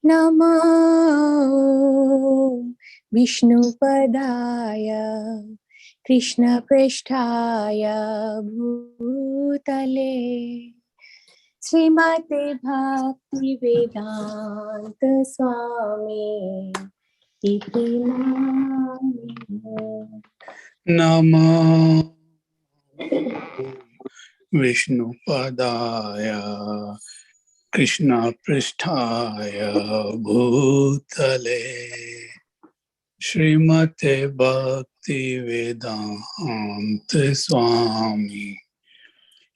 नमो विष्णुपदाय कृष्णपृष्ठाय भूतले श्रीमते भक्तिवेदांत स्वामी इति नामिने। नमो विष्णुपदाय कृष्णपृष्ठाय भूतले श्रीमते भक्तिवेदांत स्वामी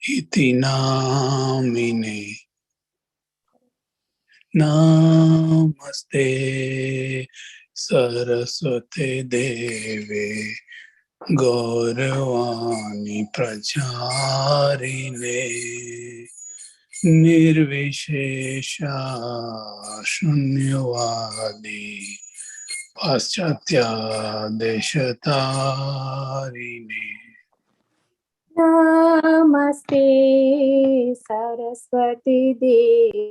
इति नामिने। नमस्ते सरस्वती देवे गौरवाणी प्रचारिणे निर्विशेषा शून्यवादी पाश्चात्य देशतारिणे। नमस्ते सरस्वती देवी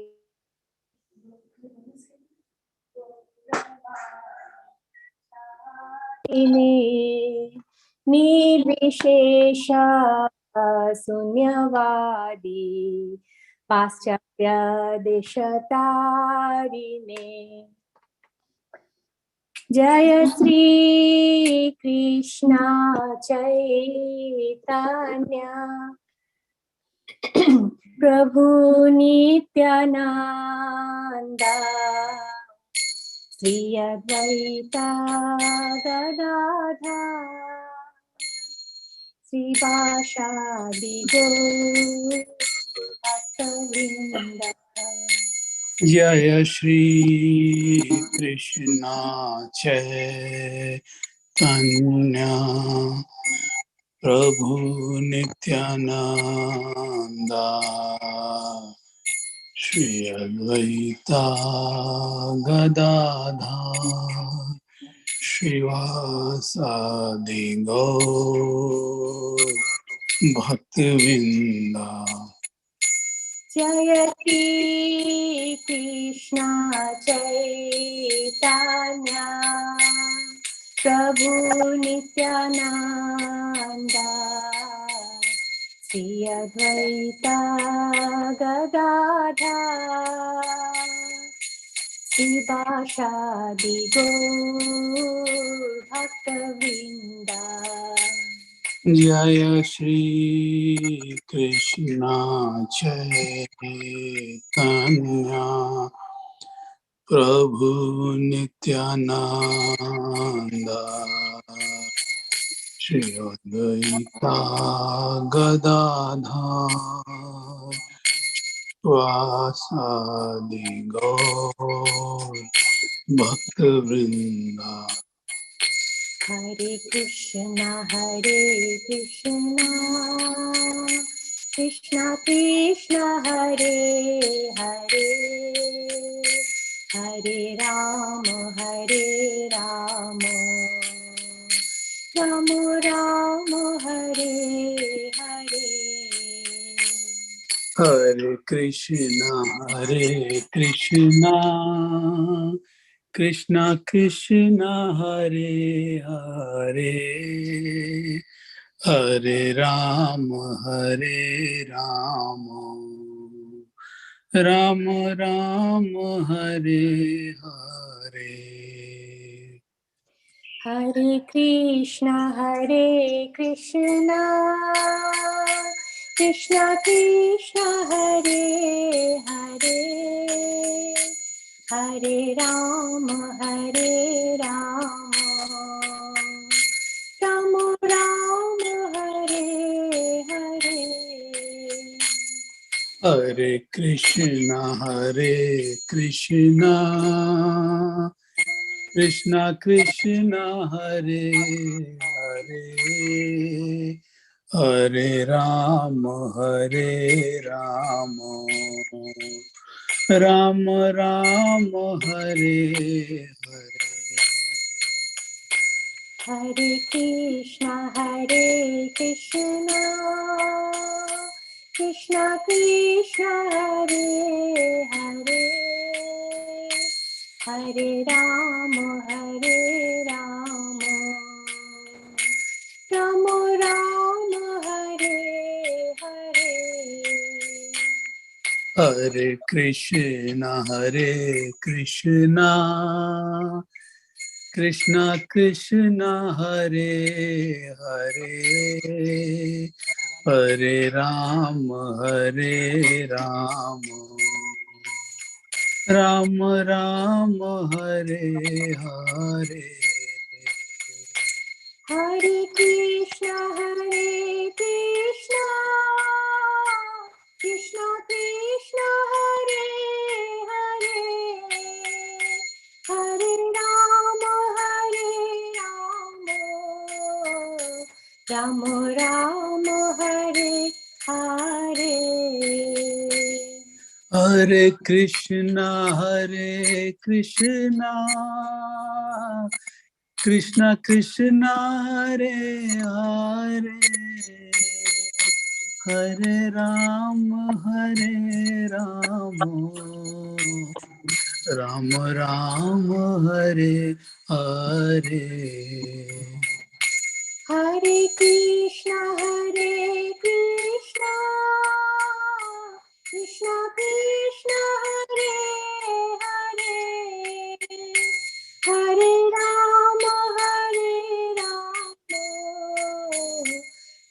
निर्विशेषा शून्यवादी पाश्चात्य देशतारिणे। जय श्री कृष्ण चैतन्य प्रभु नित्यानंद श्री अद्वैत गदाधर श्रीवासादि गौर भक्तवृंद। जय श्री कृष्ण चैतन्य प्रभु नित्यानंद श्री अद्वैत गदाधर श्रीवासादि गौर भक्तवृंद। जय श्री कृष्ण चैतन्य प्रभु नित्यानंद श्री अद्वैत गदाधर श्रीवासादि गौर भक्तवृंद। जय श्री कृष्ण चैतन्य प्रभु नित्यानंद श्री अद्वैत गदाधर वासादि गौर भक्तवृंद। हरे कृष्ण कृष्ण कृष्ण हरे हरे हरे राम राम राम हरे हरे। हरे Krishna Krishna Krishna Hare Hare Hare Ram Ram Ram Hare Hare. Hare Krishna Krishna Krishna Hare Hare Hare Ram Ram Ram Hare Hare. Hare Krishna Krishna Krishna Hare Hare Hare Ram Ram Ram Hare Hare. Hare Krishna Krishna Krishna Hare Hare Hare Ram Ram Ram Hare Hare. Hare Krishna Krishna Krishna Hare Hare Hare Ram Ram Ram Hare Hare. Hare Krishna Krishna Krishna Hare Hare Hare Ram Ram Ram Hare Hare. Hare Krishna Krishna Krishna Hare Hare Hare Ram Ram Ram Hare Hare. Hare Krishna Krishna Krishna Hare Hare Hare Ram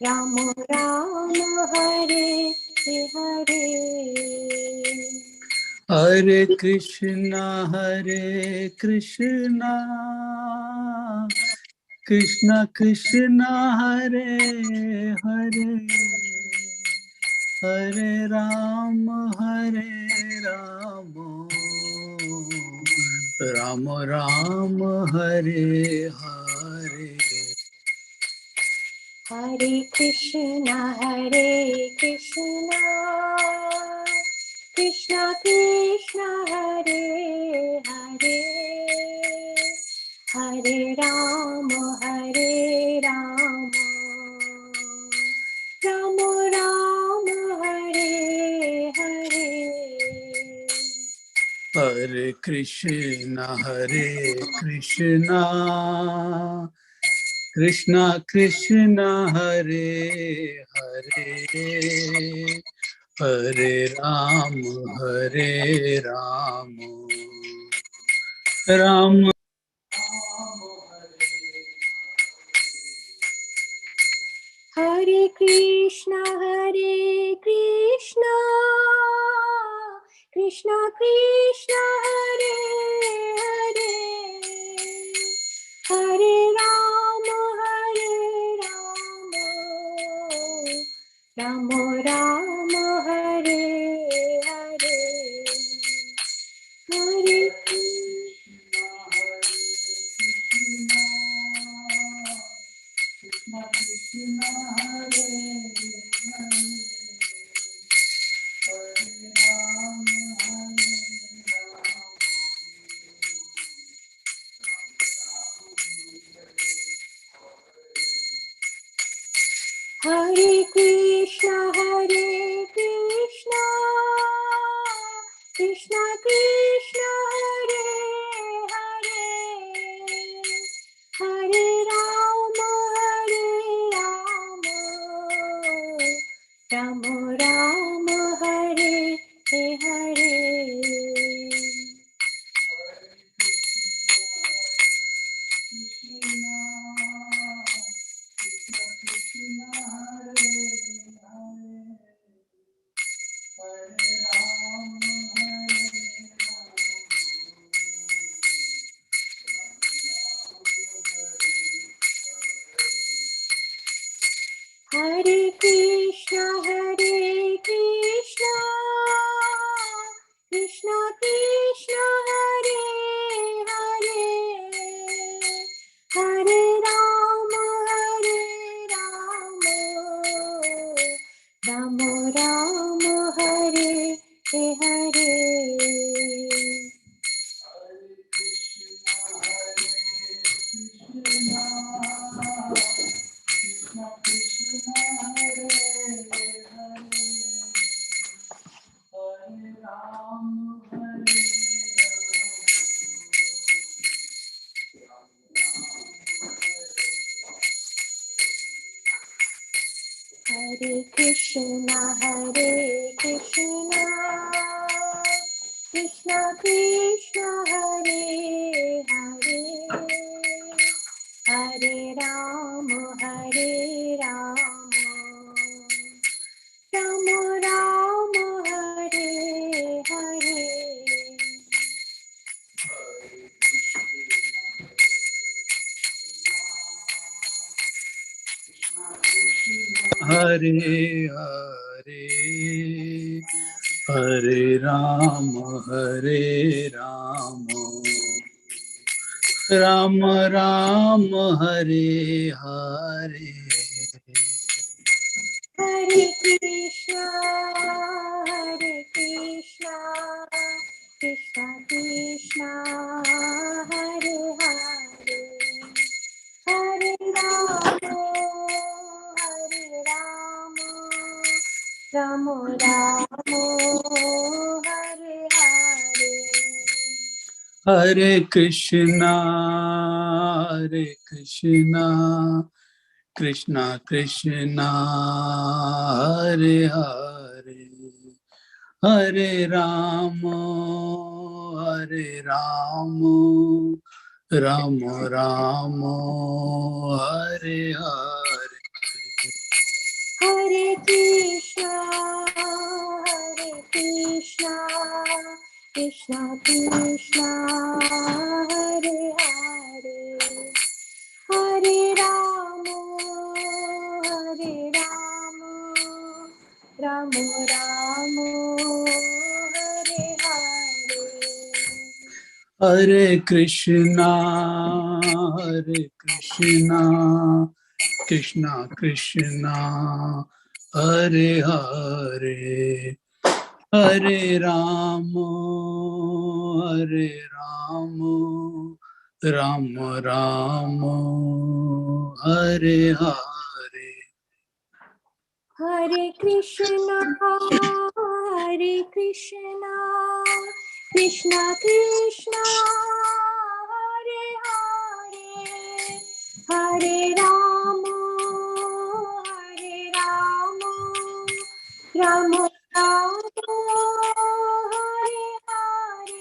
Ram Ram Hare Hare. Hare Krishna Krishna Krishna Hare Hare Hare Ram Ram Ram Hare Hare. Hare Krishna Krishna Krishna Hare Hare Hare Ram Ram Ram Hare Hare. Hare Krishna Krishna Hare Hare Hare Ram Ram Hare Krishna Krishna Krishna Hare Hare Hare Ram Ram Ram Hare Hare. Hare Krishna Krishna Hare Hare Hare Ram Hare Krishna Krishna Krishna Hare Hare Krishna Hare Hare Hare Rama Rama Rama Hare Hare Hare Krishna Krishna Krishna Hare Hare Hare Rama Rama Rama Hare Hare Hare Hare Hare Rama Rama Rama Hare Hare Hare Krishna Krishna Krishna Hare Hare Hare Rama Rama Rama Hare Hare Hare Krishna Krishna Krishna Hare Hare Hare Rama Rama Rama Hare Hare Hare Krishna Krishna Krishna Hare Hare Hare Rama Rama Rama Hare Hare Hare Krishna Krishna Krishna Hare Hare Hare Rama Rama Rama Hare Hare Hare Krishna Krishna Krishna Hare Hare Hare Rama Rama Rama Hare Hare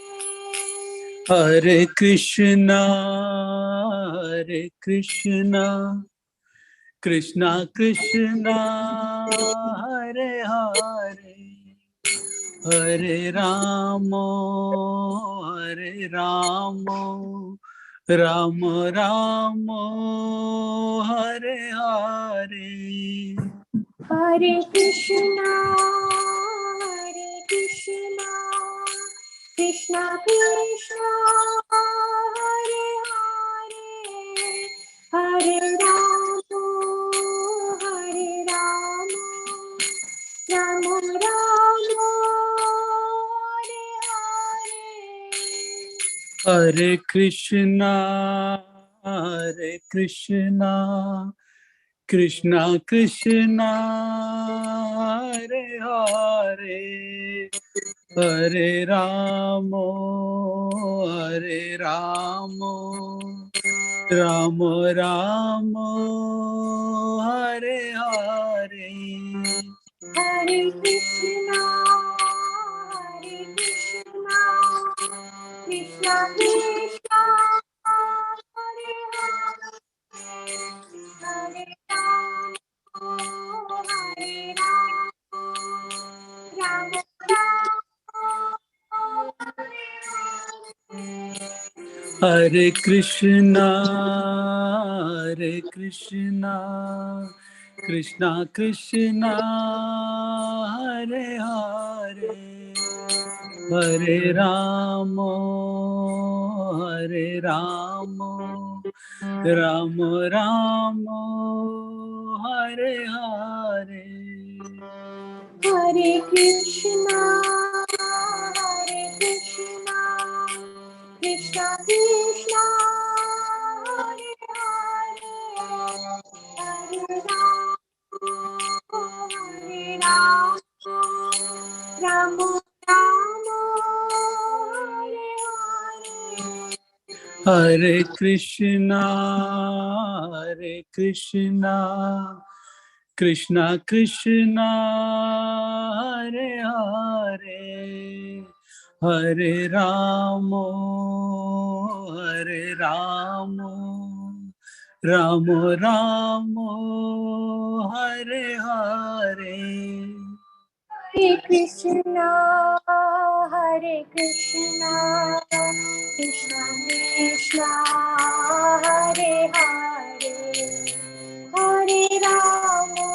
Hare Krishna Krishna Krishna Hare Hare Hare Rama Rama Rama Hare Hare Hare Krishna Krishna Krishna Hare Hare Hare Rama Rama Rama Hare Hare Hare Krishna Krishna Krishna Hare Hare Hare Rama Rama Rama Hare Hare Hare Krishna Krishna Krishna Hare Hare Hare Rama Rama Hare Krishna Krishna Krishna Hare Hare Hare Rama, Hare Rama, Rama Rama, Hare Hare. Hare Krishna, Hare Krishna, Krishna Krishna, Hare Hare, Hare Rama, Hare Rama, Rama Rama, Hare Hare. Hare Krishna, Hare Krishna, Krishna Krishna, Hare Hare, Hare Rama, Hare Rama, Rama Rama, Hare Hare. Hare Krishna, Hare Krishna, Krishna Krishna, Hare Hare, Hare Rama,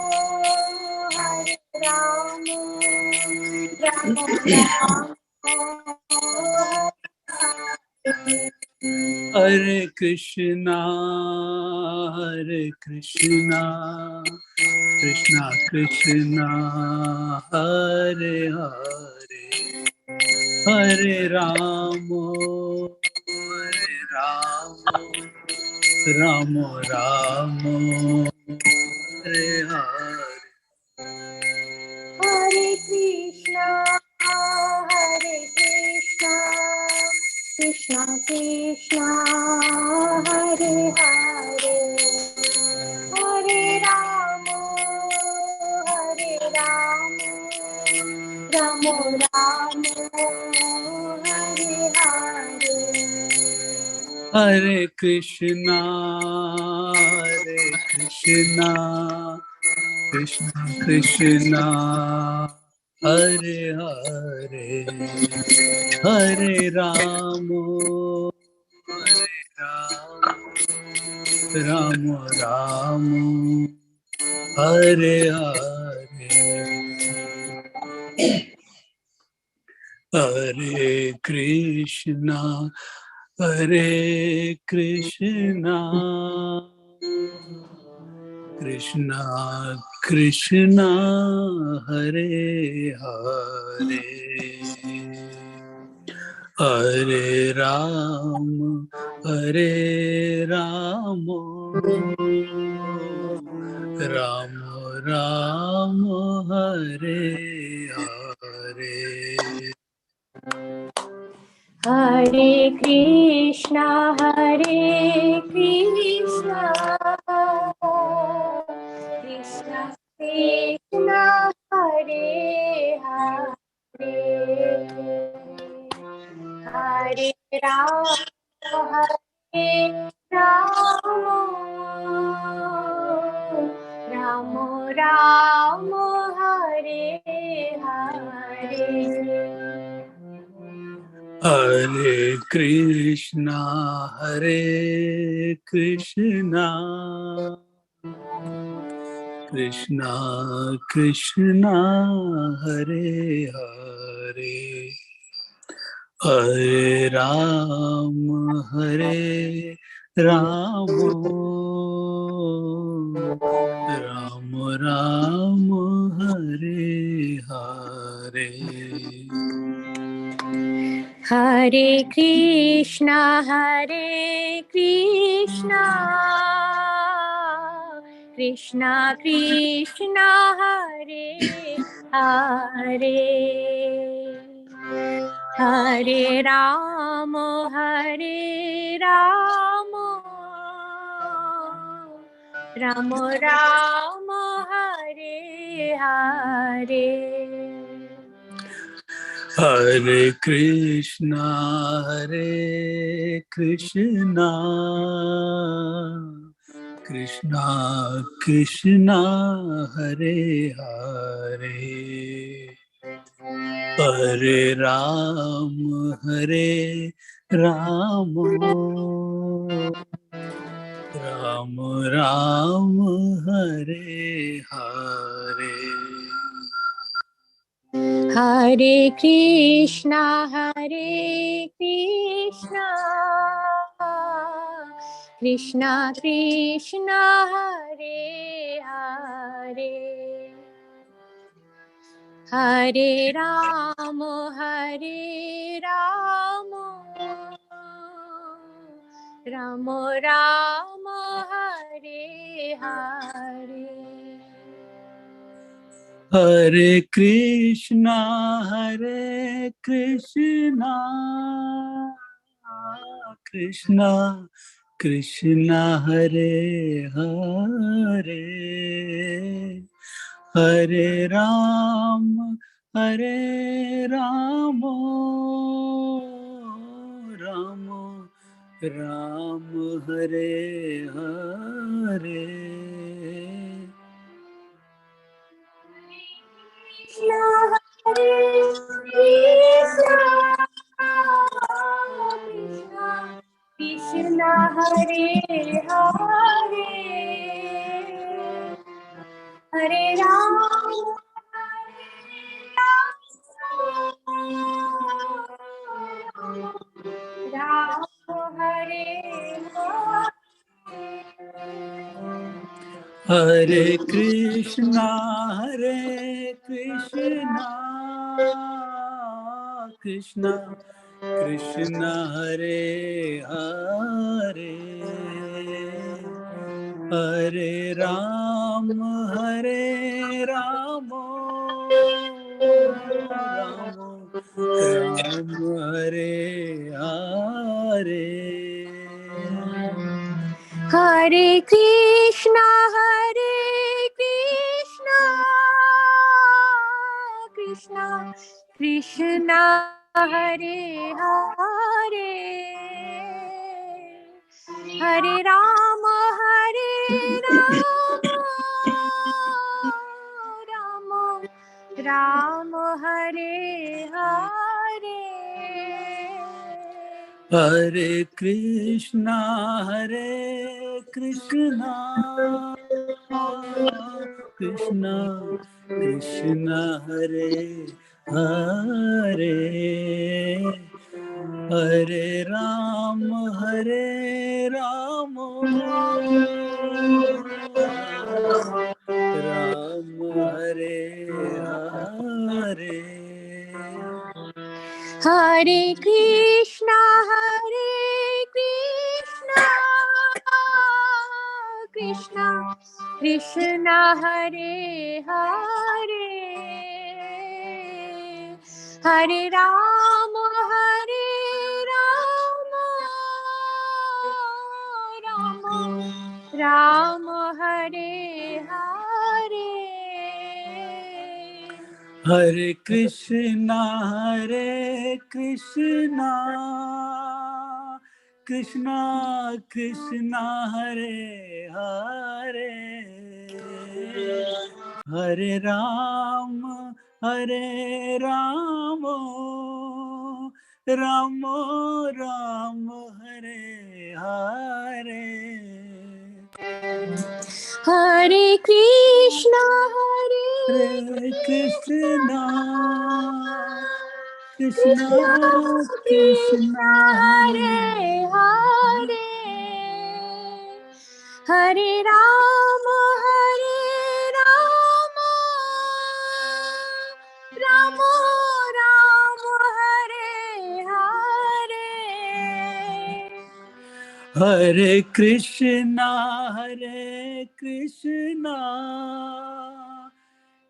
Hare Rama, Rama Rama, Hare Krishna, Hare Krishna, Krishna Krishna, Hare Hare, Hare Rama, Hare Rama, Rama Rama, Hare Hare. Hare Krishna, Hare Krishna, Krishna Krishna, Hare Hare, Hare Rama, Hare Rama, Rama Rama, Hare Hare. Hare Krishna, Hare Krishna, Krishna Krishna, Hare Hare, Hare Rama, Hare Rama, Rama Rama, Hare Hare. Hare Krishna, Hare Krishna, Krishna Krishna, Hare Hare, Hare Rama, Hare Rama, Rama Rama, Hare Hare. Hare Krishna, Hare Krishna, Krishna Krishna, Hare Hare, Hare Rama, Hare Rama, Rama Rama, Hare Hare. Hare Krishna, Hare Krishna, Krishna Krishna, Hare Hare, Hare Rama, Hare Rama, Rama Rama, Hare Hare. Hare Krishna, Hare Krishna, Krishna Krishna, Hare Hare, Hare Rama, Hare Rama, Rama Rama, Hare Hare. Hare Krishna, Hare Krishna, Krishna Krishna, Hare Hare, Hare Rama, Hare Rama, Rama Rama, Hare Hare. Hare Krishna, Hare Krishna, Krishna Krishna, Hare Hare, Hare Rama, Hare Rama, Rama Rama, Hare Hare. Hare Krishna, Hare Krishna, Krishna Krishna, Hare Hare, Hare Ram, Hare Rama, Rama Ram, Hare Hare. Krishna, Hare Krishna, Krishna Krishna, Hare Hare, Hare Rama, Rama Hare Hare. Hare Krishna, Hare Krishna, Krishna Krishna, Hare Hare, Hare Ram, Hare Rama, Ram Ram, Hare Hare. Hare Krishna, Hare Krishna, Krishna Krishna, Hare Hare, Hare Rama, Hare Rama, Rama Rama, Hare Hare. Hare Krishna, Hare Krishna, Krishna Krishna, Hare Hare, Hare Ram, Hare Rama, Ram Ram, Hare Hare. Hare Krishna, Hare Krishna, Krishna Krishna, Hare Hare, Hare Rama, Hare Rama, Rama Rama, Hare Hare. Hare Krishna, Hare Krishna, Krishna Krishna, Hare Hare, Hare Ram, Hare Rama, Rama Ram, Hare Hare. Hare Krishna, Hare Krishna, Krishna Krishna Krishna, Krishna, Hare Hare, Hare Rama, Hare Rama, Rama Rama, Hare Hare. Hare Krishna, Hare Krishna,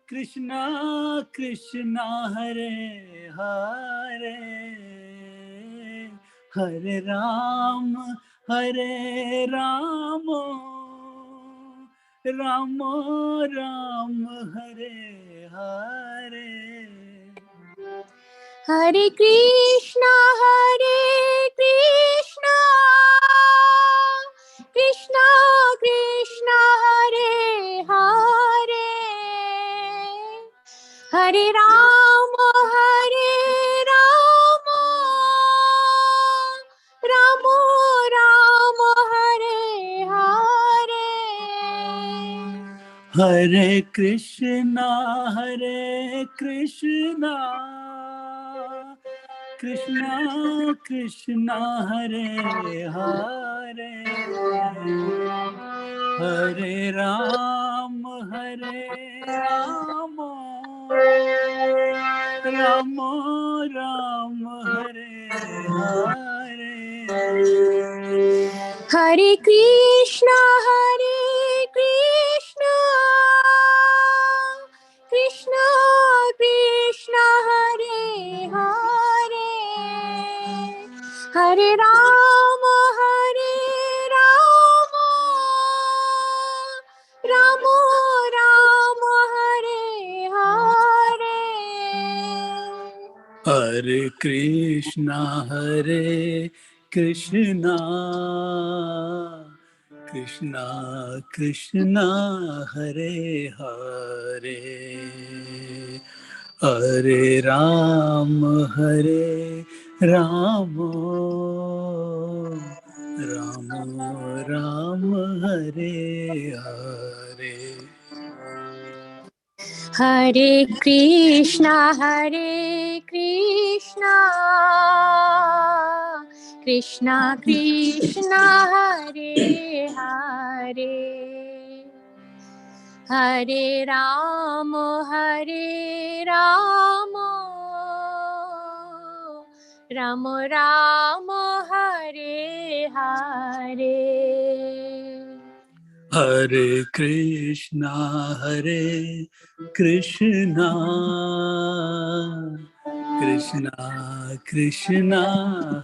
Krishna Krishna, Hare Hare, Hare Ram, Hare Rama, Rama Ram, Hare Hare. Hare Krishna, Hare Krishna, Krishna Krishna, Hare Hare, Hare Rama, Hare Rama, Rama Rama, Hare Hare. Hare Krishna, Krishna Krishna, Hare Hare, Hare Ram, Ram Ram, Hare Hare. Hare Krishna, Krishna Krishna, Hare Hare, Hare Ram, Ram Ram, Hare Hare. Hare Krishna, Krishna Krishna, Hare Hare, Hare Ram, Ram Ram, Hare Hare. Hare Krishna, Krishna Krishna, Hare Hare, Hare Ram, Ram Ram, Hare Hare. Hare Krishna, Krishna Krishna,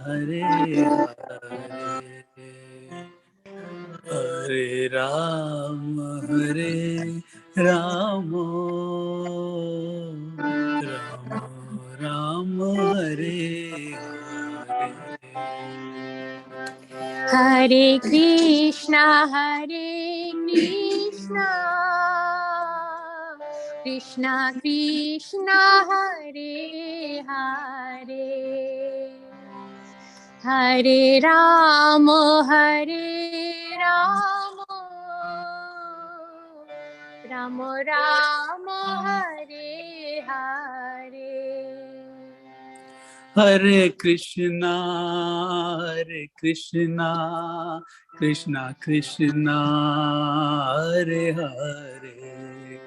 Hare Hare, Hare Ram, Ram Ram, Hare Hare. Hare Krishna, Krishna Krishna, Hare Hare, Hare Ram, Ram Ram, Hare Hare. Hare Krishna, Krishna Krishna, Hare Hare,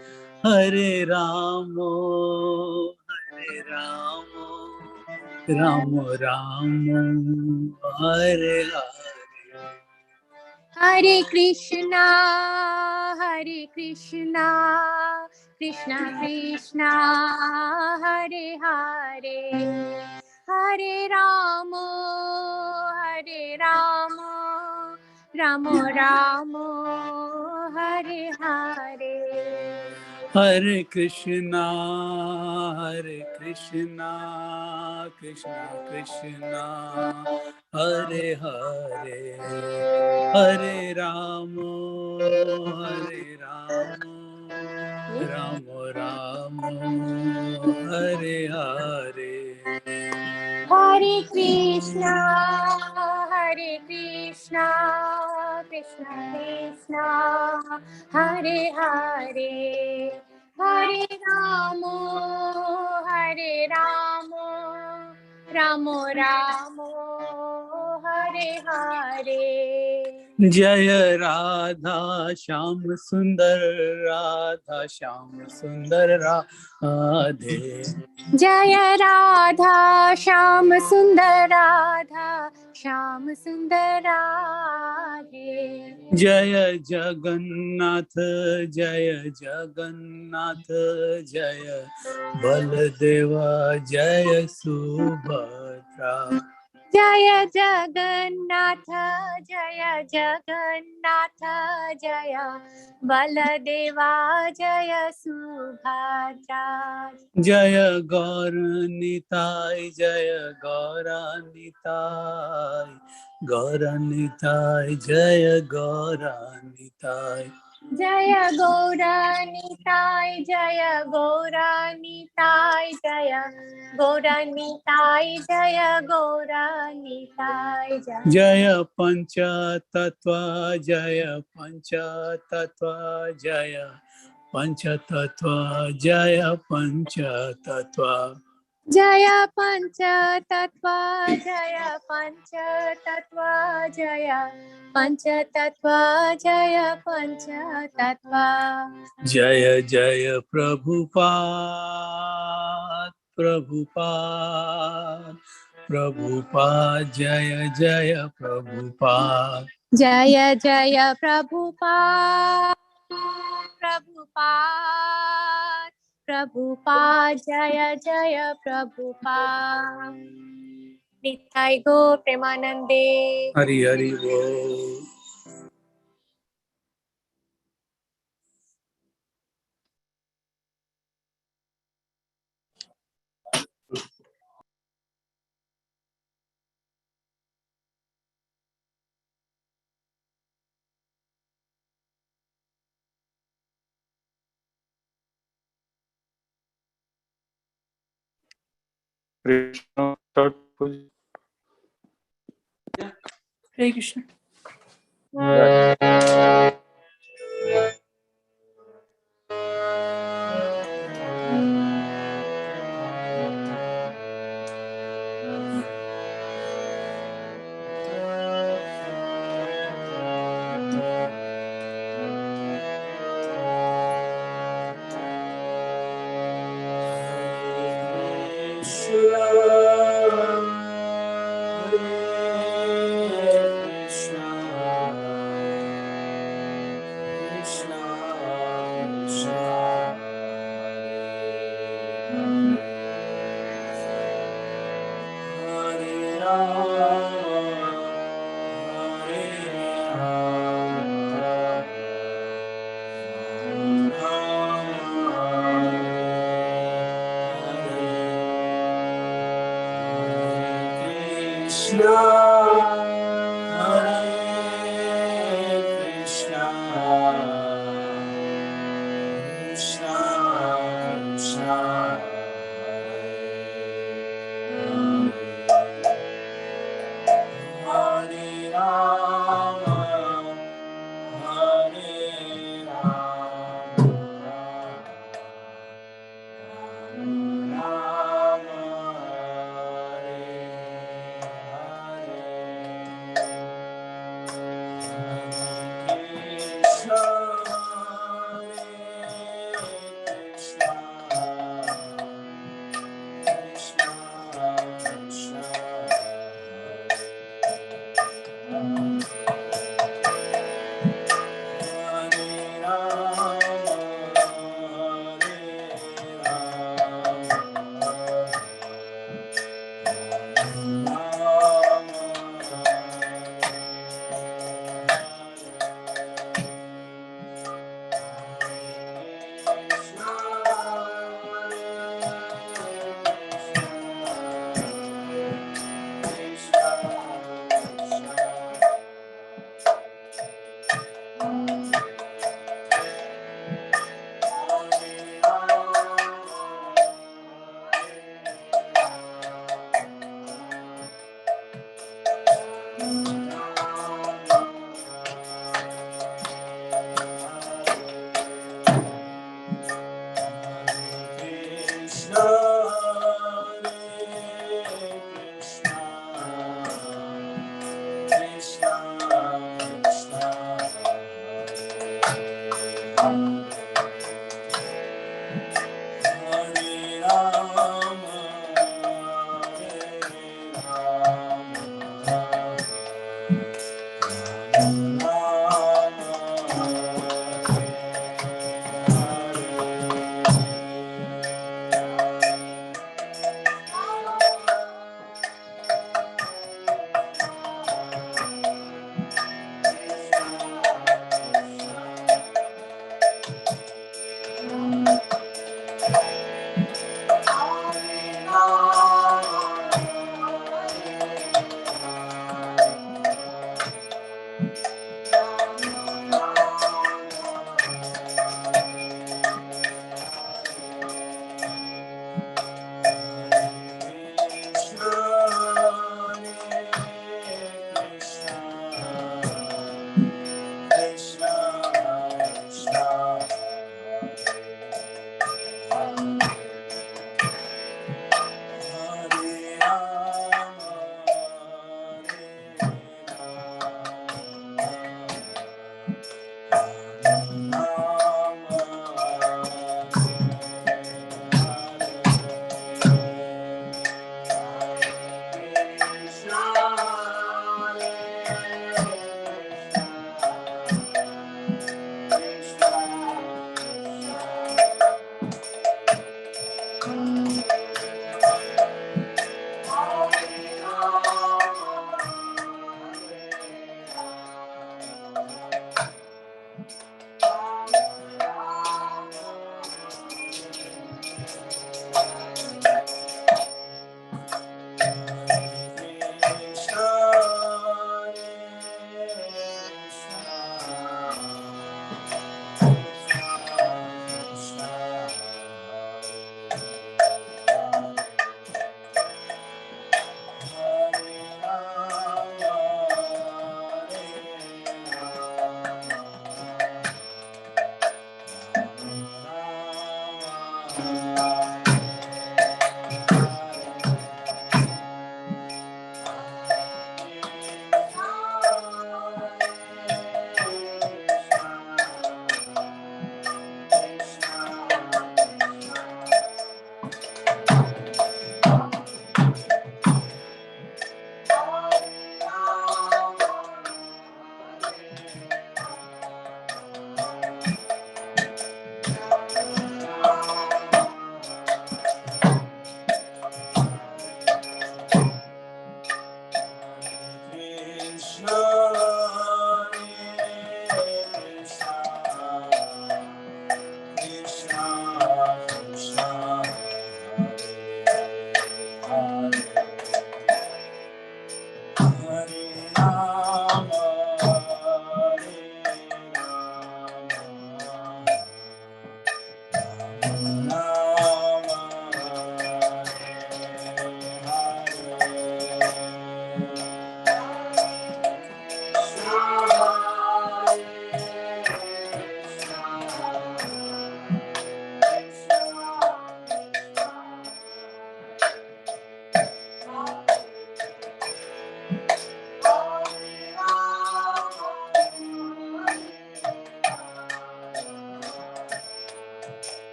Hare Ramo, Ramo Ramo, Hare Hare. Hare Krishna, Krishna Krishna, Hare Hare, Hare Ramo, Ram Ramo, Hare Hare. Hare Krishna, Krishna Krishna, Hare Hare, Hare Ramo, Ramo Ramo, Hare Hare. Hare Krishna, Krishna Krishna, Hare Hare, Hare Ramo, Ram Ramo, Hare Hare. Jaya Radha Shyam Sundar, Radha Shyam Sundar Radhe. Jaya Radha Shyam Sundar, Radha Shyam Sundar Radhe. Jaya Jagannath, Jaya Jagannath, Jaya Baladeva, Jaya Subhadra. Jaya Jagannath, Jaya Jagannath, Jaya Baladeva, Jaya Subhadra. Jaya Gauranitai, Jaya Gauranitai, Gauranitai, Jaya Gauranitai. Jaya Gauranitai, Jaya Gauranitai, Jaya Gauranitai, Jaya Gauranitai, Jaya Pancha Tattva, Jaya Pancha Tattva, Jaya Panchatattva, Jaya Panchatattva. Jaya Panchatattva, Jaya Panchatattva, Jaya Panchatattva, Jaya Panchatattva. Jaya Jaya Prabhupada, Prabhupada, Prabhupada, Jaya Jaya Prabhupada. Jaya Jaya Prabhupada, Prabhupada, Prabhupada, Jaya Jaya Prabhupada. Nitai Go Premanande. Hari Hari Bo. Krishna, start Puja. Hare Krishna.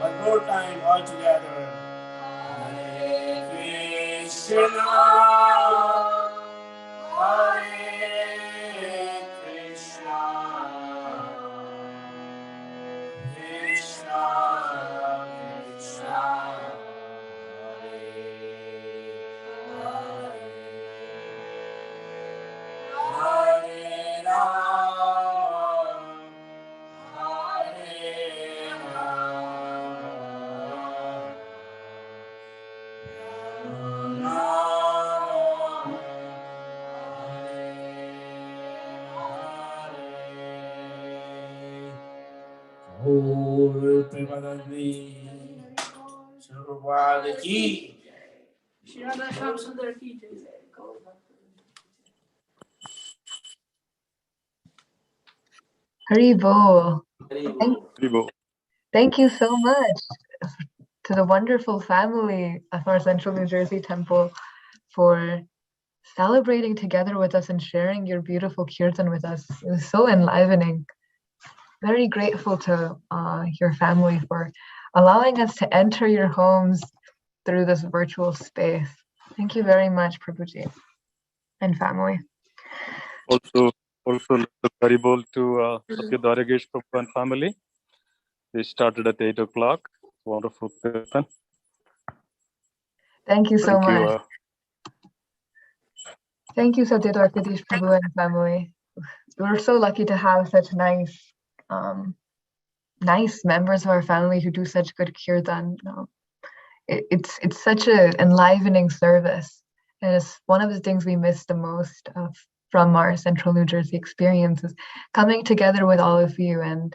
One more time, all together. Hare Krishna, Hare Krishna, Krishna Krishna, Hare Hare, Hare Rama, Hare Rama, Rama Gaur Premanandi Sarvada ki Shri Radha Shyam Sundar ki jai. Haribo. Haribo. Thank you so much to the wonderful family of our Central New Jersey temple for celebrating together with us and sharing your beautiful kirtan with us. It was so enlivening. Very grateful to your family for allowing us to enter your homes through this virtual space. Thank you very much, Prabhuji and family. Also Haribol to Satya Dwaragesh Prabhu and family. They started at 8 o'clock. Wonderful kirtan. Thank you so Thank much. you. Thank you, Satya Dwaragesh Prabhu and family. We're so lucky to have such nice members of our family who do such good kirtan. It's such an enlivening service, and it's one of the things we miss the most from our Central New Jersey experiences, coming together with all of you and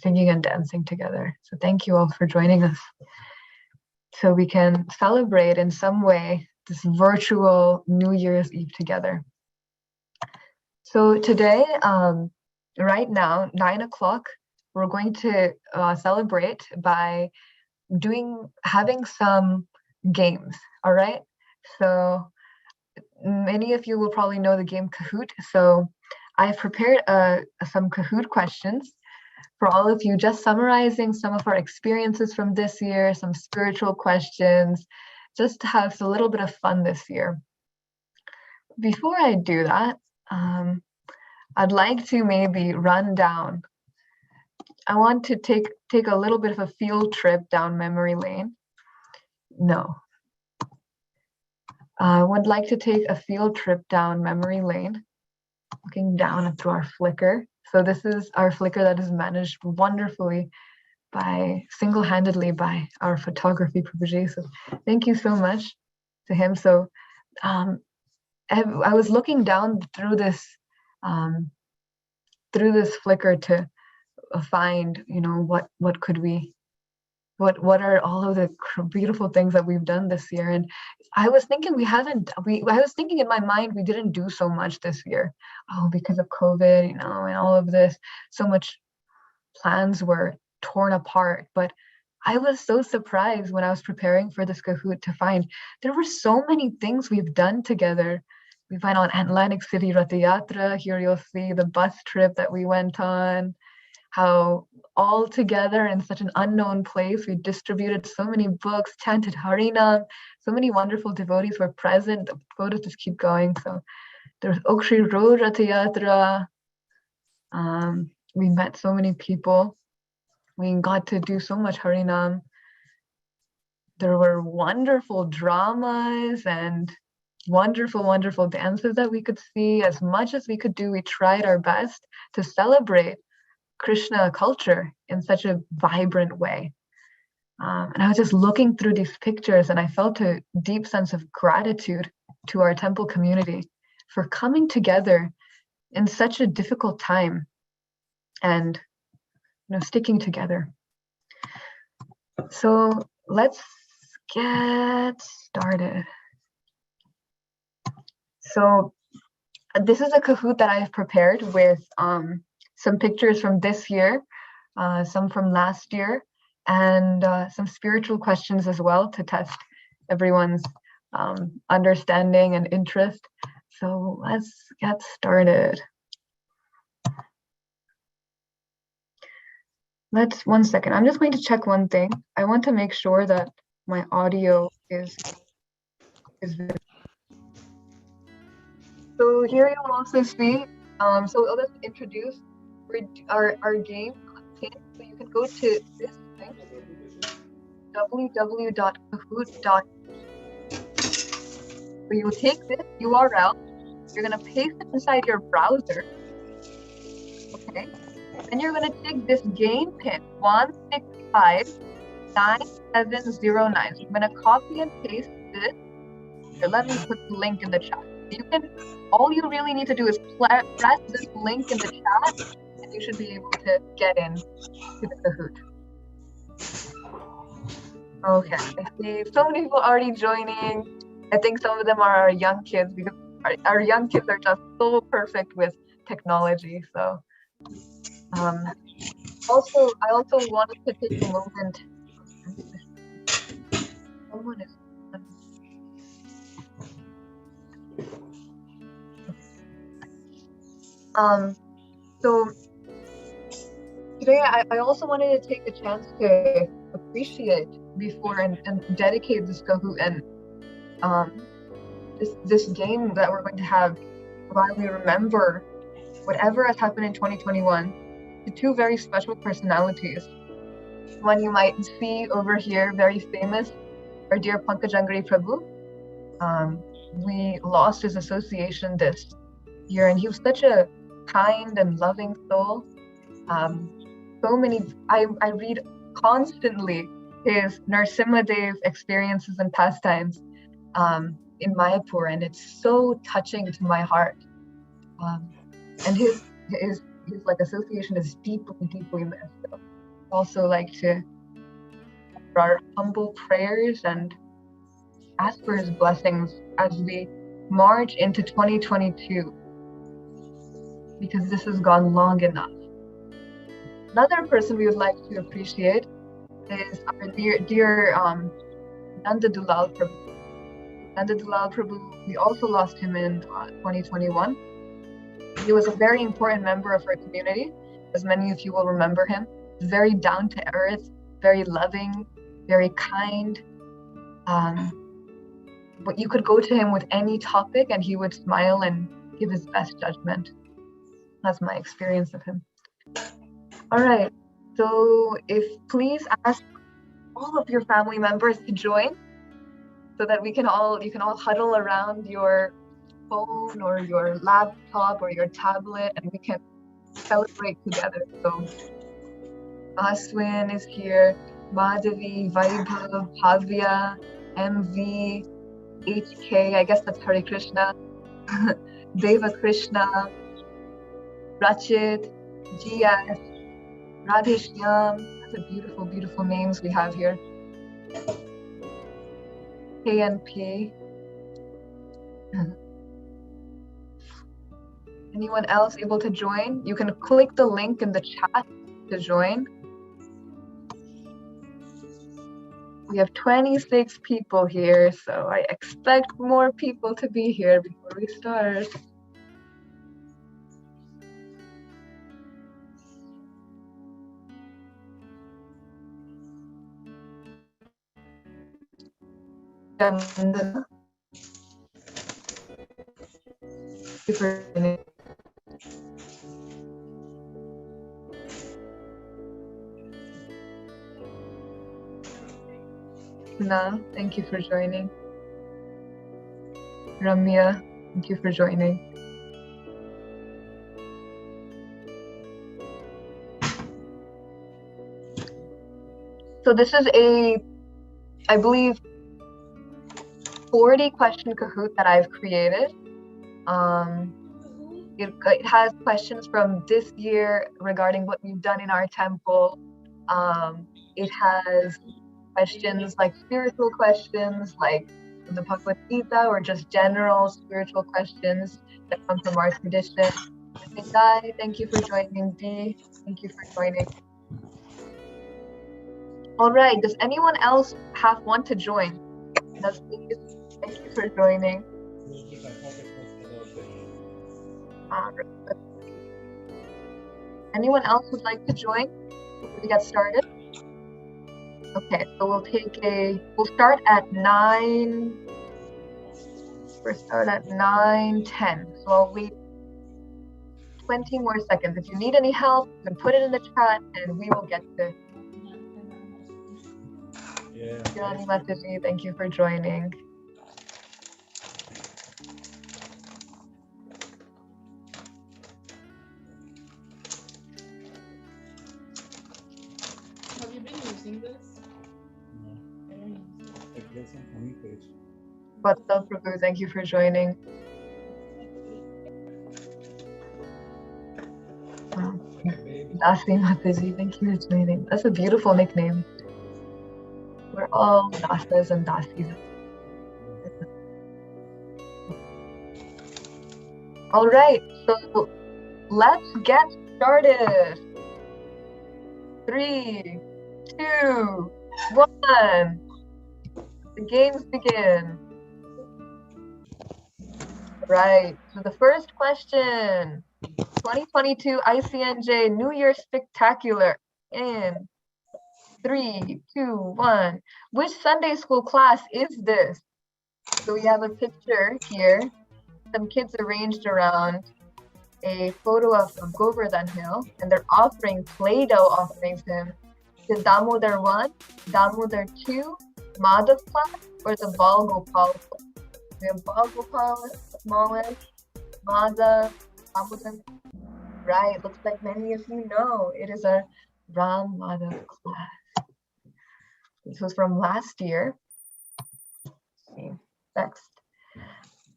singing and dancing together. So thank you all for joining us, so we can celebrate in some way this virtual New Year's Eve together. So today, right now, 9 o'clock, we're going to celebrate by having some games, all right? So many of you will probably know the game Kahoot. So I've prepared some Kahoot questions for all of you, just summarizing some of our experiences from this year, some spiritual questions, just to have a little bit of fun this year. Before I do that, I'd like to maybe run down. I want to take a little bit of a field trip down memory lane. No. I would like to take a field trip down memory lane, looking down through our Flickr. So this is our Flickr that is managed wonderfully single-handedly by our photography Prabhuji. So thank you so much to him. So I was looking down through this Flickr to find, what could we what are all of the beautiful things that we've done this year. And I was thinking I was thinking in my mind we didn't do so much this year. Oh, because of COVID, and all of this, so much plans were torn apart. But I was so surprised when I was preparing for this Kahoot to find there were so many things we've done together. We went on Atlantic City Ratha Yatra. Here you'll see the bus trip that we went on, how all together in such an unknown place, we distributed so many books, chanted Harinam, so many wonderful devotees were present. The photos just keep going. So there's Okshri Road Ratha Yatra. We met so many people. We got to do so much Harinam. There were wonderful dramas and wonderful, wonderful dances that we could see. As much as we could do, we tried our best to celebrate Krishna culture in such a vibrant way. And I was just looking through these pictures and I felt a deep sense of gratitude to our temple community for coming together in such a difficult time and sticking together. So let's get started. So this is a Kahoot that I've prepared with some pictures from this year, some from last year, and some spiritual questions as well to test everyone's understanding and interest. So let's get started. One second. I'm just going to check one thing. I want to make sure that my audio is visible. So here you'll also see, so let's introduce our game content. So you can go to this thing, www.kahoot.com. So you will take this URL, you're going to paste it inside your browser, okay? Then you're going to take this game pin 1659709. So I'm going to copy and paste this. Here, let me put the link in the chat. All you really need to do is press this link in the chat, and you should be able to get in to the Kahoot. Okay, I see so many people already joining. I think some of them are our young kids, because our young kids are just so perfect with technology. So, I also wanted to take a moment. Someone is. So today I also wanted to take the chance to appreciate before and dedicate this Kahoot and this game that we're going to have while we remember whatever has happened in 2021 to two very special personalities. One you might see over here, very famous, our dear Pankajangari Prabhu. We lost his association this year, and he was such a kind and loving soul. So many, I read constantly his Narsimhadev experiences and pastimes in Mayapur, and it's so touching to my heart. And his like association is deeply, deeply missed. So I'd also like to offer our humble prayers and ask for his blessings as we march into 2022, because this has gone long enough. Another person we would like to appreciate is our dear Nanda Dulal Prabhu. Nanda Dulal Prabhu, we also lost him in 2021. He was a very important member of our community, as many of you will remember him. Very down to earth, very loving, very kind. But you could go to him with any topic and he would smile and give his best judgment. That's my experience of him. All right, so please ask all of your family members to join, so that you can all huddle around your phone or your laptop or your tablet, and we can celebrate together. So Aswin is here, Madhavi, Vaibhav, Bhavya, MV, HK, I guess that's Hare Krishna, Deva Krishna, Rachit, GS, Radhe Shyam. That's a beautiful, beautiful names we have here. KNP. Anyone else able to join? You can click the link in the chat to join. We have 26 people here, so I expect more people to be here before we start. Thank you for joining. Ramya, thank you for joining. So this is I believe, 40 question Kahoot that I've created. It has questions from this year regarding what we've done in our temple. It has questions like spiritual questions, like the Bhagavad Gita, or just general spiritual questions that come from our tradition. Guy, thank you for joining. Dee, thank you for joining. All right, does anyone else want to join? Yes, please. Thank you for joining. Anyone else would like to join before we get started? Okay, so we'll start at 9. We'll start at 9:10. So I'll wait 20 more seconds. If you need any help, you can put it in the chat and we will get to. Kirani Mataji, thank you for joining. Have you been using this? Vatsal Prabhu, thank you for joining. Dasi Mataji, thank you for joining. That's a beautiful nickname. We're all Dasas and Dasis. All right, so let's get started. 3, 2, 1. The games begin. Right, so the first question. 2022 ICNJ New Year Spectacular in 3, 2, 1. Which Sunday school class is this? So we have a picture here. Some kids arranged around a photo of Govardhan Hill, and they're offering Play-Doh offerings to him. Is Damodar 1, Damodar 2, Madhav class, or the Bal Gopal class? We have Bal Gopal, smallest, Madhav, Damodar. Right, looks like many of you know it is a Ram Madhav class. This was from last year. Next.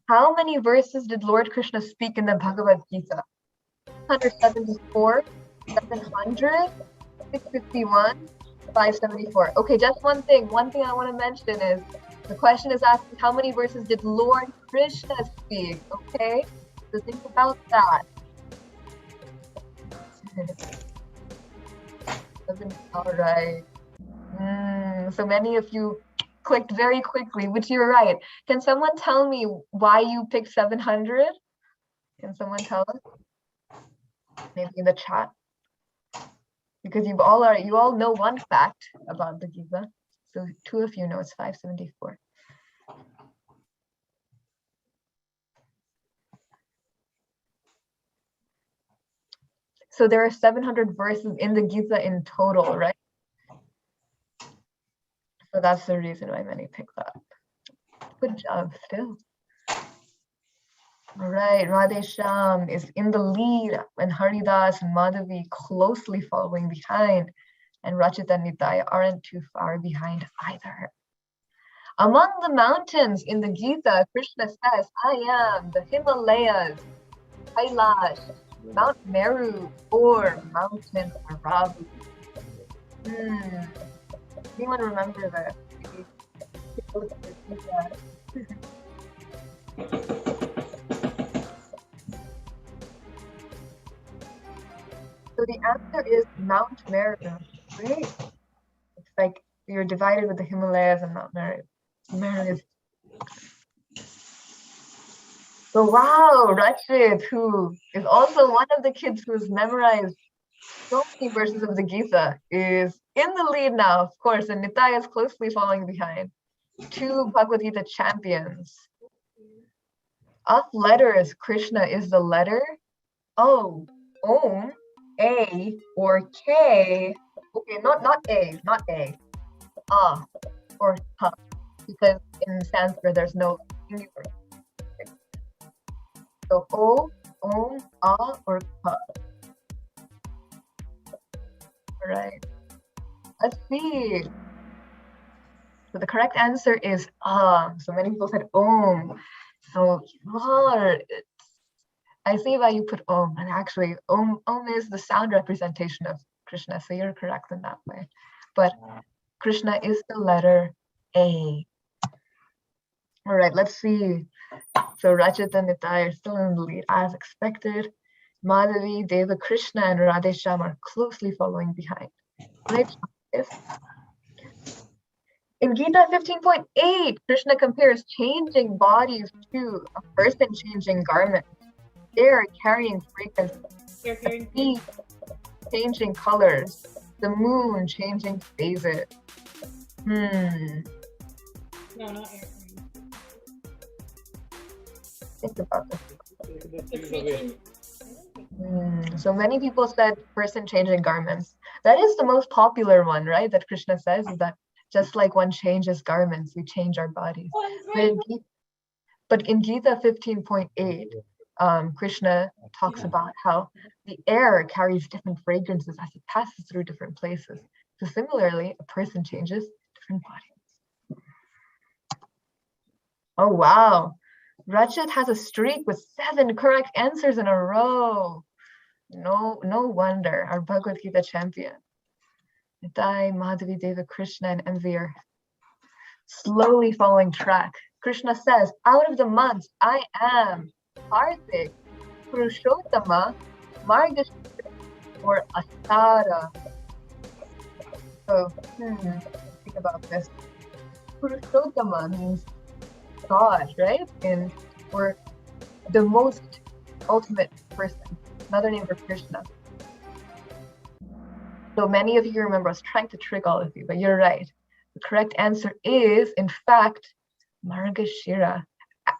How many verses did Lord Krishna speak in the Bhagavad Gita? 174, 700, 651, 574. Okay, just one thing. One thing I want to mention is the question is asking how many verses did Lord Krishna speak? Okay, so think about that. All right. So many of you clicked very quickly, which you're right. Can someone tell me why you picked 700? Can someone tell us? Maybe in the chat. Because you all know one fact about the Gita. So 2 of you know it's 574. So there are 700 verses in the Gita in total, right? So that's the reason why many picked that. Good job still. All right, Radhe Shyam is in the lead and Haridas and Madhavi closely following behind, and Rachita and Nitaya aren't too far behind either. Among the mountains in the Gita, Krishna says, I am the Himalayas, Kailash, Mount Meru or Mountain Arabu? Anyone remember that? So the answer is Mount Meru. Great. It's like you're divided with the Himalayas and Mount Meru. Meru is. So wow, Rachit, who is also one of the kids who's memorized so many verses of the Gita, is in the lead now, of course, and Nitai is closely following behind. 2 Bhagavad Gita champions. Of letters, Krishna is the letter O, Om, A, or K. Okay, not A, or Ta, because in Sanskrit there's no singular. So O, Om, A, or Ka. All right. Let's see. So the correct answer is So many people said Om. So I see why you put Om, and actually Om is the sound representation of Krishna, so you're correct in that way. But Krishna is the letter A. All right, let's see. So Rajat and Nitai are still in the lead as expected. Madhavi, Deva, Krishna, and Radhesham are closely following behind. Right? In Gita 15.8, Krishna compares changing bodies to a person changing garments. Air carrying fragrance, the sea changing colors, the moon changing phases. No, not air. Think about this. The creature. So many people said person changing garments. That is the most popular one, right? That Krishna says is that just like one changes garments, we change our bodies. But in Gita 15.8, Krishna talks about how the air carries different fragrances as it passes through different places. So similarly, a person changes different bodies. Oh, wow. Rajat has a streak with 7 correct answers in a row. No wonder, our Bhagavad Gita champion. Nitai, Madhavi, Deva, Krishna, and MV are slowly following track. Krishna says, out of the months, I am Kartik, Purushottama, Margashira, or Asara. So, think about this. Purushottama means God, right? Or the most ultimate person, another name for Krishna. So many of you remember, I was trying to trick all of you, but you're right. The correct answer is, in fact, Margashira.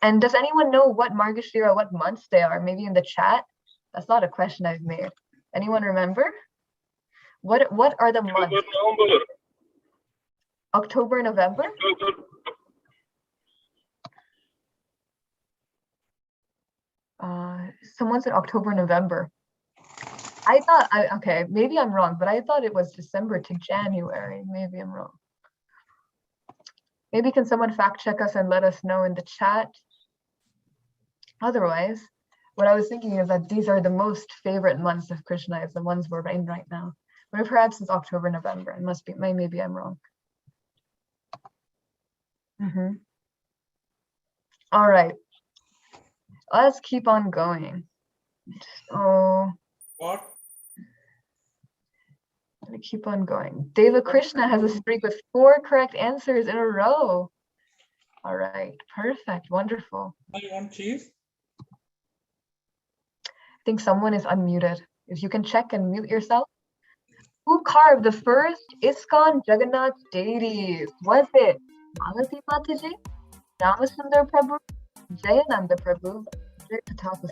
And does anyone know what Margashira, what months they are? Maybe in the chat? That's not a question I've made. Anyone remember? What are the months? October, November? Someone said October, November. I thought, okay, maybe I'm wrong, but I thought it was December to January. Maybe I'm wrong. Maybe can someone fact check us and let us know in the chat? Otherwise, what I was thinking is that these are the most favorite months of Krishna, is the ones we're in right now. But perhaps it's October, November. It must be, maybe I'm wrong. All right, let's keep on going. So, What? let me keep on going. Deva Krishna has a streak with 4 correct answers in a row. All right, perfect, wonderful. You want cheese? I think someone is unmuted. If you can check and mute yourself. Who carved the first ISKCON Jagannath deities? Was it Malati Mataji, Ramasundar Prabhu, Jayananda Prabhu, or Katapus?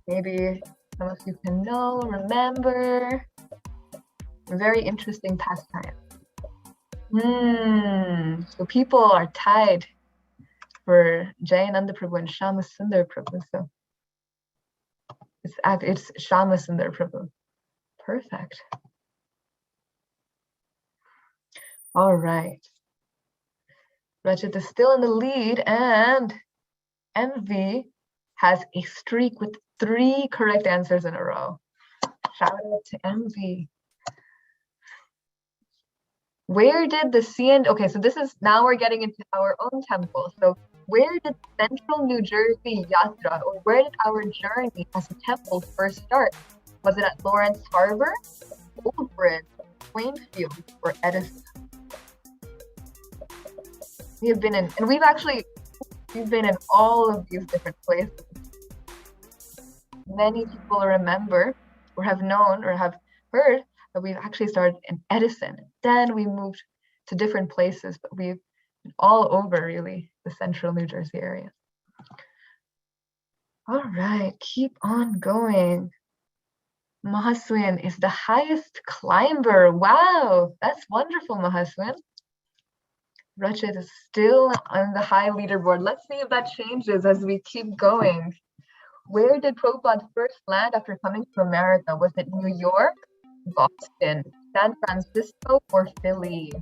Maybe some of you can know, remember. A very interesting pastime. So people are tied for Jayananda Prabhu and Shyamasundar Prabhu. So it's Shyamasundar Prabhu. Perfect. All right. Rajat is still in the lead, and MV has a streak with 3 correct answers in a row. Shout out to Envy. Where did the CN, okay, so this is, now we're getting into our own temple. So where did Central New Jersey Yatra, or where did our journey as a temple first start? Was it at Lawrence Harbor, Old Bridge, Plainfield, or Edison? We have been in, and we've been in all of these different places. Many people remember, or have known, or have heard that we've actually started in Edison. Then we moved to different places, but we've been all over, really, the central New Jersey area. All right, keep on going. Mahaswin is the highest climber. Wow, that's wonderful, Mahaswin. Rachit is still on the high leaderboard. Let's see if that changes as we keep going. Where did Prabhupada first land after coming to America? Was it New York, Boston, San Francisco, or Philly?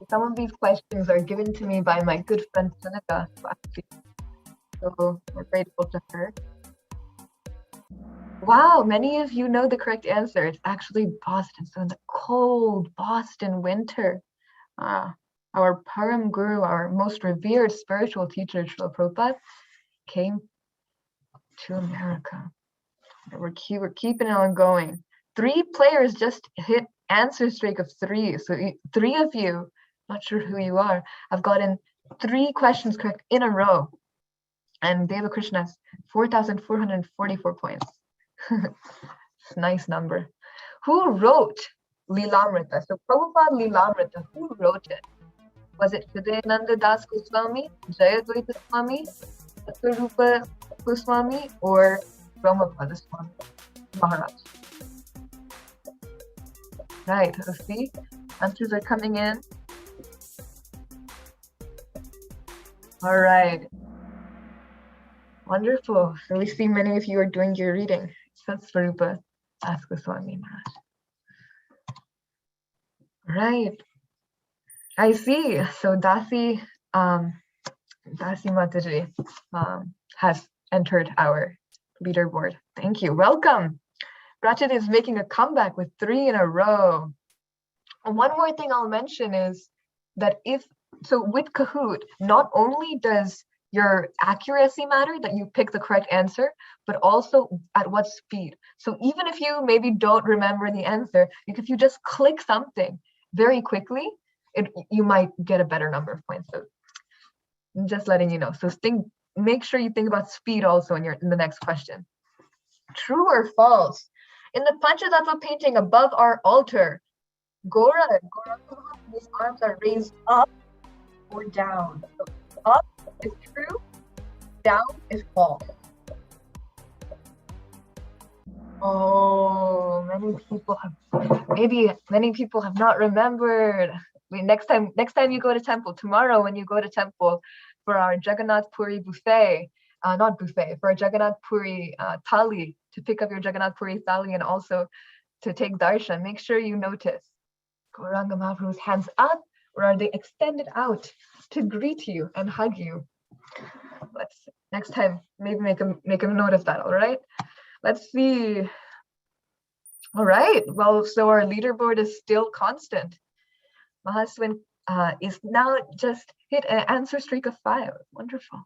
Some of these questions are given to me by my good friend Sunita, so we're grateful to her. Wow, many of you know the correct answer. It's actually Boston. So in the cold Boston winter, our Param Guru, our most revered spiritual teacher, Srila Prabhupada, came to America. We're keeping it on going. 3 players just hit answer streak of 3. So 3 of you, not sure who you are, have gotten 3 questions correct in a row. And Deva Krishna has 4,444 points. It's a nice number. Who wrote Lilamrita? So Prabhupada Lilamrita, who wrote it? Was it Hridayananda Das Goswami, Jayadvaita Swami, Sattvarupa Goswami, or Brahmapada Swami Maharaj? Right, let's see. Answers are coming in. All right. Wonderful. So we see many of you are doing your reading. Sattvarupa Das Goswami Maharaj. Right. I see. So Dasi Mataji has entered our leaderboard. Thank you. Welcome. Rachit is making a comeback with 3 in a row. And one more thing I'll mention is that with Kahoot, not only does your accuracy matter, that you pick the correct answer, but also at what speed. So even if you maybe don't remember the answer, if you just click something very quickly, you might get a better number of points. So I'm just letting you know. So make sure you think about speed also in the next question. True or false? In the Panchatattva painting above our altar, Gaura's arms are raised up or down. So up is true, down is false. Oh, many people have not remembered. Next time you go to temple, tomorrow when you go to temple for our Jagannath Puri buffet, for our Jagannath Puri thali, to pick up your Jagannath Puri thali and also to take darshan, make sure you notice, Gauranga Mahaprabhu's hands up, or are they extended out to greet you and hug you? Next time, maybe make a note of that, all right? Let's see. All right, well, so our leaderboard is still constant. Mahaswin is now just hit an answer streak of 5. Wonderful.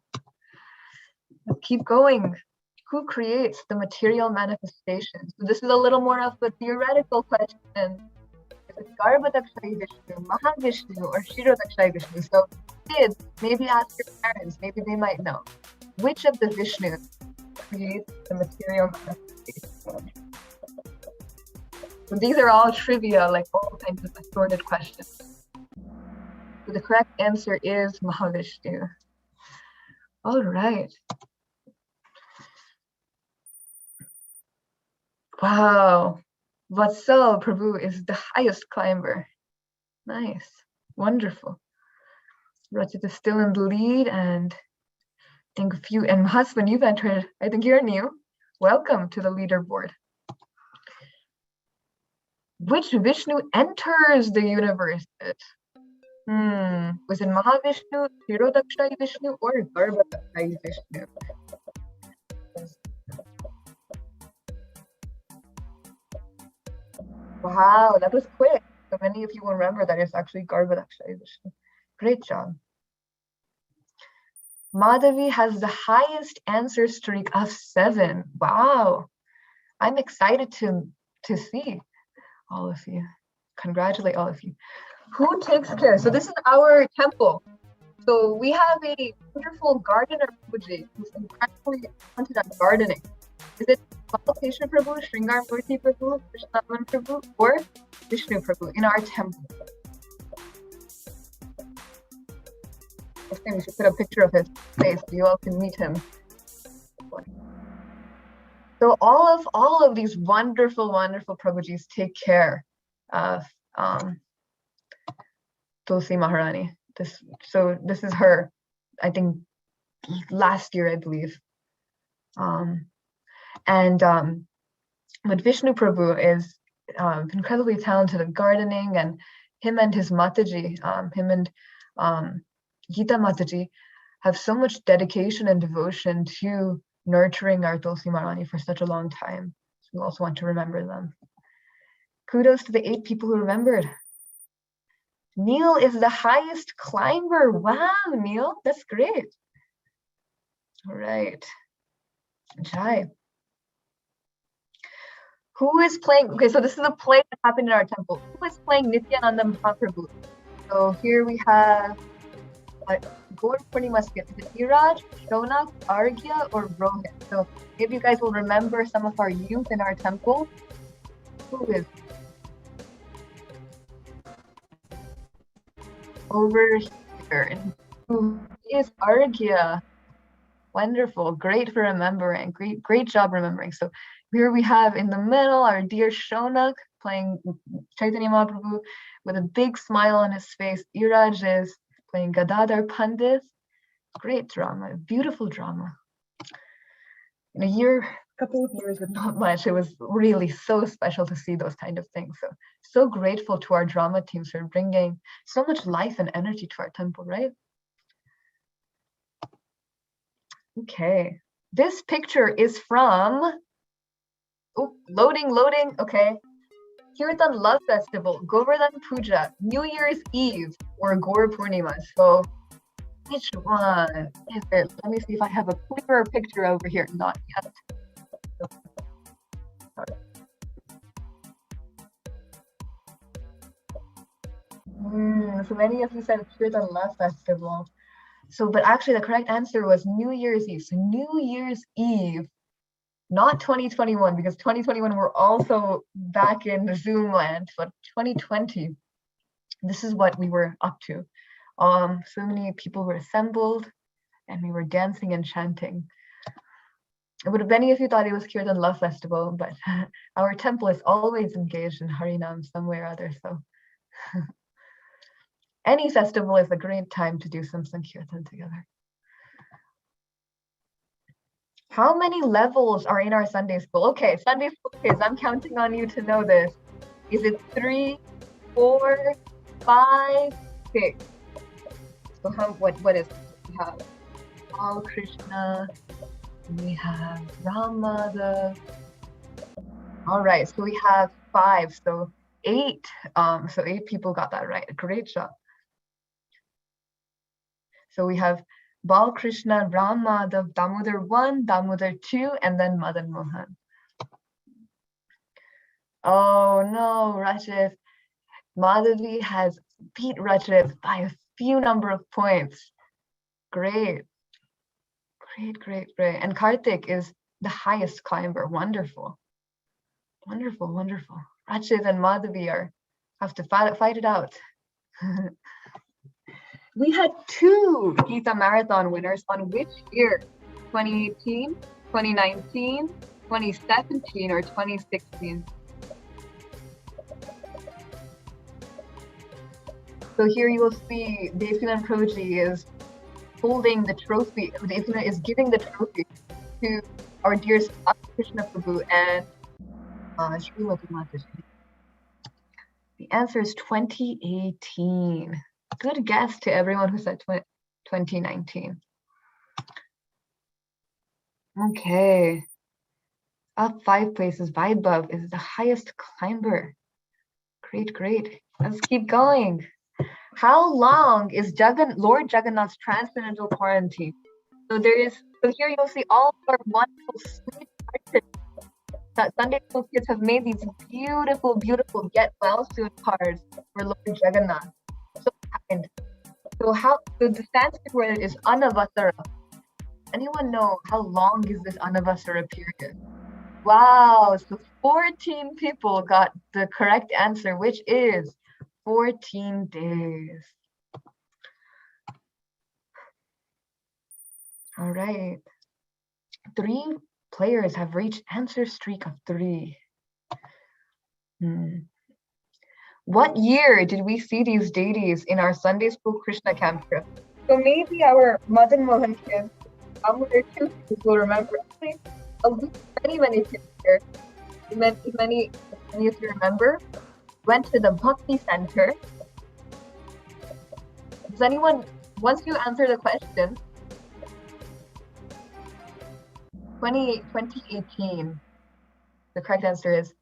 Let's keep going. Who creates the material manifestation? So this is a little more of a theoretical question. Is it Garbhadakshayi Vishnu, Mahavishnu, or Shirodakshayi Vishnu? So kids, maybe ask your parents, maybe they might know. Which of the Vishnus creates the material manifestation? So these are all trivia, like all kinds of assorted questions. So the correct answer is Mahavishnu. All right. Wow. Vatsal Prabhu is the highest climber. Nice. Wonderful. Rachit is still in the lead, and I think and Mahaswin, you've entered, I think you're new. Welcome to the leaderboard. Which Vishnu enters the universe? Was it Mahavishnu, Kshirodakshai Vishnu, or Garbhadakshai Vishnu? Wow, that was quick. So many of you will remember that it's actually Garbhadakshai Vishnu. Great job. Madhavi has the highest answer streak of 7. Wow. I'm excited to see all of you. Congratulate all of you. Who takes care? So this is our temple. So we have a wonderful gardener, Puji, who's incredibly talented at gardening. Is it Pankajangari Prabhu, Shringar Murthy Prabhu, Krishnavan Prabhu, or Vishnu Prabhu in our temple? Next time we should put a picture of his face so you all can meet him. So all of these wonderful Prabhujis take care of Tulsi Maharani. This is her, I think, last year, I believe. But Vishnu Prabhu is incredibly talented at gardening, and him and his Mataji, him and Gita Mataji, have so much dedication and devotion to nurturing our Tulsi Maharani for such a long time. So we also want to remember them. Kudos to the 8 people who remembered. Neil is the highest climber. Wow, Neil, that's great. All right. Jai. Who is playing? Okay, so this is a play that happened in our temple. Who is playing Nityananda Mahaprabhu? So here we have Gaur Purnima skit. Is it Iraj, Shonak, Argya, or Rohit? So if you guys will remember some of our youth in our temple, who is over here? And who is Argya? Wonderful, great for remembering. Great job remembering. So here we have in the middle our dear Shonak playing Chaitanya Mahaprabhu with a big smile on his face. Iraj is playing Gadadhar Pandit. Great drama, beautiful drama. In a couple of years with not much, it was really so special to see those kind of things. So grateful to our drama teams for bringing so much life and energy to our temple, right? Okay, this picture is from, loading, okay. Kirtan Love Festival, Govardhan Puja, New Year's Eve, or Gaur Purnima. So which one is it? Let me see if I have a clearer picture over here. Not yet. So many of you said Kirtan Love Festival. So, but actually the correct answer was New Year's Eve. So New Year's Eve, not 2021, because 2021 we're also back in Zoom land, but 2020, this is what we were up to. So many people were assembled and we were dancing and chanting. Many of you thought it was Kirtan Love Festival, but our temple is always engaged in Harinam some way or other, so. Any festival is a great time to do some Sankirtan together. How many levels are in our Sunday school? Okay, Sunday school kids, I'm counting on you to know this. Is it 3, 4, 5, 6? So what is it? We have All Krishna, we have Rama. All right, so we have 5, so 8. So 8 people got that right. Great job. So we have Bal Krishna, Ram Madhav, Damodar 1, Damodar 2, and then Madan Mohan. Oh no, Rajiv. Madhavi has beat Rajiv by a few number of points. Great. And Karthik is the highest climber. Wonderful. Rajiv and Madhavi have to fight it out. We had 2 Gita Marathon winners on which year? 2018, 2019, 2017, or 2016? So here you will see Devkinand Prabhuji is holding the trophy. Devkinand is giving the trophy to our dear Krishna Prabhu and Srimati Mataji. The answer is 2018. Good guess to everyone who said 2019. Okay. Up 5 places, Vaibhav is the highest climber. Great, great. Let's keep going. How long is Lord Jagannath's transcendental quarantine? So here you'll see all of our wonderful sweet artists that Sunday school kids have made these beautiful, beautiful get well soon cards for Lord Jagannath. So kind. So the Sanskrit word is anavasara. Anyone know how long is this anavasara period? Wow, so 14 people got the correct answer, which is 14 days. All right. 3 players have reached answer streak of 3. What year did we see these deities in our Sunday school Krishna camp trip? So maybe our Madan Mohan kids, our 2 kids will remember. Many kids here. Many of you remember, went to the Bhakti Center. Does anyone, once you answer the question, 2018. The correct answer is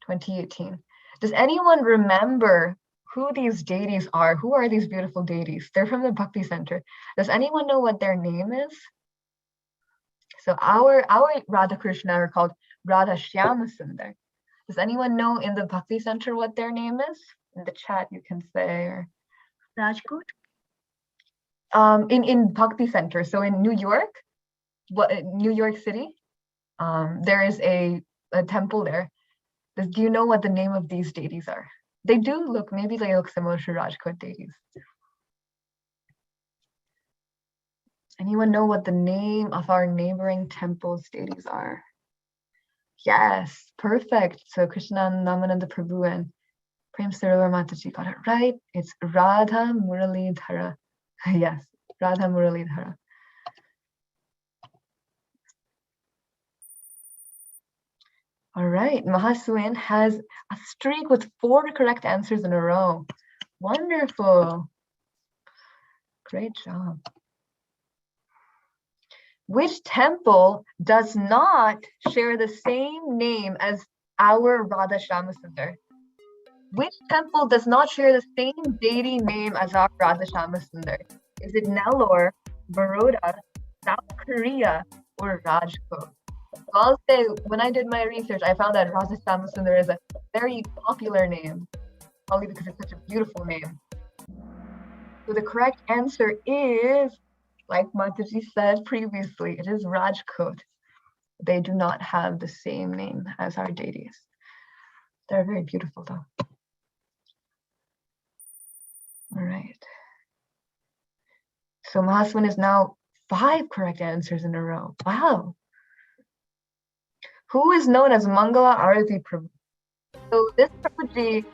2018. Does anyone remember who these deities are? Who are these beautiful deities? They're from the Bhakti Center. Does anyone know what their name is? So our Radha Krishna are called Radha Shyama Sundar. Does anyone know in the Bhakti Center what their name is? In the chat you can say. Or Rajkot. In Bhakti Center, so in New York, New York City, there is a temple there. Do you know what the name of these deities are? They do look, maybe they look similar to Rajkot deities. Anyone know what the name of our neighboring temple's deities are? Yes, perfect. So Krishna Namananda Prabhu and Prem Sarovar Mataji got it right. It's Radha Muralidhara. Yes, Radha Muralidhara. All right, Mahasuin has a streak with 4 correct answers in a row. Wonderful. Great job. Which temple does not share the same name as our Radha Shyamasundar? Which temple does not share the same deity name as our Radha Shyamasundar? Is it Nellore, Baroda, South Korea, or Rajkot? I'll say, when I did my research, I found that Radha Shyamasundar is a very popular name, probably because it's such a beautiful name. So the correct answer is, like Mataji said previously, it is Rajkot. They do not have the same name as our deities. They're very beautiful though. All right. So Mahaswan is now 5 correct answers in a row. Wow. Who is known as Mangala Arati Prabhu? So this Prabhuji,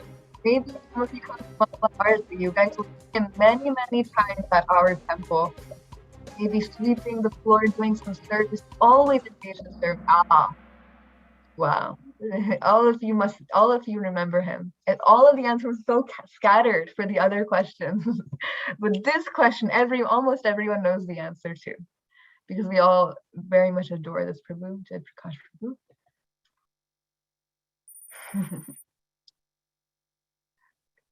maybe some of you come to Mangala Arati, you guys will see him many, many times at our temple. Maybe sweeping the floor, doing some service, always engaged in service. Ah, wow. All of you remember him. And all of the answers were so scattered for the other questions. But this question, almost everyone knows the answer to, because we all very much adore this Prabhu, Jai Prakash Prabhu.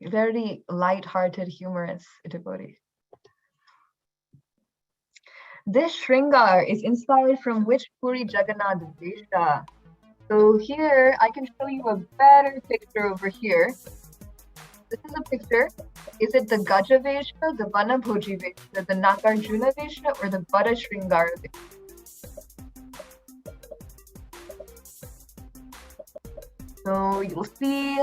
Very light-hearted, humorous devotee. This Shringar is inspired from which Puri Jagannath Vesha? So here, I can show you a better picture over here. This is a picture. Is it the Gaja Vesha, the Vanabhoji Vesha, the Nagarjuna Vesha, or the Bada Shringar Vesha? So you'll see.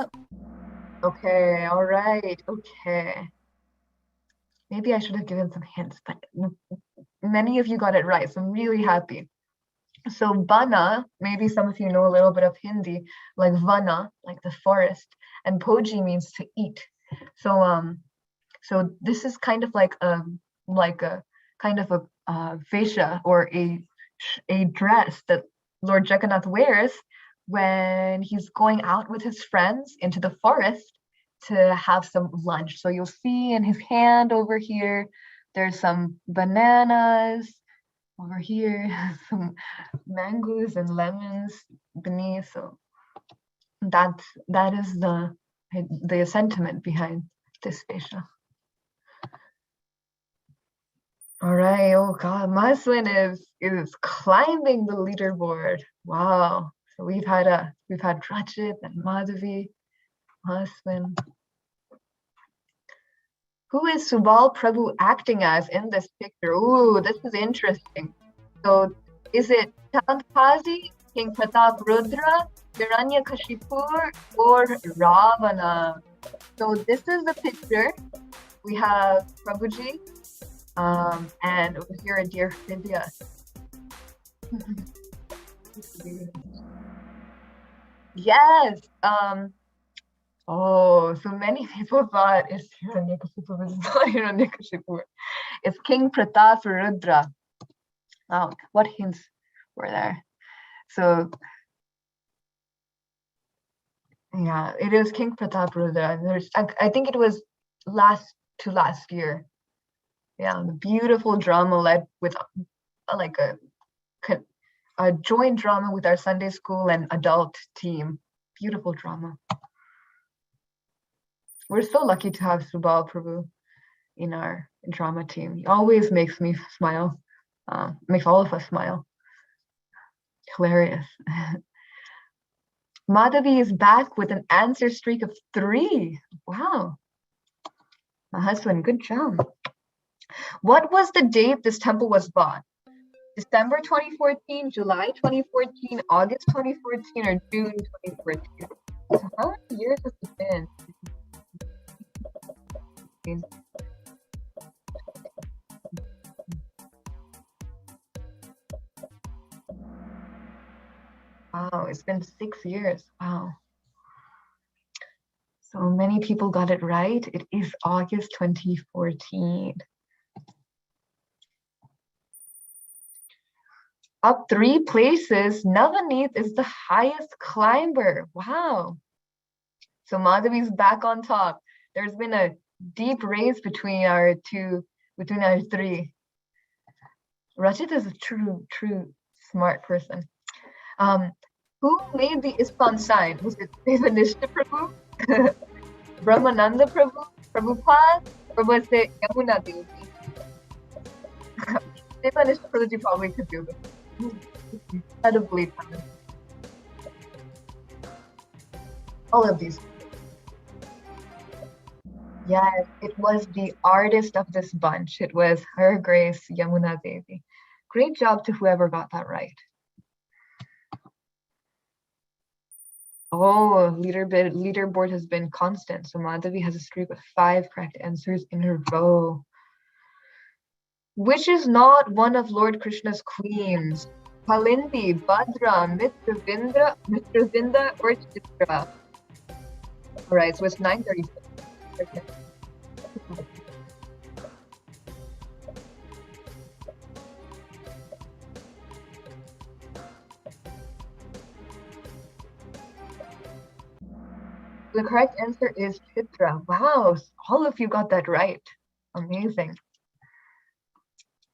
Okay, all right, okay. Maybe I should have given some hints, but many of you got it right, so I'm really happy. So Bana, maybe some of you know a little bit of Hindi, like Vana, like the forest, and Poji means to eat. So so this is kind of like a vesha, or a dress that Lord Jagannath wears when he's going out with his friends into the forest to have some lunch. So you'll see in his hand over here, there's some bananas. Over here, some mangoes and lemons beneath. So that is the sentiment behind this special. All right. Oh God, Maslin is climbing the leaderboard. Wow. So we've had Rajit and Madhavi, Maslin. Who is Subal Prabhu acting as in this picture? Ooh, this is interesting. So is it Chandkazi, King Pratap Rudra, Hiranyakashipu, or Ravana? So this is the picture. We have Prabhuji, and over here a dear Vidya. Yes. Oh, so many people thought it's Hiranyakashipu, but it's not Hiranyakashipu. It's King Pratap Rudra. Wow, what hints were there? So yeah, it is King Pratap Rudra. I think it was last year. Yeah, the beautiful drama led with like a joint drama with our Sunday school and adult team. Beautiful drama. We're so lucky to have Subal Prabhu in our drama team. He always makes me smile, makes all of us smile. Hilarious. Madhavi is back with an answer streak of 3. Wow. My husband, good job. What was the date this temple was bought? December 2014, July 2014, August 2014, or June 2014? So how many years has it been? Wow, it's been 6 years. Wow. So many people got it right. It is August 2014. Up 3 places, Navaneet is the highest climber. Wow. So Madhavi's back on top. There's been a deep race between our 3. Rajit is a true smart person. Who made the ISKCON sign? Was it Devanishta Prabhu, Brahmananda Prabhu, Prabhupada, or was it Yamuna Devi? Devanishta Prabhu probably could do this. Incredibly talented. All of these. Yes, it was the artist of this bunch. It was Her Grace Yamuna Devi. Great job to whoever got that right. Oh, leaderboard has been constant. So Madhavi has a streak with 5 correct answers in a row. Which is not one of Lord Krishna's queens? Kalindi, Bhadra, Mitravinda, or Chitra? All right, so it's 9:36. Okay. The correct answer is Chitra. Wow, all of you got that right. Amazing.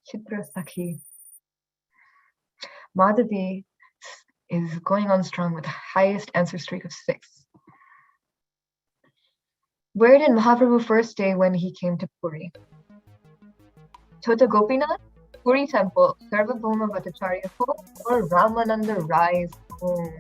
Chitra Sakhi. Madhavi is going on strong with the highest answer streak of 6. Where did Mahaprabhu first stay when he came to Puri? Chota Gopinath, Puri Temple, Sarvabhauma Bhattacharya's home, or Ramananda Rai's home?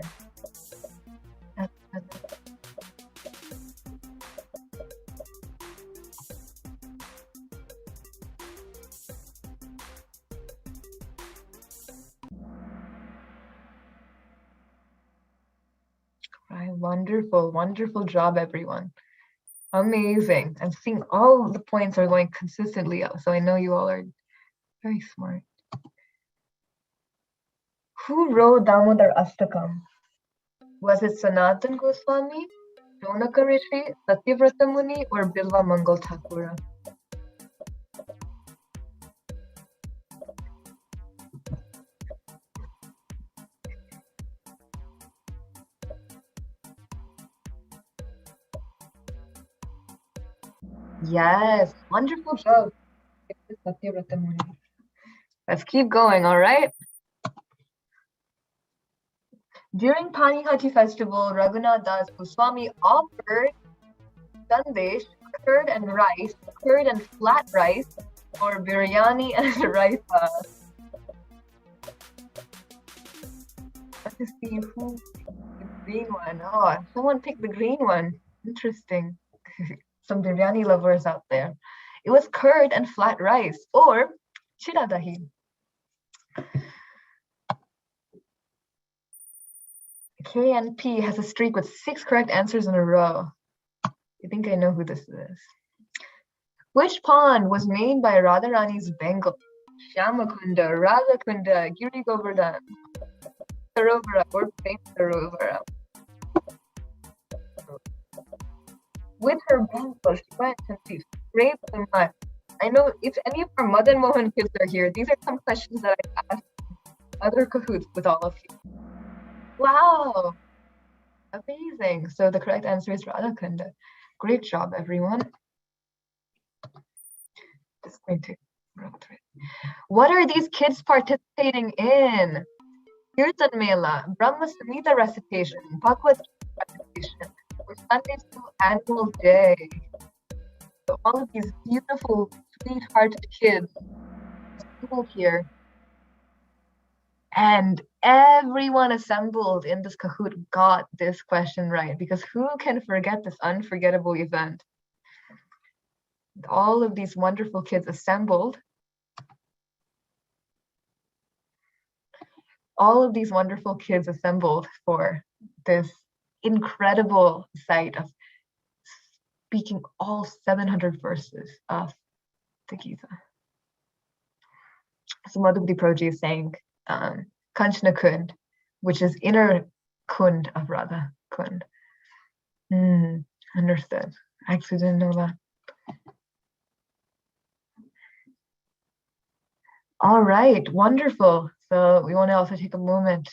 Right, wonderful job, everyone. Amazing. I'm seeing all the points are going consistently up, so I know you all are very smart. Who wrote Damodar Astakam? Was it Sanatan Goswami, Jonaka Rishi, Satyavrata Muni, or Bilva Mangal Thakura? Yes, wonderful job. Let's keep going, all right? During Panihati festival, Raghunath Das Goswami offered sandesh, curd and rice, curd and flat rice, or biryani and raita. Let's see who picked the green one. Oh, someone picked the green one. Interesting. Some biryani lovers out there. It was curd and flat rice, or chira dahi. KNP has a streak with 6 correct answers in a row. I think I know who this is. Which pond was made by Radharani's Bengal? Shyamakunda, Radhakunda, Giri Govardhan, Sarovara, or Prem Sarovara. With her Bengal, she went and she scraped the mud. I know if any of our Madan Mohan kids are here, these are some questions that I asked other Kahoots with all of you. Wow, amazing. So the correct answer is Radhakunda. Great job, everyone. Just going to run through it. What are these kids participating in? Kirtan Mela, Brahma Samhita recitation, Bhagavad recitation, or Sunday School Annual Day. So all of these beautiful, sweethearted kids assembled here. And everyone assembled in this Kahoot got this question right, because who can forget this unforgettable event? All of these wonderful kids assembled. All of these wonderful kids assembled for this incredible sight of speaking all 700 verses of the Gita. So Madhubdi Proji sang Kanchana Kund, which is inner Kund of Radha Kund. Understood. I actually didn't know that. All right, wonderful. So we want to also take a moment.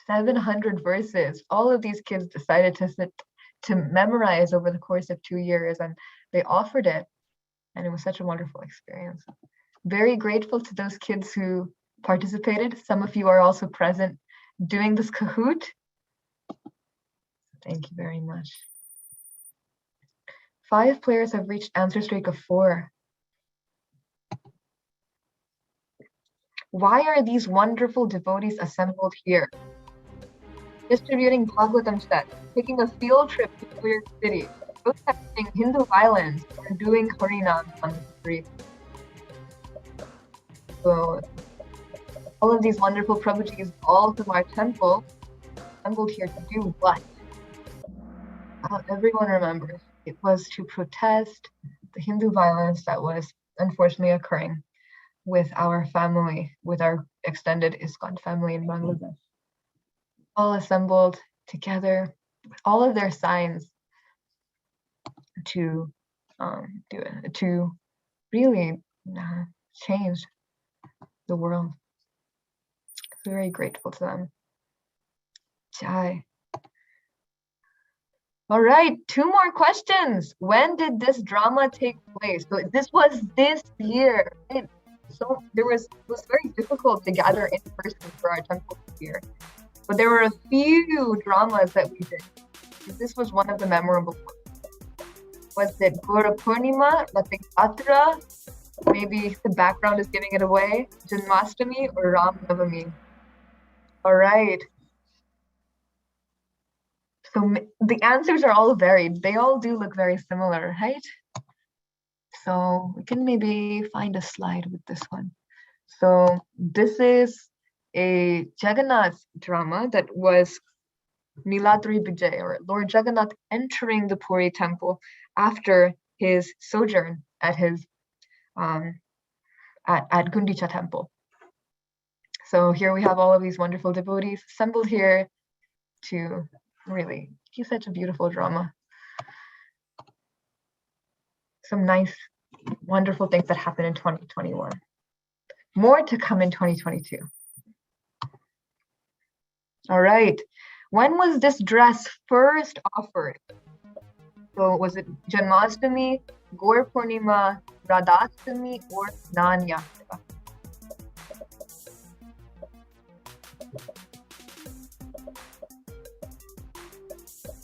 700 verses. All of these kids decided to sit to memorize over the course of 2 years, and they offered it, and it was such a wonderful experience. Very grateful to those kids who participated. Some of you are also present doing this Kahoot. Thank you very much. 5 players have reached answer streak of 4. Why are these wonderful devotees assembled here? Distributing Bhagavatam sets, taking a field trip to New York City, protesting Hindu violence, or doing Harinam on the street. So all of these wonderful Prabhujis, all from our temple, assembled here to do what? Everyone remembers. It was to protest the Hindu violence that was unfortunately occurring with our family, with our extended ISKCON family in Bangladesh. All assembled together with all of their signs to do it, to really change the world. Very grateful to them. Jai. All right, 2 more questions. When did this drama take place? So this was this year. So it was very difficult to gather in person for our temple this year. But there were a few dramas that we did. This was one of the memorable ones. Was it Gora Purnima, Rath Yatra? Maybe the background is giving it away. Janmashtami or Ram Navami? All right. So the answers are all varied. They all do look very similar, right? So we can maybe find a slide with this one. So this is a Jagannath drama that was Niladri Vijay, or Lord Jagannath entering the Puri temple after his sojourn at his at Gundicha temple. So here we have all of these wonderful devotees assembled here to really do such a beautiful drama. Some nice, wonderful things that happened in 2021. More to come in 2022. All right. When was this dress first offered? So was it Janmashtami, Gaur Purnima, Radhastami, or Snan Yatra?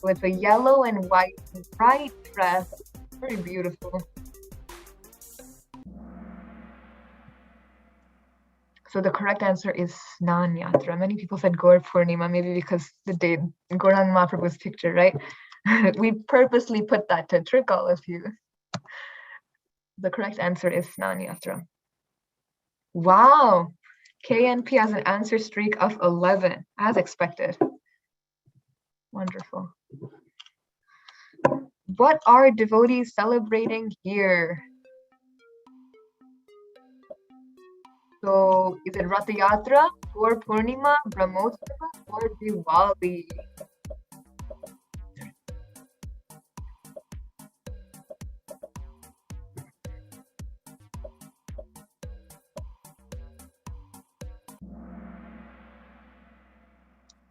With a yellow and white bright dress. Very beautiful. So the correct answer is Snan Yatra. Many people said Gaur Purnima, maybe because the day Gaurang Mahaprabhu's picture, right? We purposely put that to trick all of you. The correct answer is Snan Yatra. Wow! KNP has an answer streak of 11, as expected. Wonderful. What are devotees celebrating here? So, is it Ratha Yatra, or Purnima, Brahmotsava, or Diwali?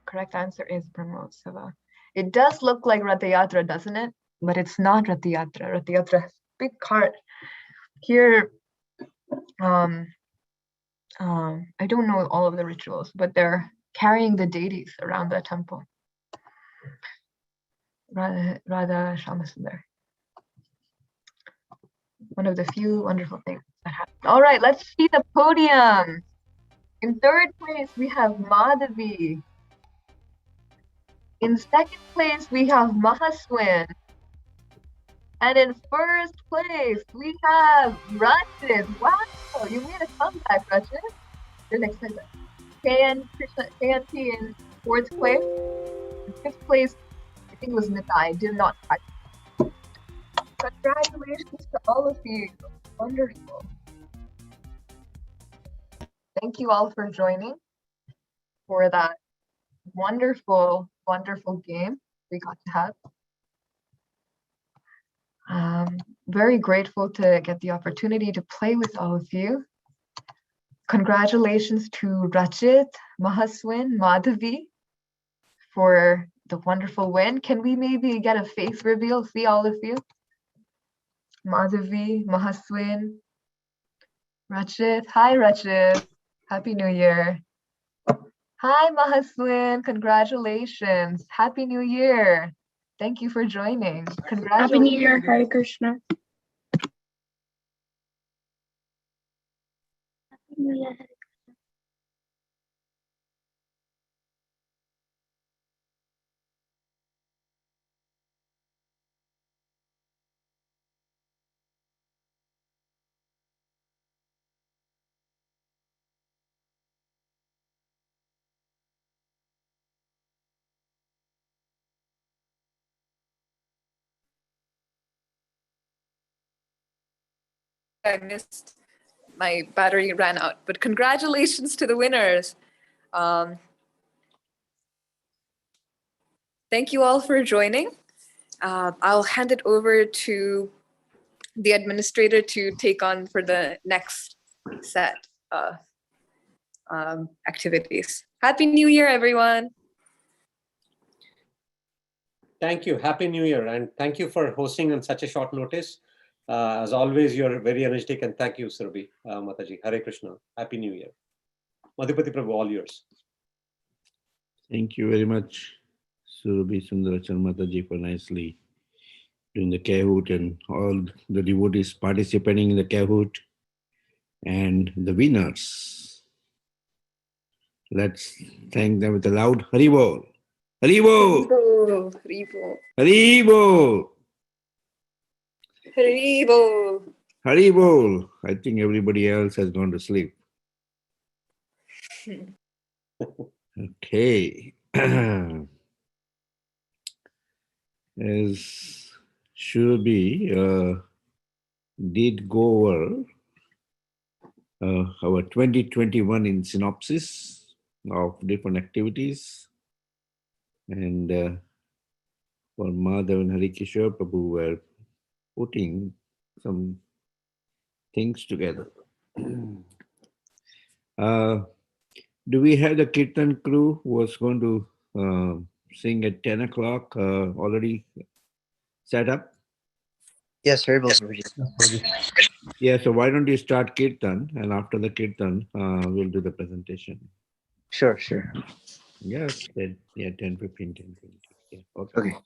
Correct answer is Brahmotsava. It does look like Ratha Yatra, doesn't it? But it's not Ratha Yatra. Ratha Yatra has a big cart. Here, I don't know all of the rituals, but they're carrying the deities around the temple. Radha Shamasundar. One of the few wonderful things that happen. All right, let's see the podium. In third place, we have Madhavi. In second place, we have Mahaswin. And in first place, we have Rachit. Wow, you made a comeback, Rachit. Didn't expect that. KNP in fourth place. In fifth place, I think it was Nitai. Did not catch. Congratulations to all of you. Wonderful. Thank you all for joining for that wonderful, wonderful game we got to have. Very grateful to get the opportunity to play with all of you. Congratulations to Rachit, Mahaswin, Madhavi for the wonderful win. Can we maybe get a face reveal? See all of you? Madhavi, Mahaswin, Rachit. Hi, Rachit. Happy New Year. Hi, Mahaswin. Congratulations. Happy New Year. Thank you for joining. Congratulations. Happy New Year, Hare Krishna. Happy New Year. I missed, my battery ran out, but congratulations to the winners. Thank you all for joining. I'll hand it over to the administrator to take on for the next set activities. Happy New Year, everyone. Thank you. Happy New Year. And thank you for hosting on such a short notice. As always, you're very energetic, and thank you, Surabhi, Mataji. Hare Krishna. Happy New Year. Madhupati Prabhu, all yours. Thank you very much, Surabhi Sundarachan Mataji, for nicely doing the Kahoot and all the devotees participating in the Kahoot and the winners. Let's thank them with a loud Haribol. Haribol! Haribol. Haribol! Haribol. Haribol! I think everybody else has gone to sleep. Okay. As Shurabhi did go over our 2021 in synopsis of different activities, and for Madhav and Harikishore Prabhu were putting some things together. Do we have the Kirtan crew who was going to sing at 10 o'clock already set up? Yes, Hare Bol Prabhuji. Yeah, so why don't you start Kirtan, and after the Kirtan, we'll do the presentation. Sure, sure. Yes, 10, yeah, 10, 15, 10, 20. Yeah, okay. Okay.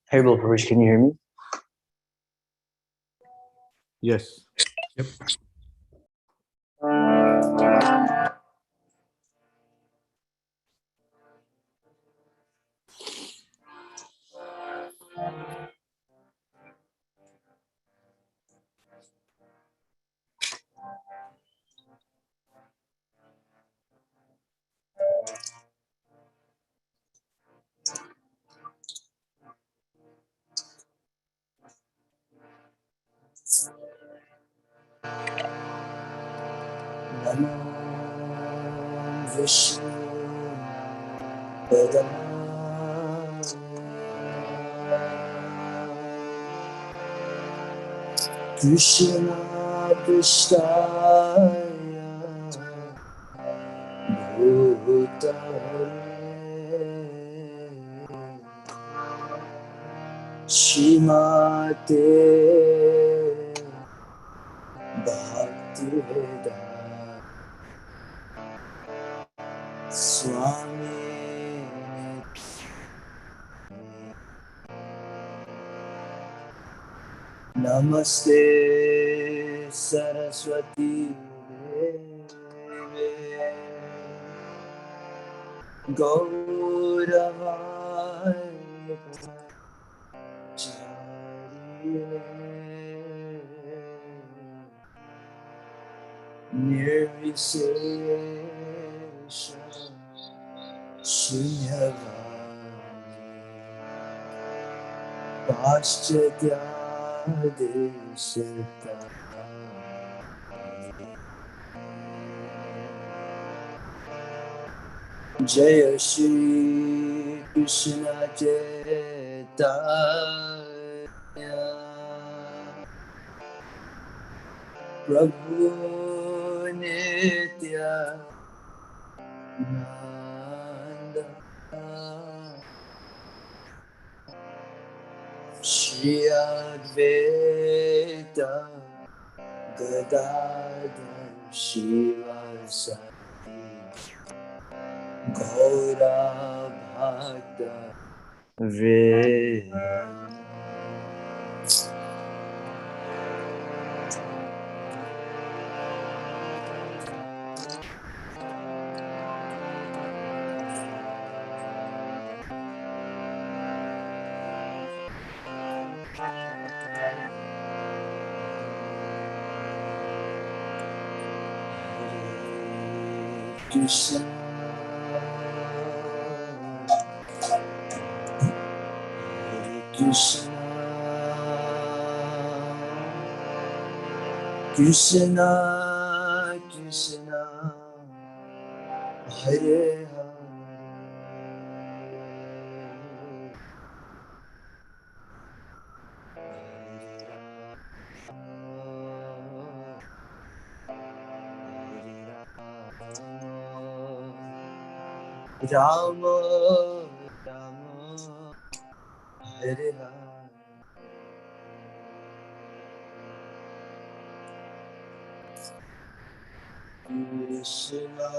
Hare Bol Prabhuji, can you hear me? Yes. Yep. Namo Vishnu Padaya Krishna Prasthaya Bhutale Shrimate Bhaktivedanta Swami Namaste Saraswati Deve Gauravai Pachari Nirvisesha Shunyavadi Paschatya Desata Jaya Shri Krishna Chaitanya Prabhu Nitya Nanda Shri Advaita Gadadhar Shivasari Gaura Bhakta Vrinda. Krishna Krishna Krishna Krishna Hare Rama Rama Hare Hare Krishna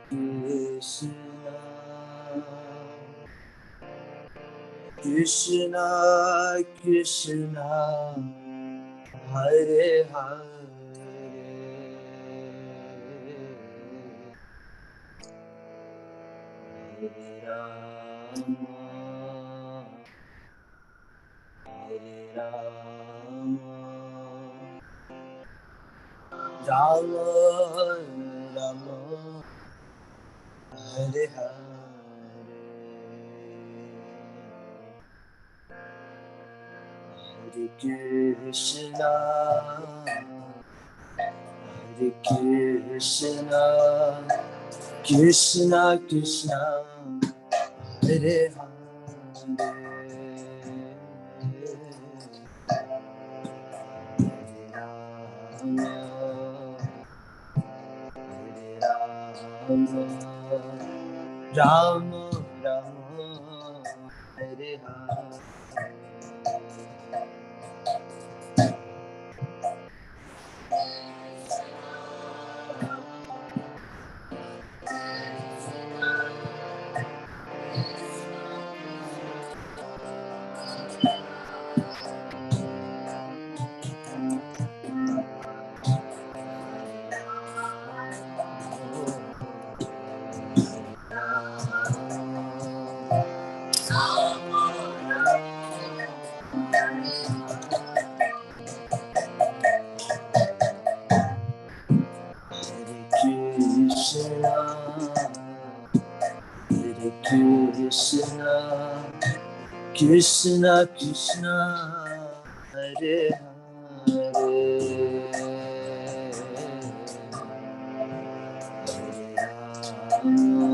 Krishna Krishna Krishna Hare Hare Hare Rama Hare Rama Rama Rama Hare Hare Hare Krishna Krishna, Krishna Krishna, Hare Hare, Rama, Rama, Rama, Rama, Hare Hare. Krishna, Hare Krishna, Krishna Krishna, Hare Hare, Hare Rama,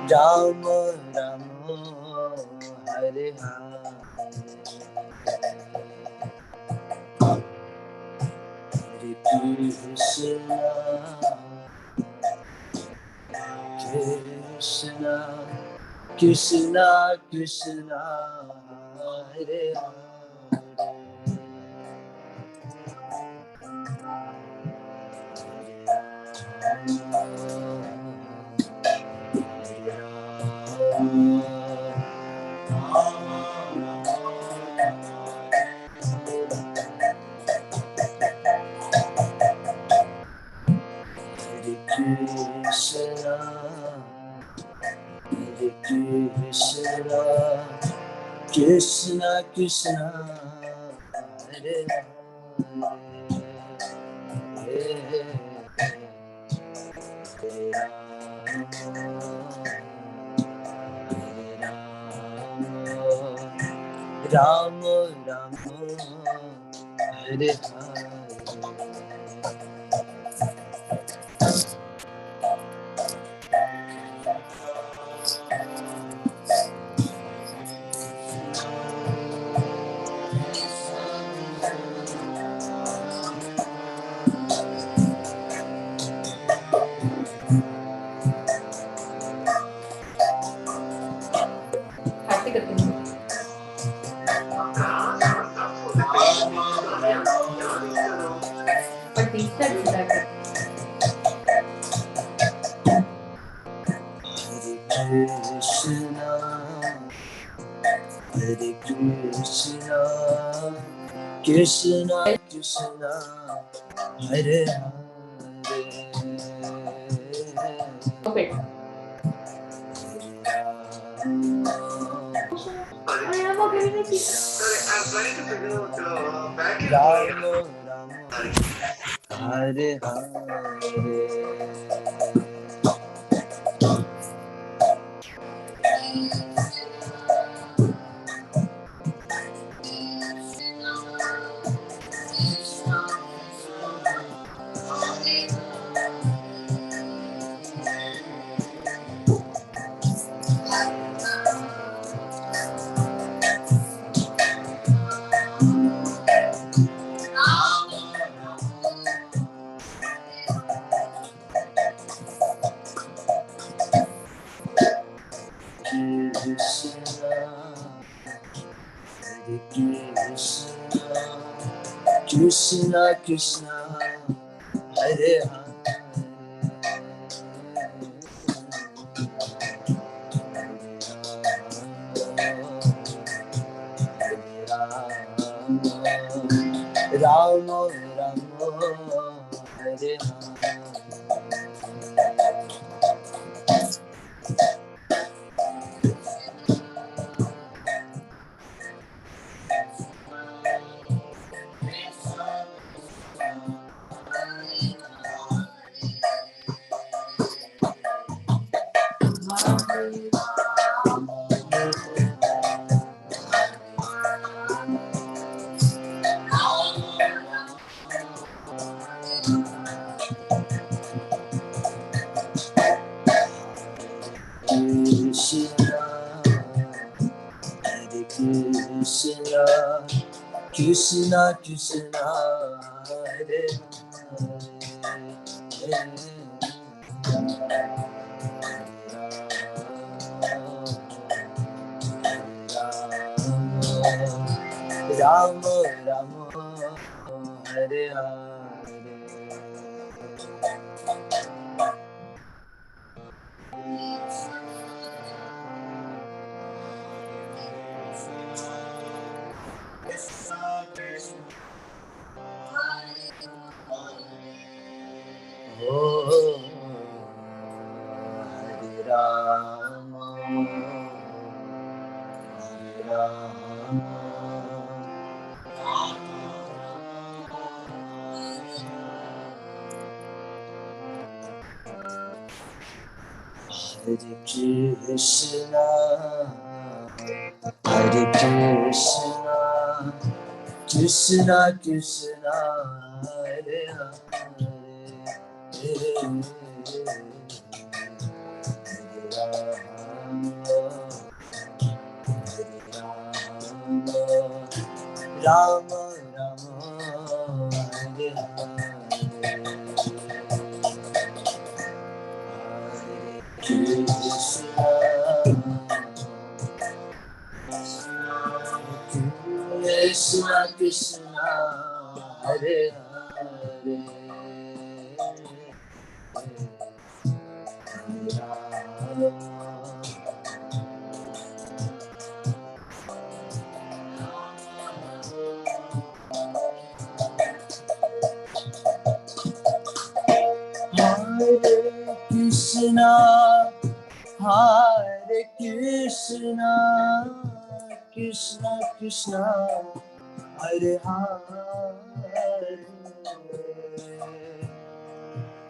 Rama Rama, Hare Hare. Hare Krishna, Krishna, Krishna Krishna, Hare Krishna, Hare Krishna, Krishna Krishna, Hare Hare, Rama Rama, Hare Hare. Krishna, Hare Krishna, Krishna Krishna, Hare Hare. Okay. Rama Rama, Hare Hare. Krishna Krishna, Hare Hare. Rama Rama, Hare Hare. Krishna Krishna Hare Hare Rama Rama Hare Hare Oh, Hare Rama, Hare Rama, Hare Krishna, Hare Krishna, Krishna Krishna, Hare Hare, Hare Rama, Rama, Hare Krishna, Krishna Krishna, Hare Hare, Hare Krishna, Hare Krishna, Krishna Krishna, Hare Hare,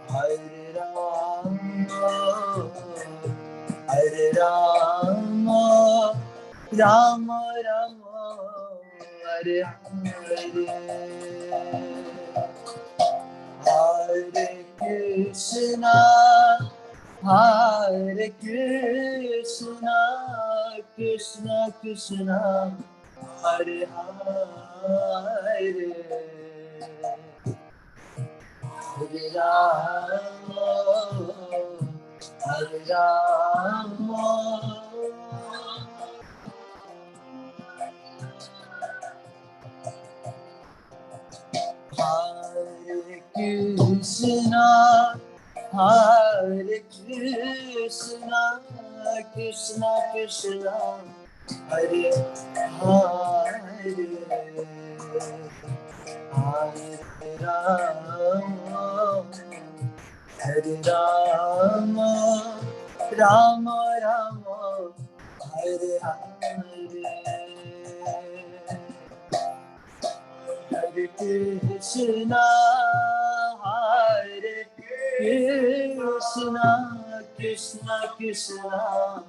Hare Rama, Hare Rama, Rama Rama, Hare Hare, Hare Krishna, Hare Krishna, Krishna Krishna, Hare Hare, Hare Rama, Hare Rama, Hare Krishna, Hare Krishna, Krishna Krishna, Hare Hare, Hare Rama, Hare Rama, Rama Rama, Hare Hare, Hare Krishna, Hare Krishna, Krishna Krishna,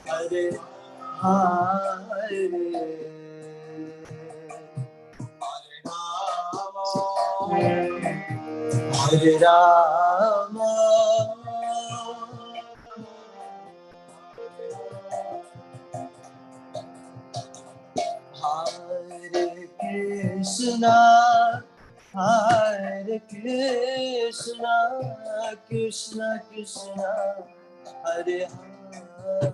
Hare Hare, Hare Rama, Hare Krishna, Hare Krishna, Krishna Krishna, Hare Hare,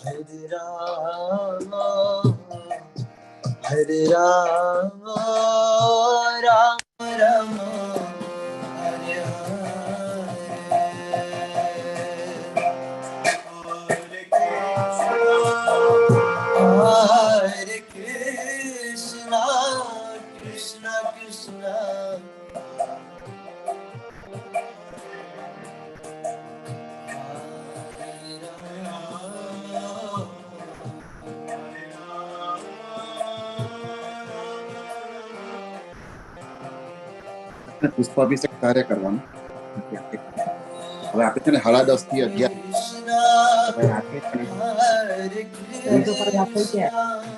Hare Rama, Hare Rama, Rama Rama, Hare Hare Krishna, Krishna Krishna, પુષ્પાભિષેક કાર્ય કરવાનું હવે આપણે છે ને હળદ અસ્થિ 11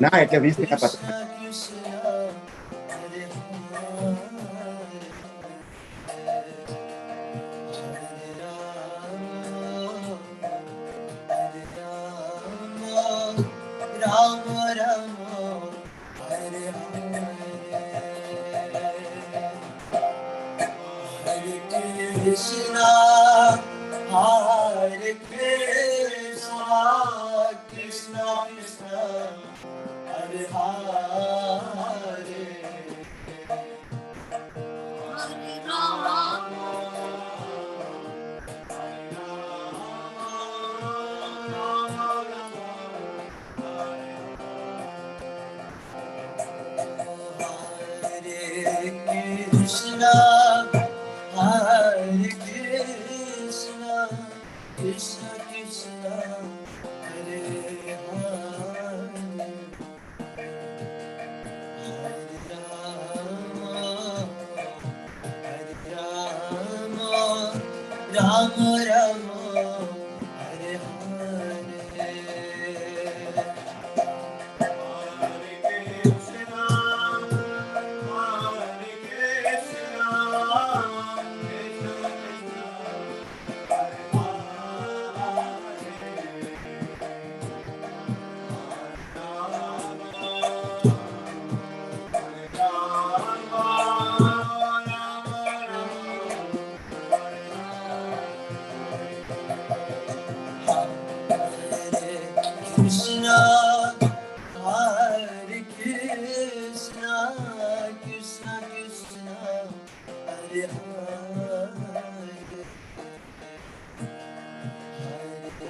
ના એટલે 20 minute પછી Rama Krishna, Hare Krishna, Krishna Krishna, Hare Hare, Hare Rama, Krishna, Hare Krishna, Krishna Krishna, Hare Hare, Hare Rama, Hare Rama, Rama Rama, Hare Hare. Krishna, Hare Krishna, Krishna Krishna, Hare Hare, Hare Rama, Hare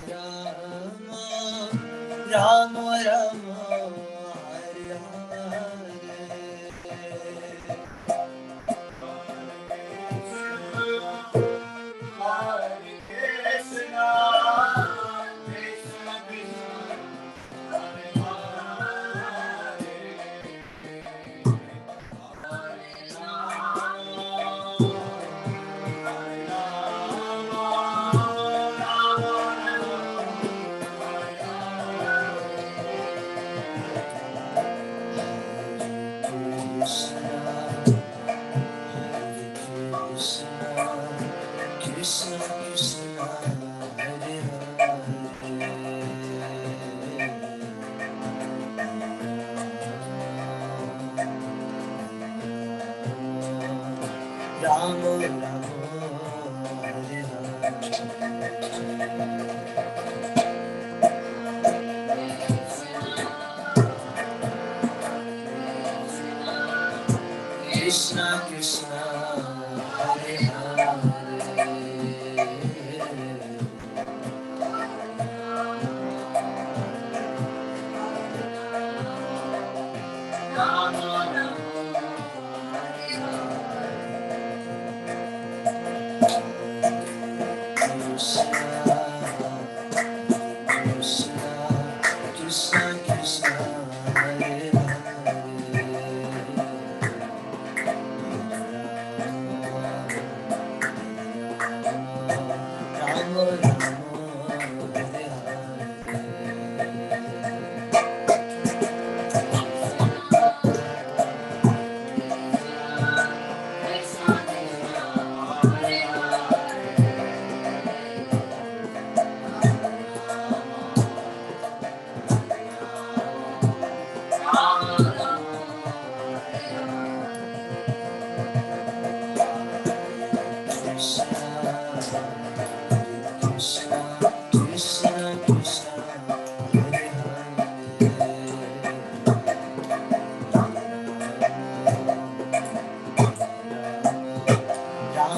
Rama, Rama Rama, Hare Hare. Krishna Krishna, Hare Hare, Rama Rama, Hare Hare, Krishna Krishna, Hare Hare. Krishna Krishna, Hare Rama Rama, Hare Krishna Krishna, Hare Rama Rama,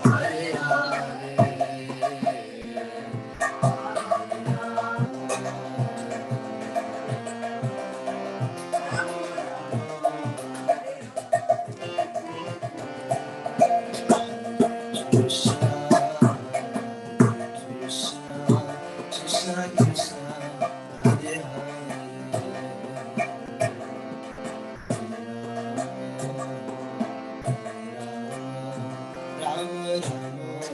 Hare Krishna Krishna, Krishna Hare Krishna Krishna, Hare Rama Rama, Hare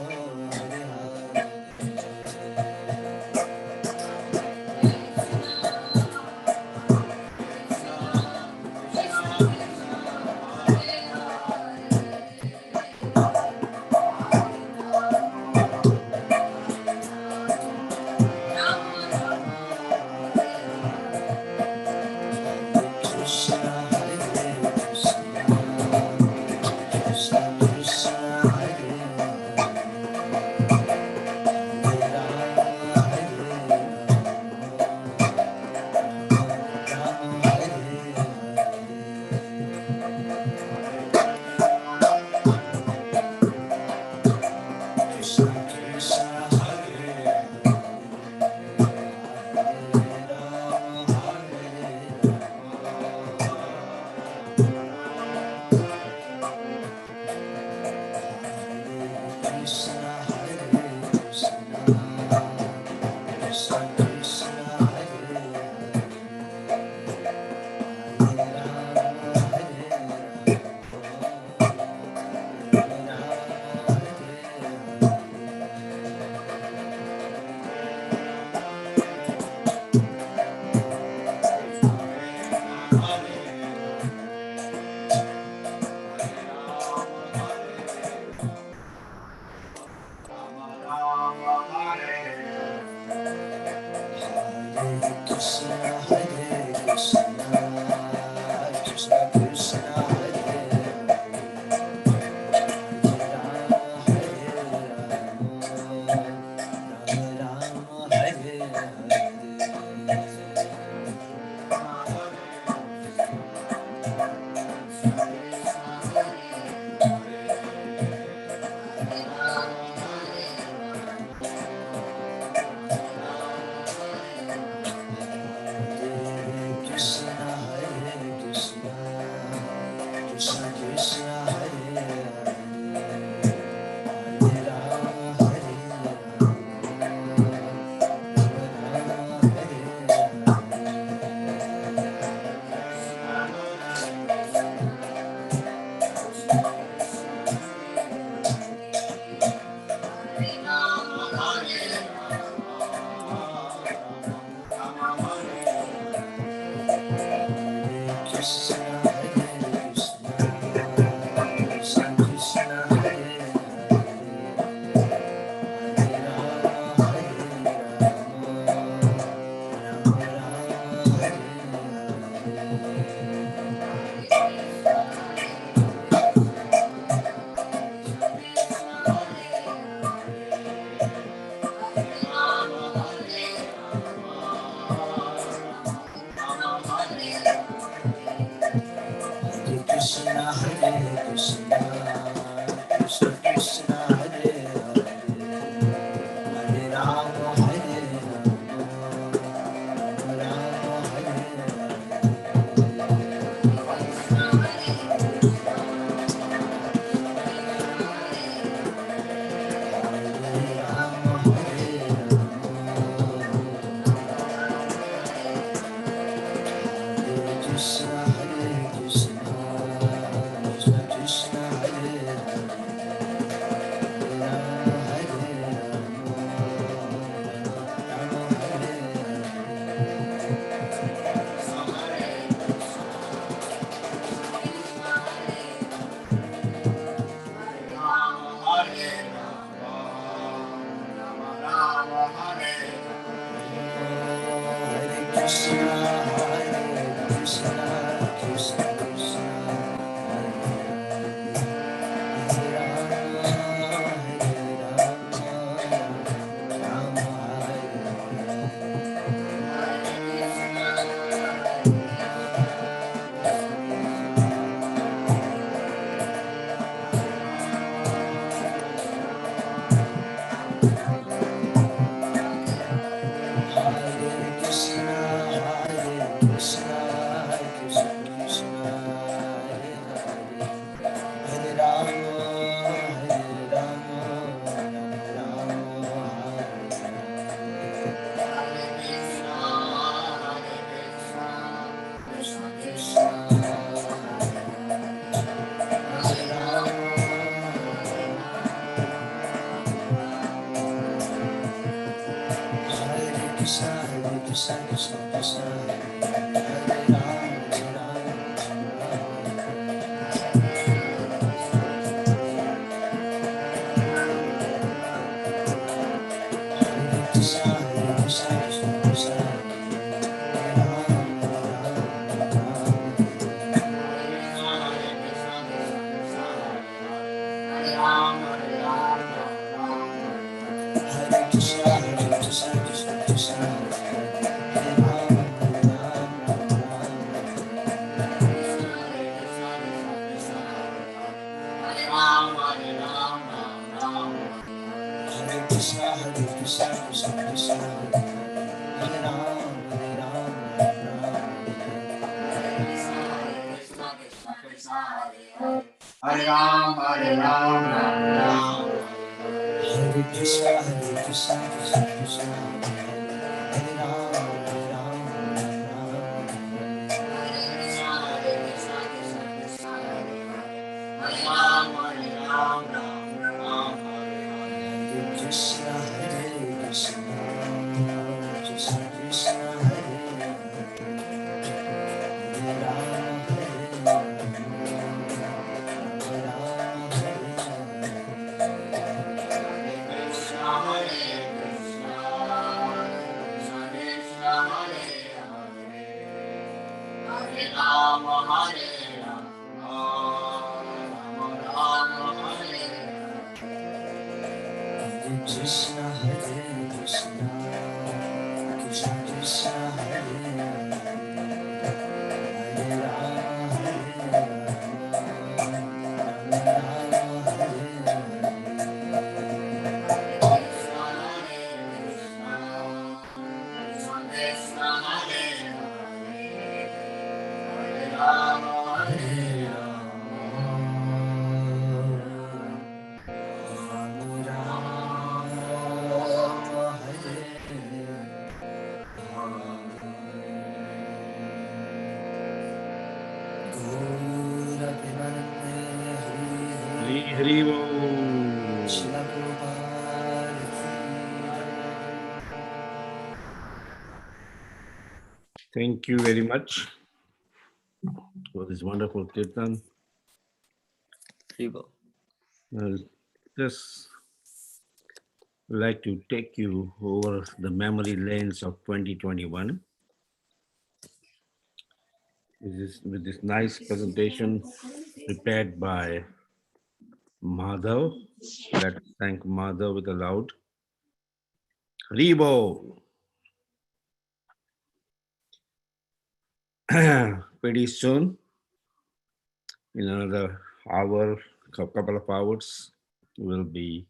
Krishna, Hare Krishna, Krishna Krishna, Hare Hare Rama, Hari Hari Bol. Shila Prabhupada ki Thank you very much for this wonderful kirtan. I'll just like to take you over the memory lanes of 2021. With this nice presentation prepared by Madhav. Let's thank Madhav with a loud Rebo. Pretty soon, in another hour, couple of hours, we'll be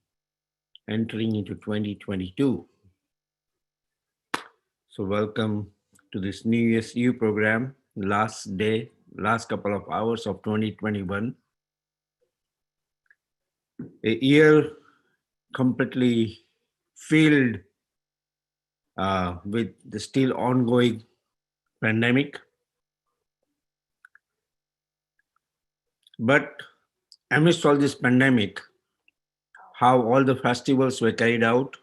entering into 2022. So welcome to this New Year's Eve program, last day, last couple of hours of 2021. A year completely filled with the still ongoing pandemic. But amidst all this pandemic, how all the festivals were carried out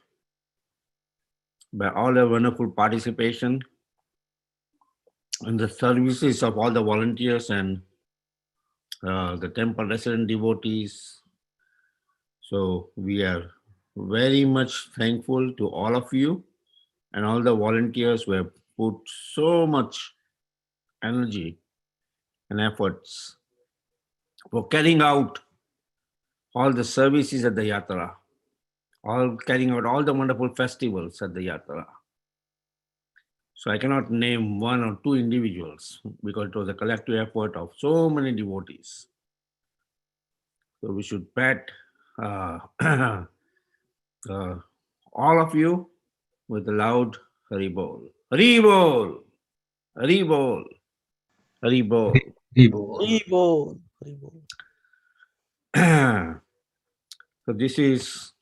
by all the wonderful participation and the services of all the volunteers and the temple resident devotees. So we are very much thankful to all of you and all the volunteers who have put so much energy and efforts for carrying out all the services at the Yatra, carrying out all the wonderful festivals at the Yatra. So I cannot name one or two individuals because it was a collective effort of so many devotees. So we should pat all of you with a loud Hari Bol. Hari Bol! Hari Bol! Hari Bol! Hari Bol. So this is,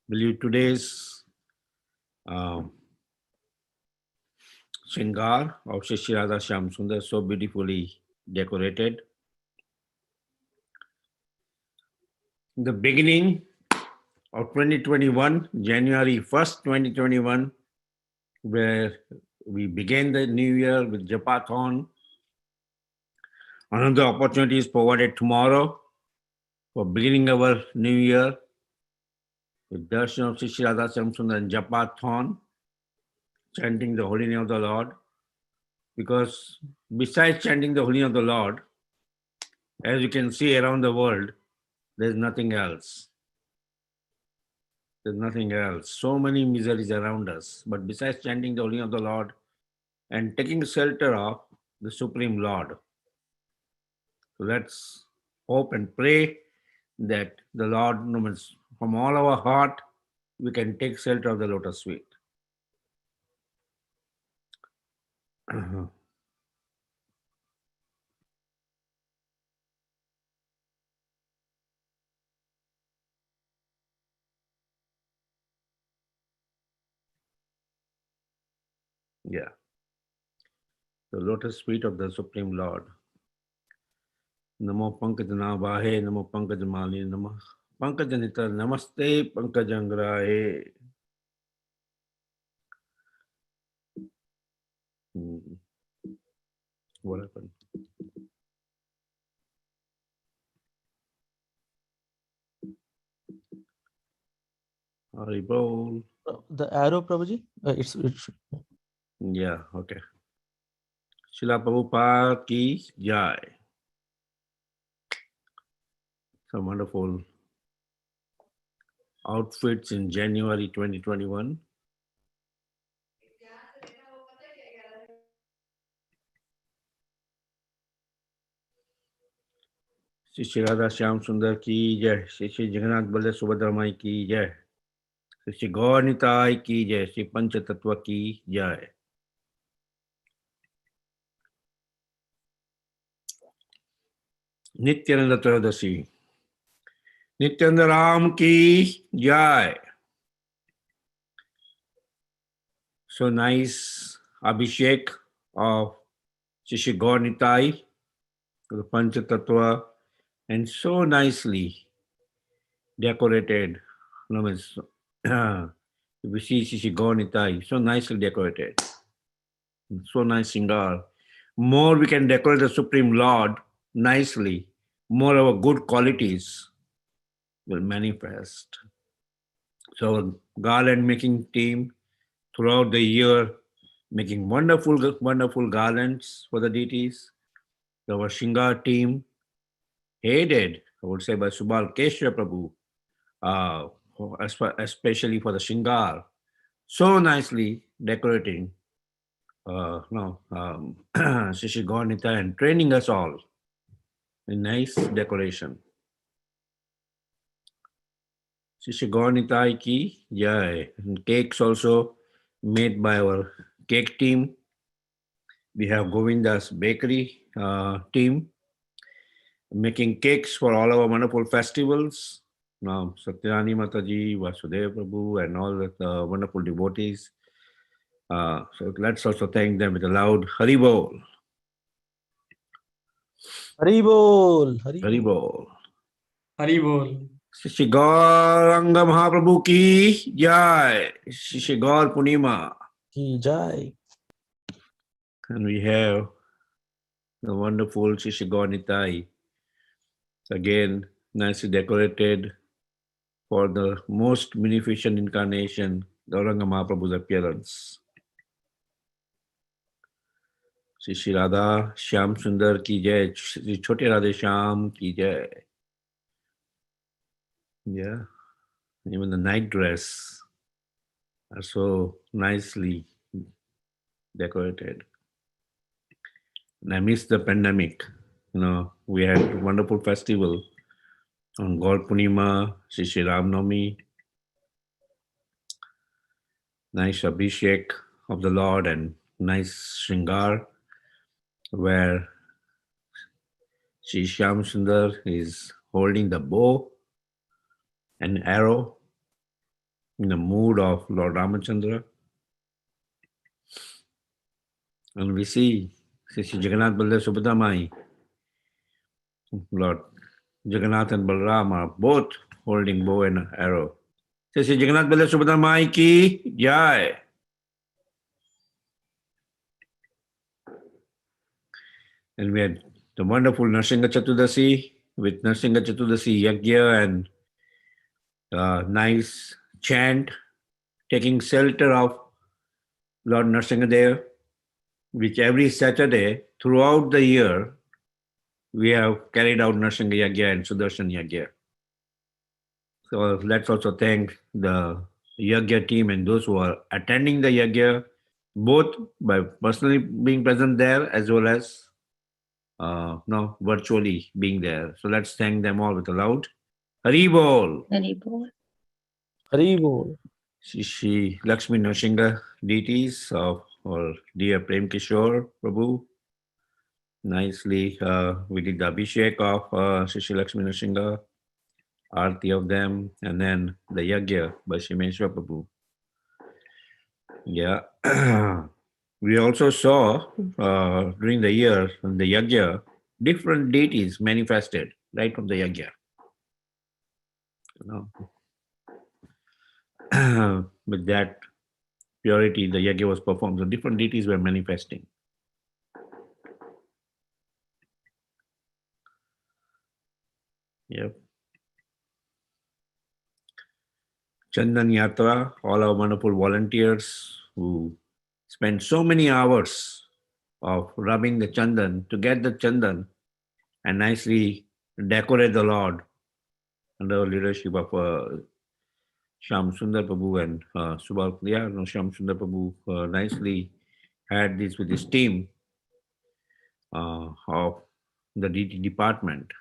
believe today's Shingar of Shri Radha Shyam Sundar, so beautifully decorated. In the beginning of 2021, January 1st, 2021, where we began the new year with Japathon. Another opportunity is provided tomorrow for beginning our new year with Darshan of Shri Radha Shyam Sundar and Japathon, chanting the holy name of the Lord. Because besides chanting the holy name of the Lord, as you can see around the world, there's nothing else. There's nothing else. So many miseries around us. But besides chanting the holy name of the Lord and taking shelter of the Supreme Lord, so let's hope and pray that the Lord, from all our heart, we can take shelter of the lotus feet. Yeah. The lotus feet of the Supreme Lord. Namo Pankajanabahe, Namo Pankajamali, Namo Pankajanita, Namaste Pankajangrahe. What happened? Hari Bol. The arrow, Prabhuji? It's Yeah, okay. Srila Prabhupada ki jai. Some wonderful outfits in January 2021. Shri Shri Radha Shyam सुंदर की जय, श्री श्री जगन्नाथ बल्लभ सुभद्रा माई की जय, श्री श्री गौर निताय की जय, श्री पंच तत्व की जय। नित्यानंद त्रयोदशी, नित्यानंद राम की जय। So nice Abhishek of Shishi Gaur Nitai, the Pancha Tattva, and so nicely decorated. No, means, we see Shishi Gaur Nitai, so nicely decorated. So nice Singar. More we can decorate the Supreme Lord nicely, more our good qualities will manifest. So garland making team throughout the year, making wonderful garlands for the deities. Our Shingar team, headed, I would say, by Subal Keshra Prabhu, especially for the Shingar, so nicely decorating Shishi Gaunita and training us all in nice decoration. Shishi Gaunita ki jai. And cakes also made by our cake team. We have Govinda's bakery team making cakes for all our wonderful festivals. Now, Satyani Mataji, Vasudev Prabhu, and all the wonderful devotees. So let's also thank them with a loud Hari Bol. Hari Bol. Hari Bol. Hari Bol. Shri Gauranga Mahaprabhu ki jai. Shri Gaur Punima ki jai. And we have the wonderful Shri Gaur Nitai. Again, nicely decorated for the most munificent incarnation, Gauranga Mahaprabhu's appearance. Shri Shri Radha Shyam Sundar ki jai, Shri Chote Radhe Shyam ki jai. Yeah, even the night dress are so nicely decorated. And I miss the pandemic. You know, we had a wonderful festival on Gaur Punima, Shri Shri Ram Navami, nice Abhishek of the Lord and nice Shringar, where Shri Shyam Sundar is holding the bow and arrow in the mood of Lord Ramachandra. And we see Shri Jagannath Baladev Subhadra Mai, Lord Jagannath and Balram are both holding bow and arrow. Shri Jagannath Baladev Subhadra Mai ki jai. And we had the wonderful Narsingha Chaturdasi with Narsingha Chaturdasi Yagya and nice chant taking shelter of Lord Narsingadev, which every Saturday throughout the year we have carried out Narsingha Yagya and Sudarshan Yagya. So let's also thank the Yagya team and those who are attending the Yagya, both by personally being present there as well as virtually being there. So let's thank them all with a loud Hari Bol. Hari Bol. Hari Bol. Shri Lakshmi Narsingha deities of our dear Prem Kishore Prabhu. Nicely, we did the Abhishek of Shri Lakshmi Narsingha, Aarti of them, and then the Yagya by Shimeshwar Prabhu. Yeah. We also saw during the year, in the Yagya, different deities manifested right from the Yagya. You know, with that purity, the Yagya was performed. So different deities were manifesting. Yep. Chandan Yatra, all our wonderful volunteers who spent so many hours of rubbing the chandan to get the chandan and nicely decorate the Lord under the leadership of Shyam Sundar Prabhu and Subal, yeah, no, Shyam Sundar Prabhu nicely had this with his team of the DT department.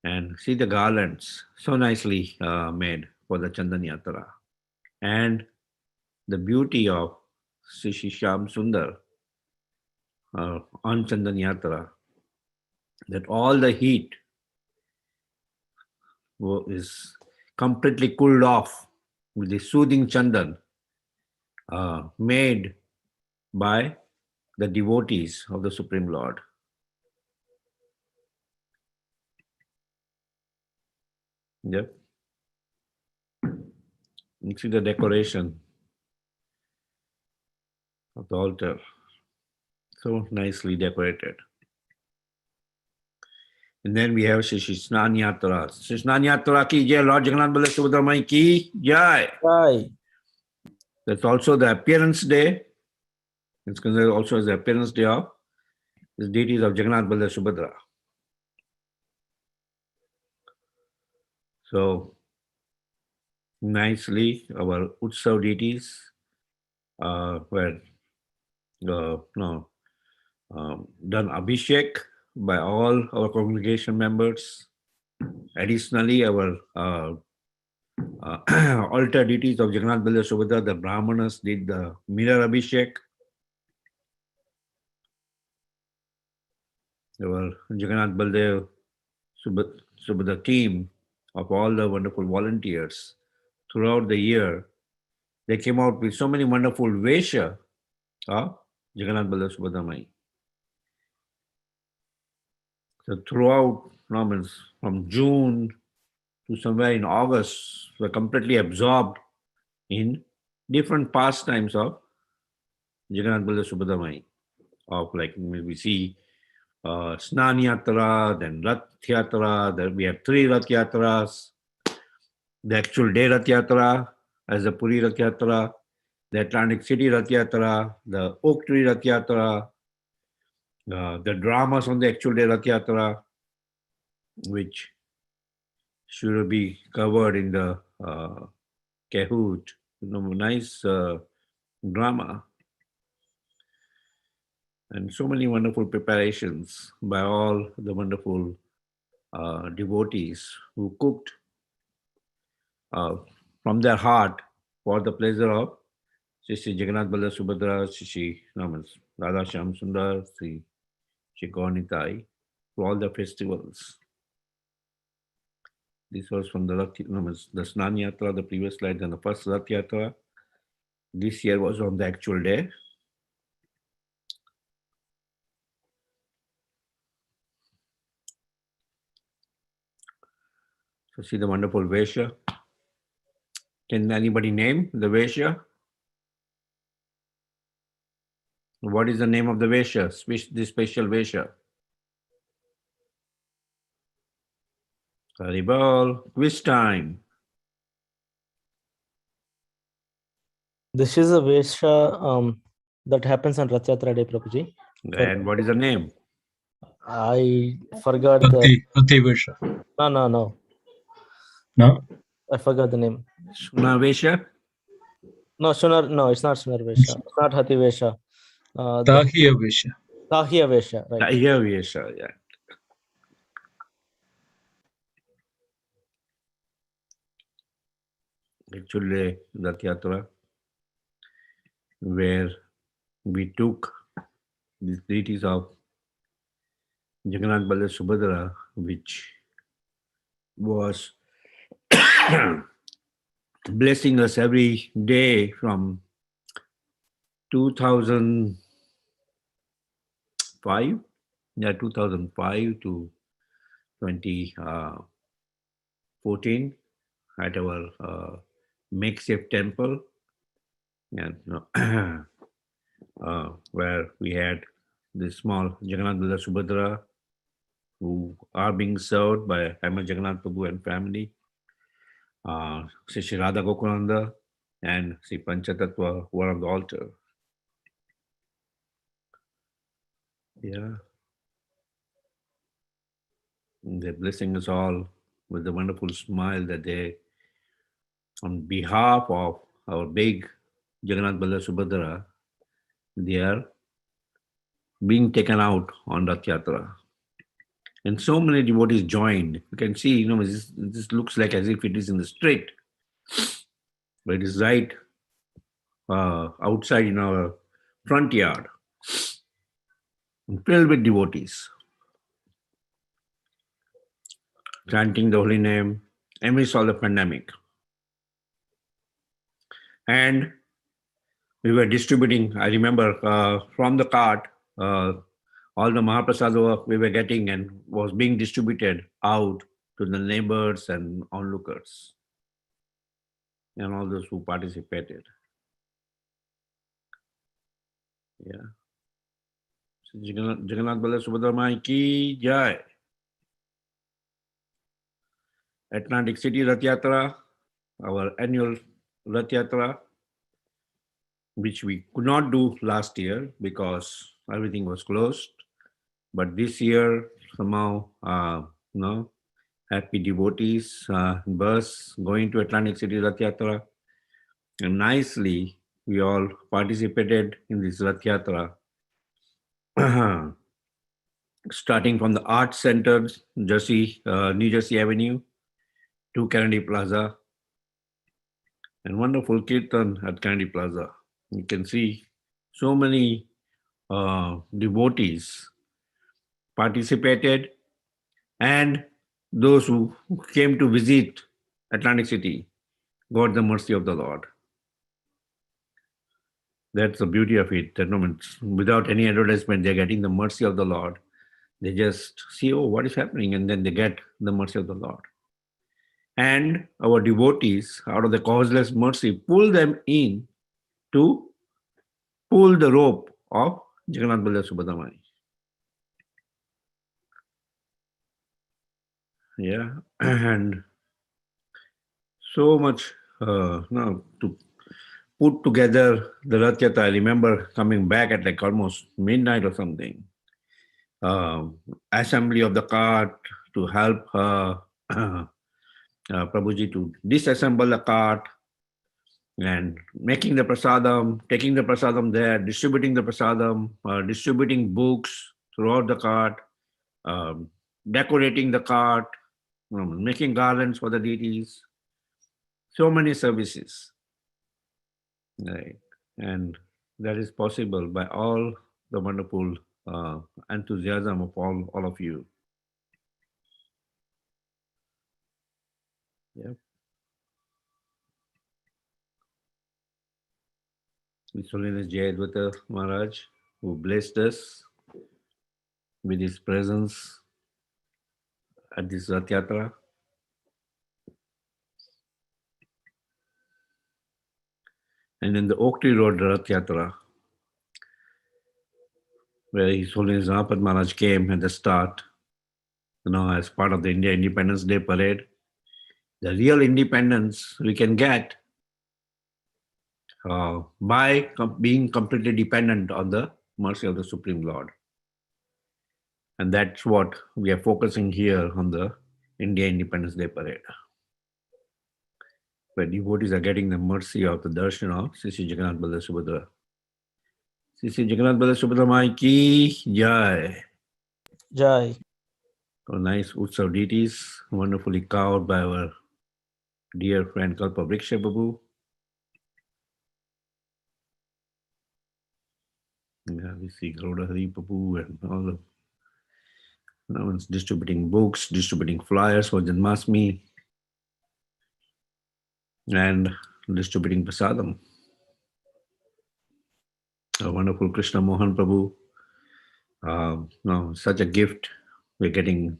And see the garlands, so nicely made for the Chandan Yatra. And the beauty of Sri Shyam Sundar on Chandan Yatra, that all the heat is completely cooled off with the soothing Chandan made by the devotees of the Supreme Lord. Yep. You see the decoration of the altar, so nicely decorated. And then we have Shri Snan Yatra. Shri Snan Yatra ki jai, Lord Jagannath Baladev Subhadra Mai ki jai. Jai. That's also the appearance day. It's considered also as the appearance day of the deities of Jagannath Baladev Subhadra. So nicely, our Utsav deities were done Abhishek by all our congregation members. Additionally, our altar deities of Jagannath Baladev Subhadra, the Brahmanas did the mirror Abhishek. Our Jagannath Baladev Subhadra team of all the wonderful volunteers throughout the year, they came out with so many wonderful Vesha of Jagannath Baladev Subhadra Mai. So throughout, from June to somewhere in August, were completely absorbed in different pastimes of Jagannath Baladev Subhadra Mai. Of like we see Snan Yatra, then Rath Yatra, then we have 3 Rath Yatras, the actual day Rath Yatra as the Puri Rath Yatra, the Atlantic City Rath Yatra, the Oak Tree Rath Yatra, the dramas on the actual day Rath Yatra, which should be covered in the Kahoot, nice drama. And so many wonderful preparations by all the wonderful devotees who cooked from their heart for the pleasure of Sri Jagannath Baladev Subhadra, Sri Radha Shyam Sundar, Sri Gauranitai, for all the festivals. This was from the Snan Yatra, the previous slide, and the first Rath Yatra. This year was on the actual day. So see the wonderful Vesha. Can anybody name the Vesha? What is the name of the Vesha, this special Vesha? Haribol, quiz time. This is a Vesha that happens on Rath Yatra Day, Prabhuji. And what is the name? I forgot the... Rati Vesha. No. No? I forgot the name. Shuna Vesha? No, Shunar. No, it's not Shunar Vesha. It's not Hati Vesha. Tahiya Vesha. Tahiya Vesha, right. Tahiya Vesha, yeah. Actually, Rath Yatra, where we took the deities of Jagannath Baladev Subhadra, which was blessing us every day from 2005 to 2014 at our makeshift temple, and where we had this small Jagannath Baladev Subhadra who are being served by Hema Jagannath Prabhu and family, Sri Radha Gokulananda and Sri Panchatattva who are on the altar. Yeah. They're blessing us all with the wonderful smile that they on behalf of our big Jagannath Bala Subhadra, they are being taken out on Rath Yatra. And so many devotees joined. You can see, this looks like as if it is in the street, but it is right outside in our front yard, filled with devotees, chanting the holy name amidst all the pandemic. And we were distributing, I remember from the cart, all the Mahaprasad we were getting and was being distributed out to the neighbors and onlookers and all those who participated. Yeah. So Jagannath Bala Subhadra Mai ki jai. Atlantic City Rath Yatra, our annual Rath Yatra, which we could not do last year because everything was closed. But this year, somehow, happy devotees, bus going to Atlantic City Rath Yatra. And nicely, we all participated in this Rath Yatra. Starting from the Arts Center, New Jersey Avenue, to Kennedy Plaza, and wonderful kirtan at Kennedy Plaza. You can see so many devotees participated, and those who came to visit Atlantic City got the mercy of the Lord. That's the beauty of it. That moment, without any advertisement, they're getting the mercy of the Lord. They just see, oh, what is happening? And then they get the mercy of the Lord. And our devotees, out of the causeless mercy, pull them in to pull the rope of Jagannath Bala Subhadra Mai. Yeah, and so much now to put together the Rath Yatra. I remember coming back at like almost midnight or something. Assembly of the cart to help Prabhuji to disassemble the cart and making the prasadam, taking the prasadam there, distributing the prasadam, distributing books throughout the cart, decorating the cart, making garlands for the deities. So many services. Right. And that is possible by all the wonderful enthusiasm of all of you. Yep. His Holiness Jayadvata Maharaj, who blessed us with his presence at this Rath Yatra. And in the Oak Tree Road Rath Yatra, where His Holiness Ramapad Maharaj came at the start, as part of the India Independence Day parade. The real independence we can get by being completely dependent on the mercy of the Supreme Lord. And that's what we are focusing here on the India Independence Day parade, where devotees are getting the mercy of the darshan of Sri Jagannath Bala Subhadra. Sri Jagannath Bala Subhadra Mai ki jai. Jai. So nice Utsav deities, wonderfully carved by our dear friend Kalpa Vriksha Prabhu. Yeah, we see Garuda Hari Prabhu and all the one's distributing books, distributing flyers for Janmashtami, and distributing prasadam. A wonderful Krishna Mohan Prabhu. Such a gift we're getting.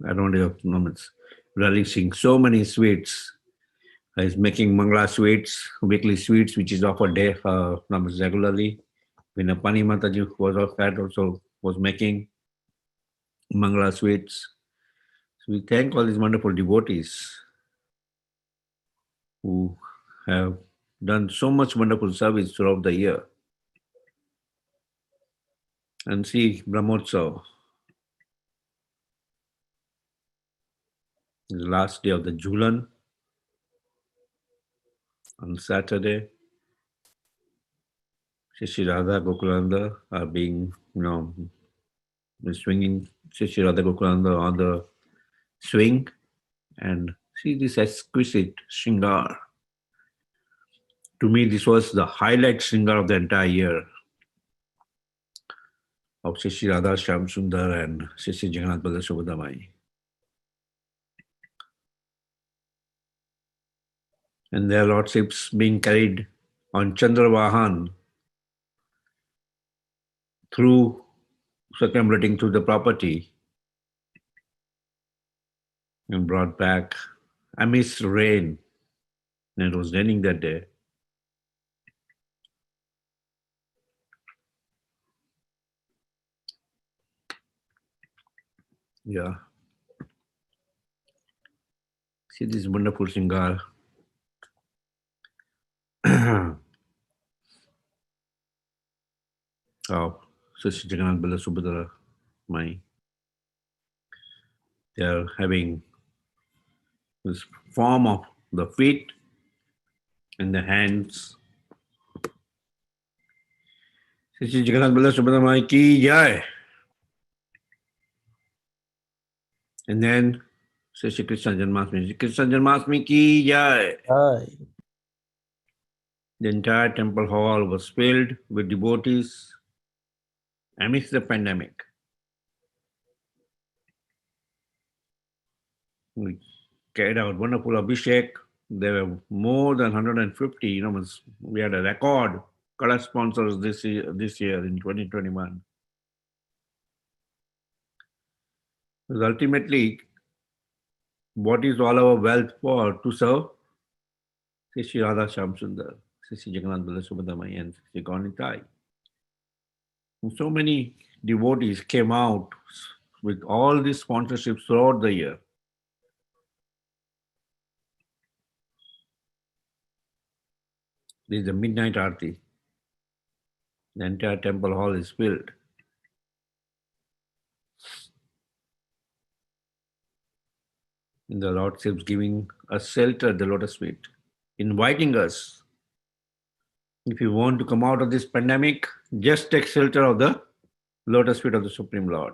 I don't know, it's relishing so many sweets. He's making Mangala sweets, weekly sweets, which is offered there regularly. Vinapani Mataji also was making Mangala sweets. So we thank all these wonderful devotees who have done so much wonderful service throughout the year. And see Brahmotsav, the last day of the Julan. On Saturday, Shri Radha Gokulanda are being, swinging Shri Radha Gokulanda on the swing, and see this exquisite shringar. To me, this was the highlight shringar of the entire year of Shri Radha Shyam Sundar and Shri Jagannath Baladev Subhadamai. And their lordships being carried on Chandravahan through circumambulating through the property and brought back amidst rain. And it was raining that day. Yeah. See this wonderful Shingar. Of Sri Jagannath Baladev Subhadra Mai. They are having this form of the feet and the hands. Sri Jagannath Baladev Subhadra Mai ki jai. And then Sri Krishna Janmashtami. Krishna Janmashtami ki jai. The entire temple hall was filled with devotees amidst the pandemic. We carried out wonderful Abhishek. There were more than 150. We had a record color sponsors this year in 2021. Because ultimately, what is all our wealth for? To serve Sri Radha Shyam Sundar, Sri Jagannath Baladev Subhadamai, and Sri Gaunitai. So many devotees came out with all these sponsorships throughout the year. This is the midnight Aarti. The entire temple hall is filled. And the Lordship's giving us shelter at the lotus feet, inviting us. If you want to come out of this pandemic, just take shelter of the lotus feet of the Supreme Lord.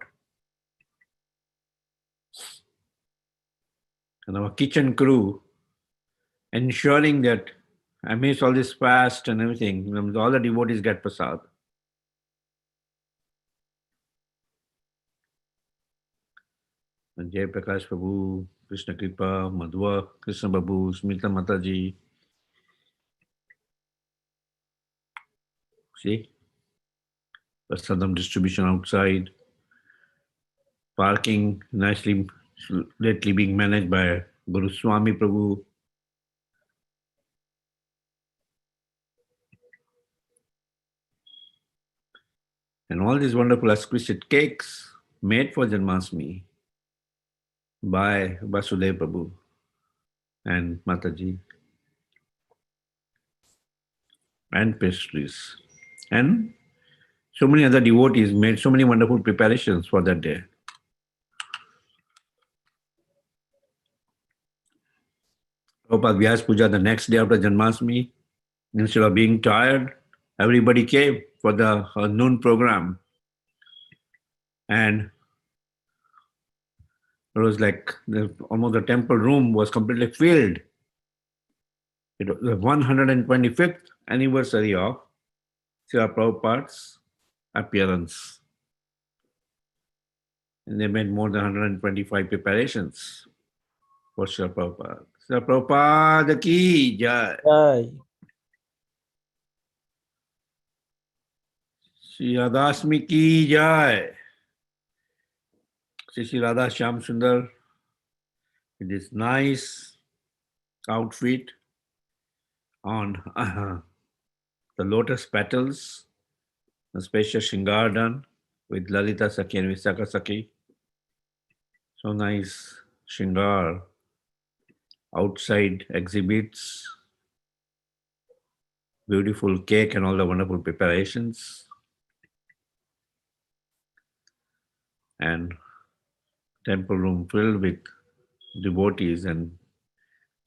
And our kitchen crew ensuring that amidst all this fast and everything, all the devotees get prasad. And Jai Prakash Prabhu, Krishna Kripa, Madhva, Krishna Babu, Smita Mataji. See? Prasadam distribution outside. Parking nicely, lately being managed by Guru Swami Prabhu. And all these wonderful exquisite cakes made for Janmashtami by Vasudev Prabhu and Mataji. And pastries. And so many other devotees made so many wonderful preparations for that day. Prabhupada Vyas Puja the next day after Janmashtami. Instead of being tired, everybody came for the noon program. And it was like almost the temple room was completely filled. It was the 125th anniversary of Srila Prabhupada's appearance. And they made more than 125 preparations for Srila Prabhupada. Srila Prabhupada ki jai. Shri Radhashmi ki jai. Shri Radha Shyam Sundar with this nice outfit on the lotus petals, the spacious Shringar done with Lalita Sakhi and Visakha Sakhi. So nice Shringar, outside exhibits, beautiful cake and all the wonderful preparations. And temple room filled with devotees and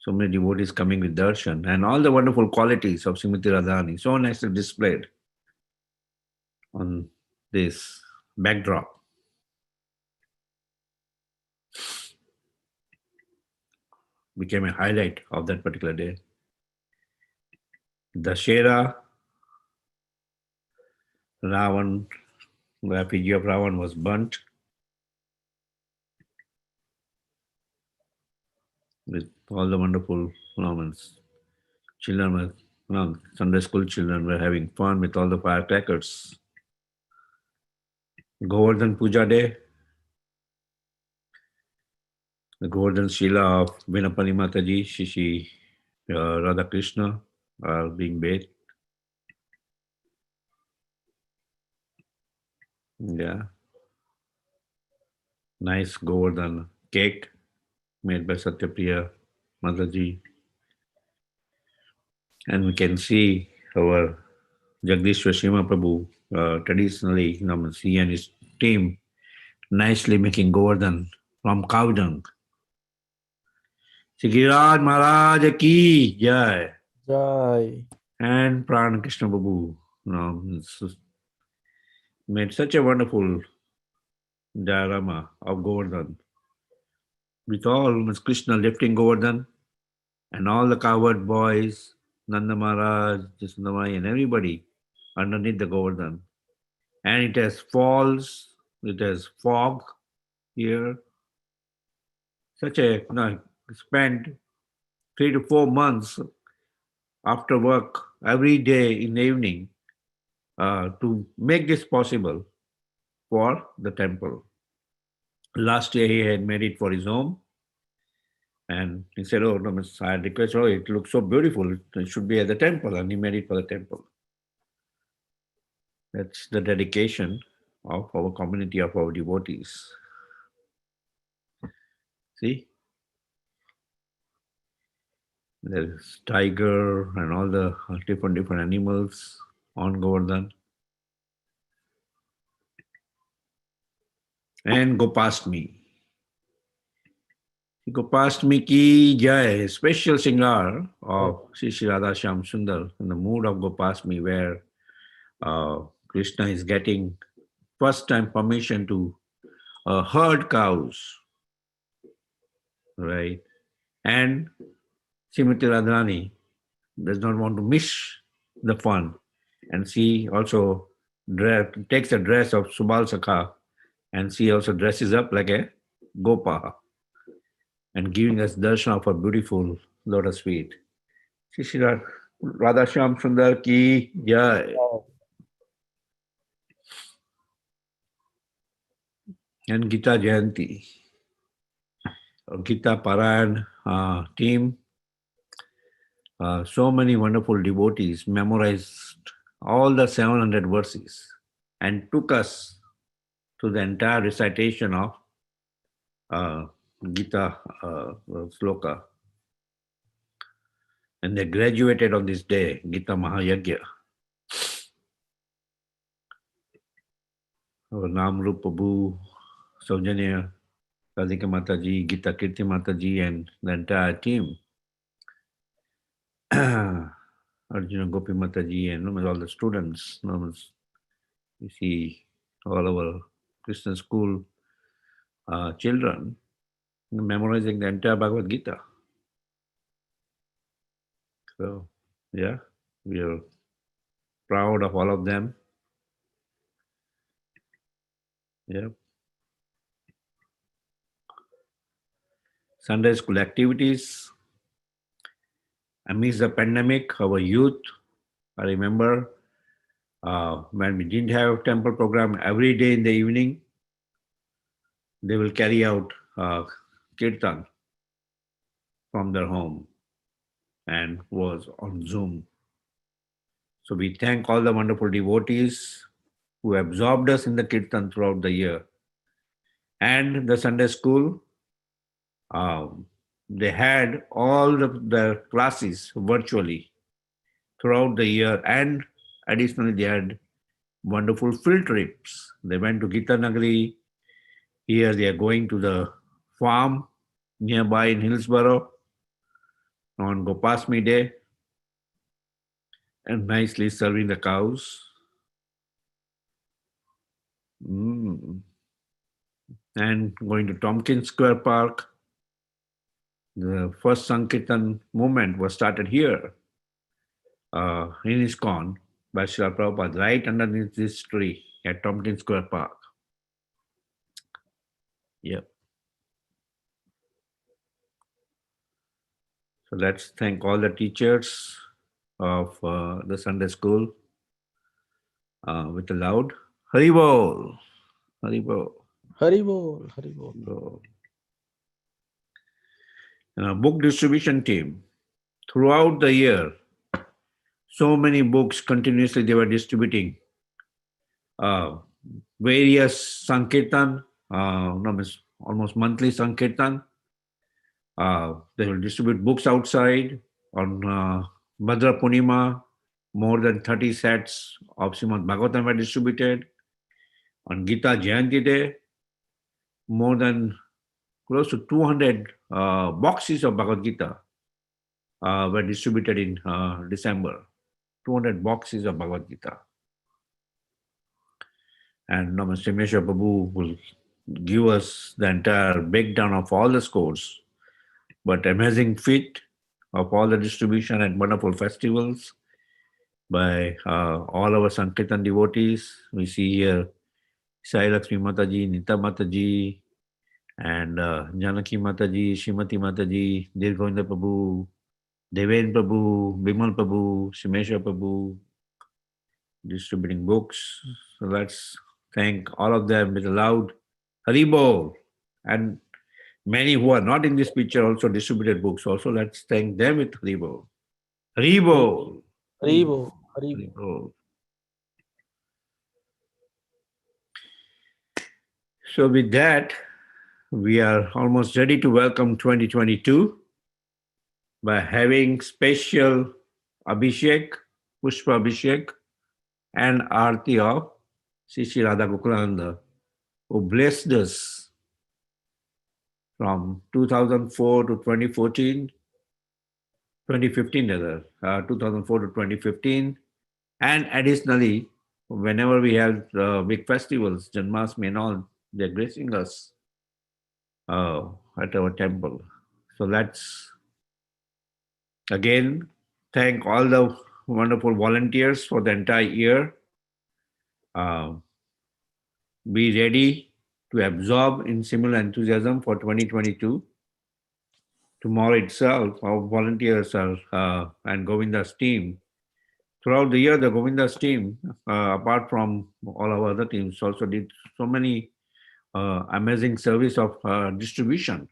So many devotees coming with darshan and all the wonderful qualities of Srimati Radharani, so nicely displayed on this backdrop. Became a highlight of that particular day. Dashera, Ravan, the effigy of Ravan was burnt with all the wonderful moments. Children were, Sunday school children were having fun with all the firecrackers. Govardhan Puja Day, the Govardhan Shila of Vinapani Mataji, Shishi Radha Krishna are being bathed. Yeah. Nice Govardhan cake made by Satyapriya Mataji. And we can see our Jagdishwar Shima Prabhu traditionally, he and his team nicely making Govardhan from cow dung. Sikiraj Maharaj ki jai. Jai. And Pran Krishna Prabhu made such a wonderful diorama of Govardhan with all Ms. Krishna lifting Govardhan and all the cowherd boys, Nanda Maharaj, Jasundamai, and everybody underneath the Govardhan. And it has falls, it has fog here. Such a, spent 3 to 4 months after work every day in the evening to make this possible for the temple. Last year he had made it for his home. And he said, oh, no, I request, oh, it looks so beautiful. It should be at the temple. And he made it for the temple. That's the dedication of our community, of our devotees. See? There's tiger and all the different animals on Govardhan. And Gopastmi. Gopastmi ki jai, special singar of Sri Sri Radha Shyam Sundar in the mood of Gopastmi, where Krishna is getting first time permission to herd cows, right? And Srimati Radharani does not want to miss the fun, and she also takes the dress of Subal Sakha, and she also dresses up like a Gopa and giving us darshan of a beautiful lotus feet. Shri Shri Radha Shyam Sundar ki jai. And Gita Jayanti, Gita Parayan team, so many wonderful devotees memorized all the 700 verses and took us to the entire recitation of Gita sloka. And they graduated on this day, Gita Mahayagya. Our Namrup Prabhu, Saujanya, Radhika Mataji, Gita Kirti Mataji, and the entire team. Arjuna Gopi Mataji and all the students. You see all our Christian school children memorizing the entire Bhagavad Gita. So, yeah, we are proud of all of them. Yeah. Sunday school activities. Amidst the pandemic, our youth, I remember when we didn't have temple program, every day in the evening, they will carry out kirtan from their home and was on Zoom. So we thank all the wonderful devotees who absorbed us in the kirtan throughout the year. And the Sunday school, they had all the classes virtually throughout the year, and additionally they had wonderful field trips. They went to Gita Nagari. Here they are going to the farm nearby in Hillsborough. on Gopasmi Day and nicely serving the cows. And going to Tompkins Square Park. The first Sankirtan movement was started here in ISKCON by Srila Prabhupada, right underneath this tree at Tompkins Square Park. Yep. So let's thank all the teachers of the Sunday school with a loud Haribol, Haribol. Haribol, Haribol. Book distribution team. Throughout the year, so many books continuously they were distributing. Various Sankirtan, almost monthly Sankirtan. They will distribute books outside. On Bhadra Purnima, more than 30 sets of Srimad Bhagavatam were distributed. On Gita Jayanti Day, more than close to 200 boxes of Bhagavad Gita were distributed in December. 200 boxes of Bhagavad Gita. And Namaste Mesha Prabhu will give us the entire breakdown of all the scores. But amazing feat of all the distribution and wonderful festivals by all our Sankirtan devotees. We see here Sai Lakshmi Mataji, Nita Mataji, and Janaki Mataji, Shrimati Mataji, Dirgovinda Prabhu, Deven Prabhu, Bimal Prabhu, Shimesha Prabhu, distributing books. So let's thank all of them with a loud Haribol. And many who are not in this picture also distributed books. Also, let's thank them with Haribol. Haribol. Haribol. Haribol. So with that, we are almost ready to welcome 2022 by having special Abhishek, Pushpa Abhishek, and Aarti of Sri Radha Gokulananda, who blessed us from 2004 to 2014, 2015 rather, 2004 to 2015, and additionally, whenever we have big festivals, Janmashtami and all, they're gracing us at our temple. So let's again thank all the wonderful volunteers for the entire year. Be ready to absorb in similar enthusiasm for 2022. Tomorrow itself, our volunteers are and Govinda's team. Throughout the year, the Govinda's team, apart from all our other teams, also did so many amazing service of distribution.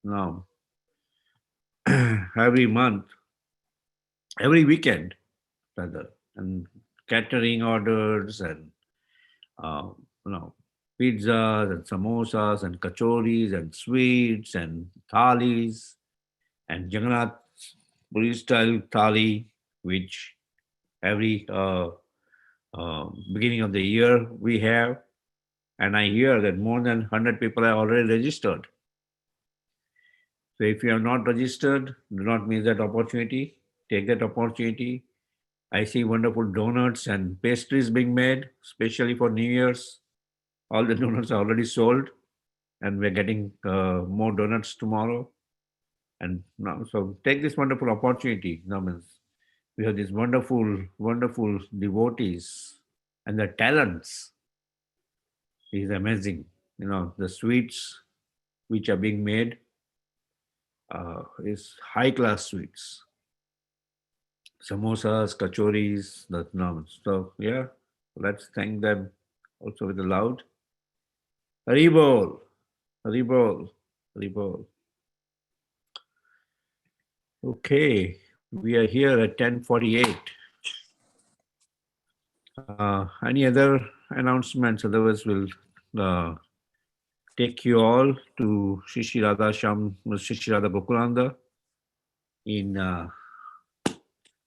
Now, every month, every weekend, rather, and catering orders and pizzas and samosas and kachoris and sweets and thalis and Jagannath Puri style thali, which every beginning of the year we have. And I hear that more than 100 people are already registered. So if you are not registered, do not miss that opportunity. Take that opportunity. I see wonderful donuts and pastries being made, especially for New Year's. All the donuts are already sold, and we're getting more donuts tomorrow. And now, so take this wonderful opportunity. We have these wonderful, wonderful devotees, and their talents is amazing. The sweets which are being made is high-class sweets. Samosas, kachoris, so yeah, let's thank them also with a loud Haribol, Haribol, Haribol. Okay, we are here at 10:48. Any other announcements? Otherwise, we'll take you all to Shri Radha Gokulanda in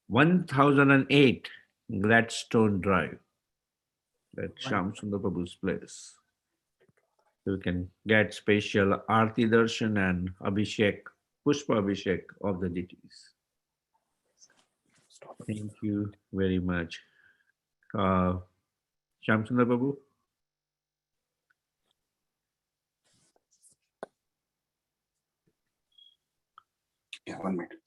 1008 Gladstone Drive at Shyam Sundar Prabhu's place. You can get special Aarti Darshan and Abhishek Pushpa Abhishek of the deities. Thank you very much. Shamsundar Babu. Yeah, 1 minute.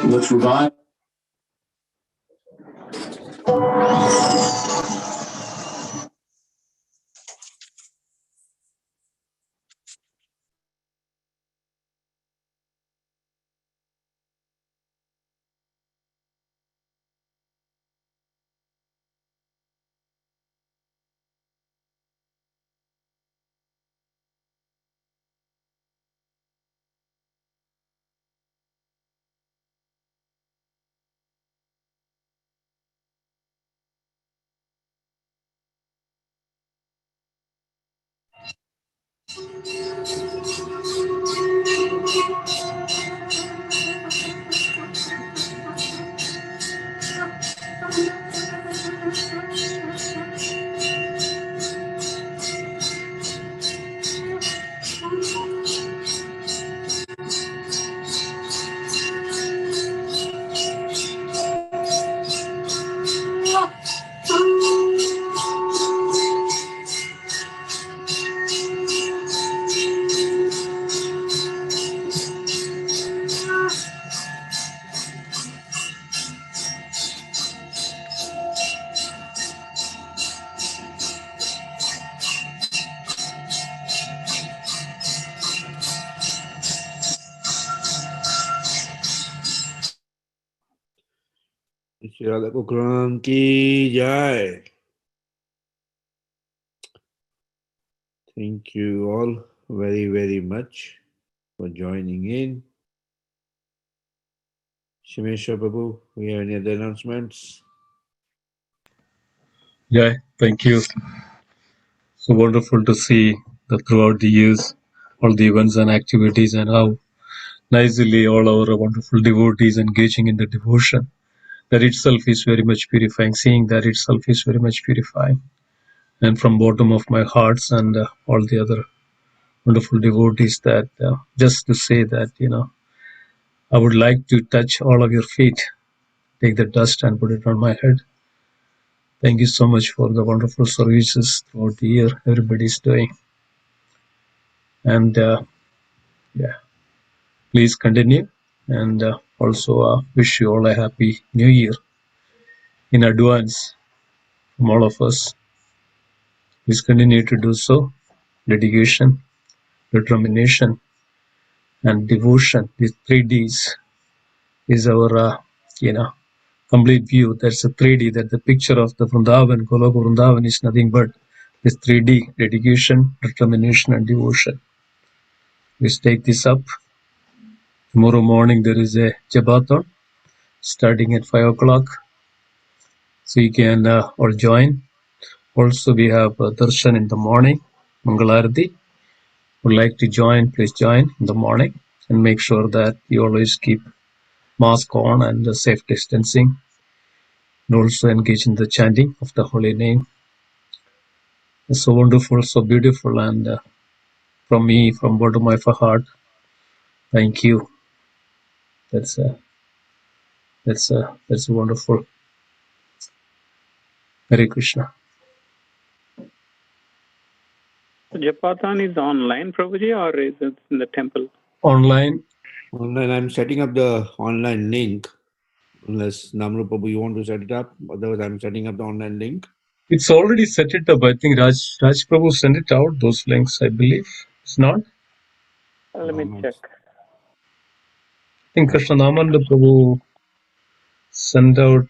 Let's revive. Shri Radha Kukuram ki jai. Thank you all very, very much for joining in. Shimesha Prabhu, we have any other announcements? Yeah, thank you. So wonderful to see that throughout the years, all the events and activities and how nicely all our wonderful devotees engaging in the devotion. That itself is very much purifying. Seeing that itself is very much purifying. And from bottom of my hearts and all the other wonderful devotees that just to say that, I would like to touch all of your feet, take the dust and put it on my head. Thank you so much for the wonderful services throughout the year everybody is doing. And yeah, please continue. And also wish you all a happy new year in advance from all of us. Please continue to do so. Dedication, determination, and devotion. These 3Ds is our, complete view. That's a 3D. That the picture of the Vrindavan, Goloka Vrindavan is nothing but this 3D: dedication, determination, and devotion. Let's take this up. Tomorrow morning there is a Jabathon starting at 5 o'clock. So you can all join. Also, we have darshan in the morning, Mangalarati. Would like to join, please join in the morning and make sure that you always keep mask on and safe distancing, and also engage in the chanting of the holy name. It's so wonderful, so beautiful, and from me, from bottom of my heart, thank you. That's that's wonderful. Hare Krishna. Japathan is online, Prabhuji, or is it in the temple? Online. Online, I'm setting up the online link. Unless Namru Prabhu, you want to set it up? Otherwise, I'm setting up the online link. It's already set it up. I think Raj Prabhu sent it out, those links, I believe. It's not? Let me check. I think Krishnanamanda Prabhu sent out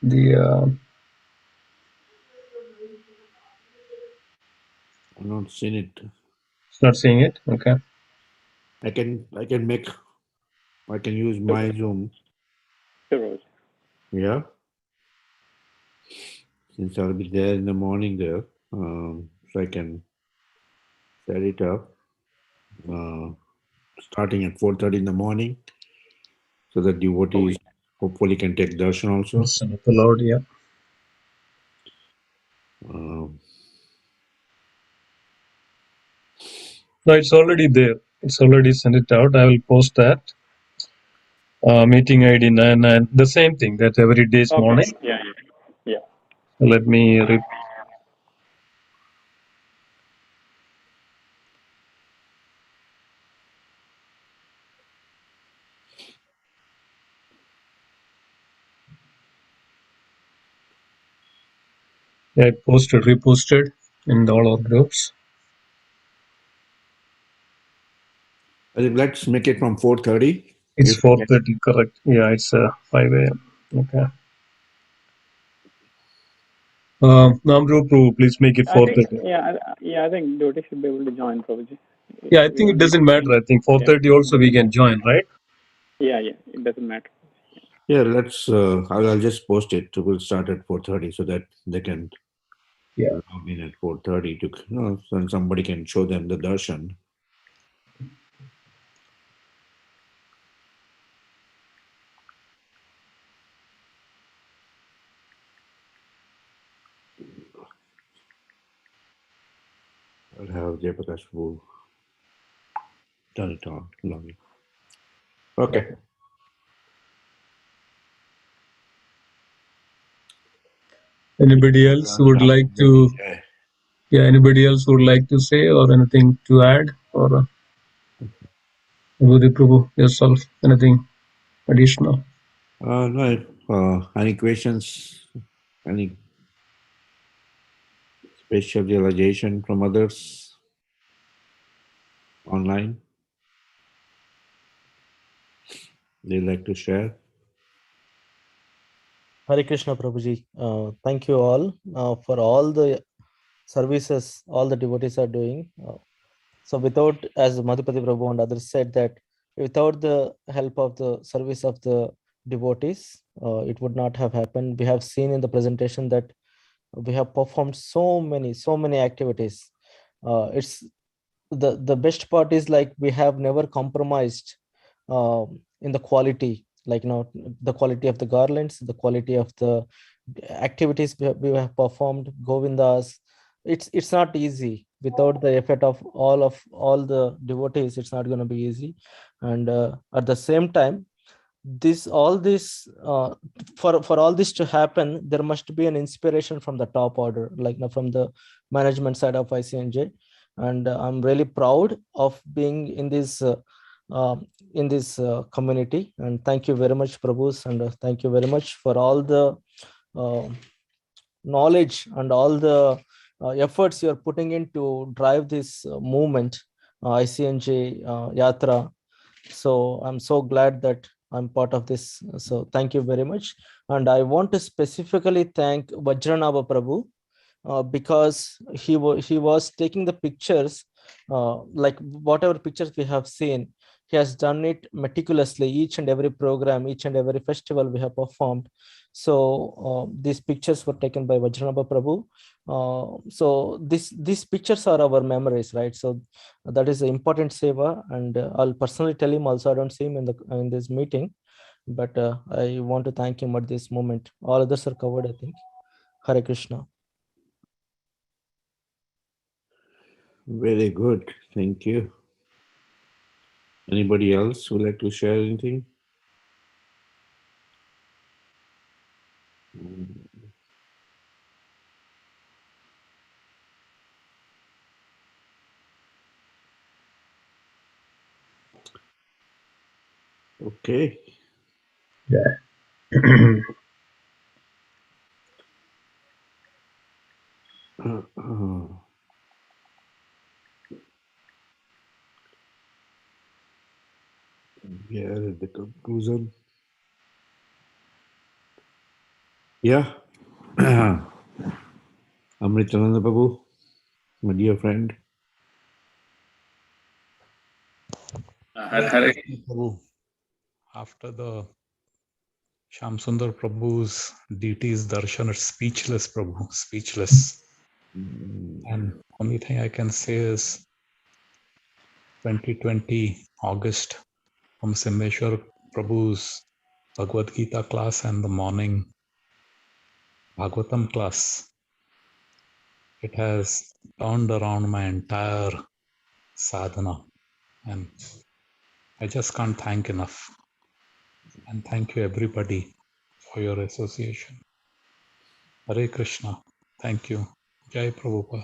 the... I've not seen it. It's not seeing it? Okay. I can use my Zoom. Sure. Yeah. Since I'll be there in the morning there, so I can set it up starting at 4:30 in the morning, so that devotees hopefully can take darshan also. Darshan of the Lord, yeah. No, it's already there. It's already sent it out. I will post that. Meeting ID 99. The same thing that every day's morning. Yeah. Let me read. I reposted in all our groups. I think let's make it from 4:30. It's 4:30, correct? Yeah, it's 5 a.m. Okay. Namru, please make it I think, 4:30. I think Dodi should be able to join, Prabhuji. Yeah, I We think it don't need doesn't to matter. change. I think 4:30 also we can join, right? Yeah, it doesn't matter. Yeah, let's. I'll just post it. We'll start at 4:30 so that they can log in at 4:30 to, so somebody can show them the darshan. I'll have Jayaprakash Prabhu turn it on, log in. Okay. Anybody else would like to? Yeah, anybody else would like to say or anything to add, or Vibhuti Prabhu yourself, anything additional? No. Any questions? Any special realization from others online they'd like to share? Hare Krishna Prabhuji. Thank you all for all the services all the devotees are doing. So without, as Madhupati Prabhu and others said, that without the help of the service of the devotees, it would not have happened. We have seen in the presentation that we have performed so many activities. It's the best part is like we have never compromised in the quality, like the quality of the garlands, the quality of the activities we have performed, Govindas. It's not easy without the effort of all the devotees. It's not going to be easy, and at the same time, for all this to happen, there must be an inspiration from the top order, like from the management side of ICNJ. And I'm really proud of being in this community. And thank you very much, Prabhus, and thank you very much for all the knowledge and all the efforts you're putting in to drive this movement, ICNJ Yatra. So I'm so glad that I'm part of this. So thank you very much. And I want to specifically thank Vajranabha Prabhu because he was taking the pictures, like whatever pictures we have seen. He has done it meticulously, each and every program, each and every festival we have performed. So these pictures were taken by Vajranabha Prabhu. So these pictures are our memories, right? So that is an important seva, and I'll personally tell him also. I don't see him in this meeting, but I want to thank him at this moment. All others are covered, I think. Hare Krishna. Very good. Thank you. Anybody else would like to share anything? Okay. Yeah. We are at the conclusion. Yeah. Amritananda Prabhu, my dear friend. Hare Krishna Prabhu. After the Shyam Sundar Prabhu's deities darshan, it's speechless, Prabhu, speechless. And only thing I can say is 2020 August from Simeshwar Prabhu's Bhagavad Gita class and the morning Bhagavatam class. It has turned around my entire sadhana, and I just can't thank enough. And thank you everybody for your association. Hare Krishna. Thank you. Jai Prabhupada.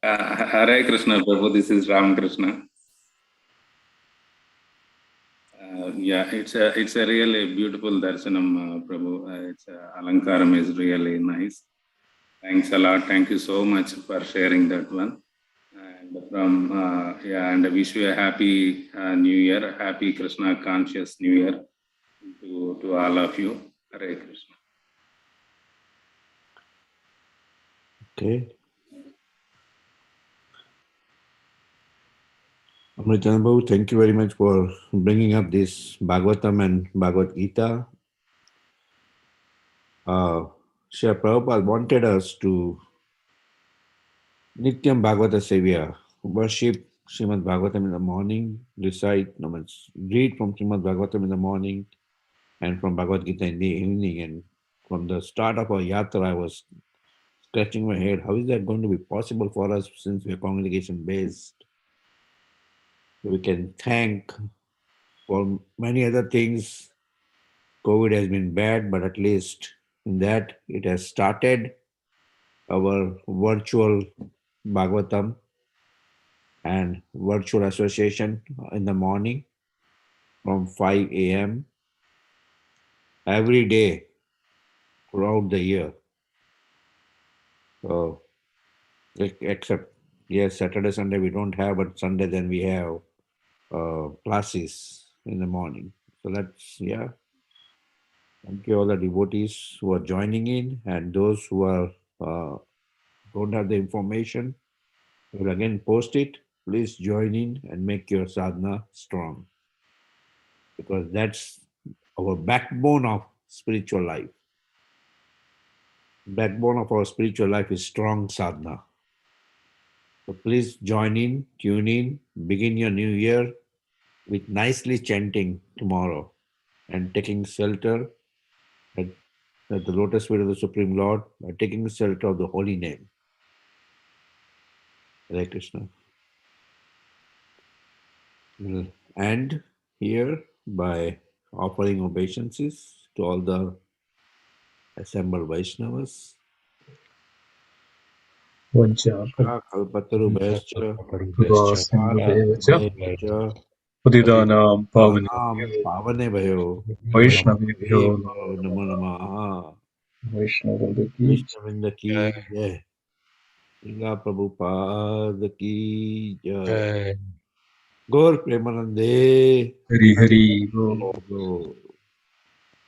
Hare Krishna Prabhu, this is Ram Krishna. Yeah, it's a really beautiful darshanam, Prabhu. It's alankaram is really nice. Thanks a lot. Thank you so much for sharing that one. And and I wish you a happy New Year, happy Krishna conscious New Year to all of you. Hare Krishna. Okay. Amritan Babu, thank you very much for bringing up this Bhagavatam and Bhagavad Gita. Srila Prabhupada wanted us to Nityam Bhagavata Sevya, worship Srimad Bhagavatam in the morning, read from Srimad Bhagavatam in the morning, and from Bhagavad Gita in the evening. And from the start of our yatra, I was scratching my head. How is that going to be possible for us since we are congregation based? We can thank for many other things. COVID has been bad, but at least in that it has started our virtual Bhagavatam and virtual association in the morning from 5 a.m. every day throughout the year. So, except, yes, Saturday, Sunday we don't have, but Sunday then we have classes in the morning. So that's, yeah. Thank you all the devotees who are joining in, and those who are don't have the information, we will again post it. Please join in and make your sadhana strong, because that's our backbone of spiritual life. Backbone of our spiritual life is strong sadhana. So please join in, tune in, begin your new year with nicely chanting tomorrow and taking shelter at the lotus feet of the Supreme Lord by taking the shelter of the holy name. Hare Krishna. We'll end here by offering obeisances to all the assembled Vaishnavas. Kalpataru Bhaischa, Putidanam Pavane Bhayo, Vaishnavibhyo Namo Namaha, Vaishnavibhyo Vaishnavinda ki jai, Srila Prabhupada ki jai, Gaur Premanande, Hari Hari Bol. Go.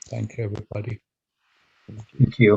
Thank you, everybody. Thank you. Thank you.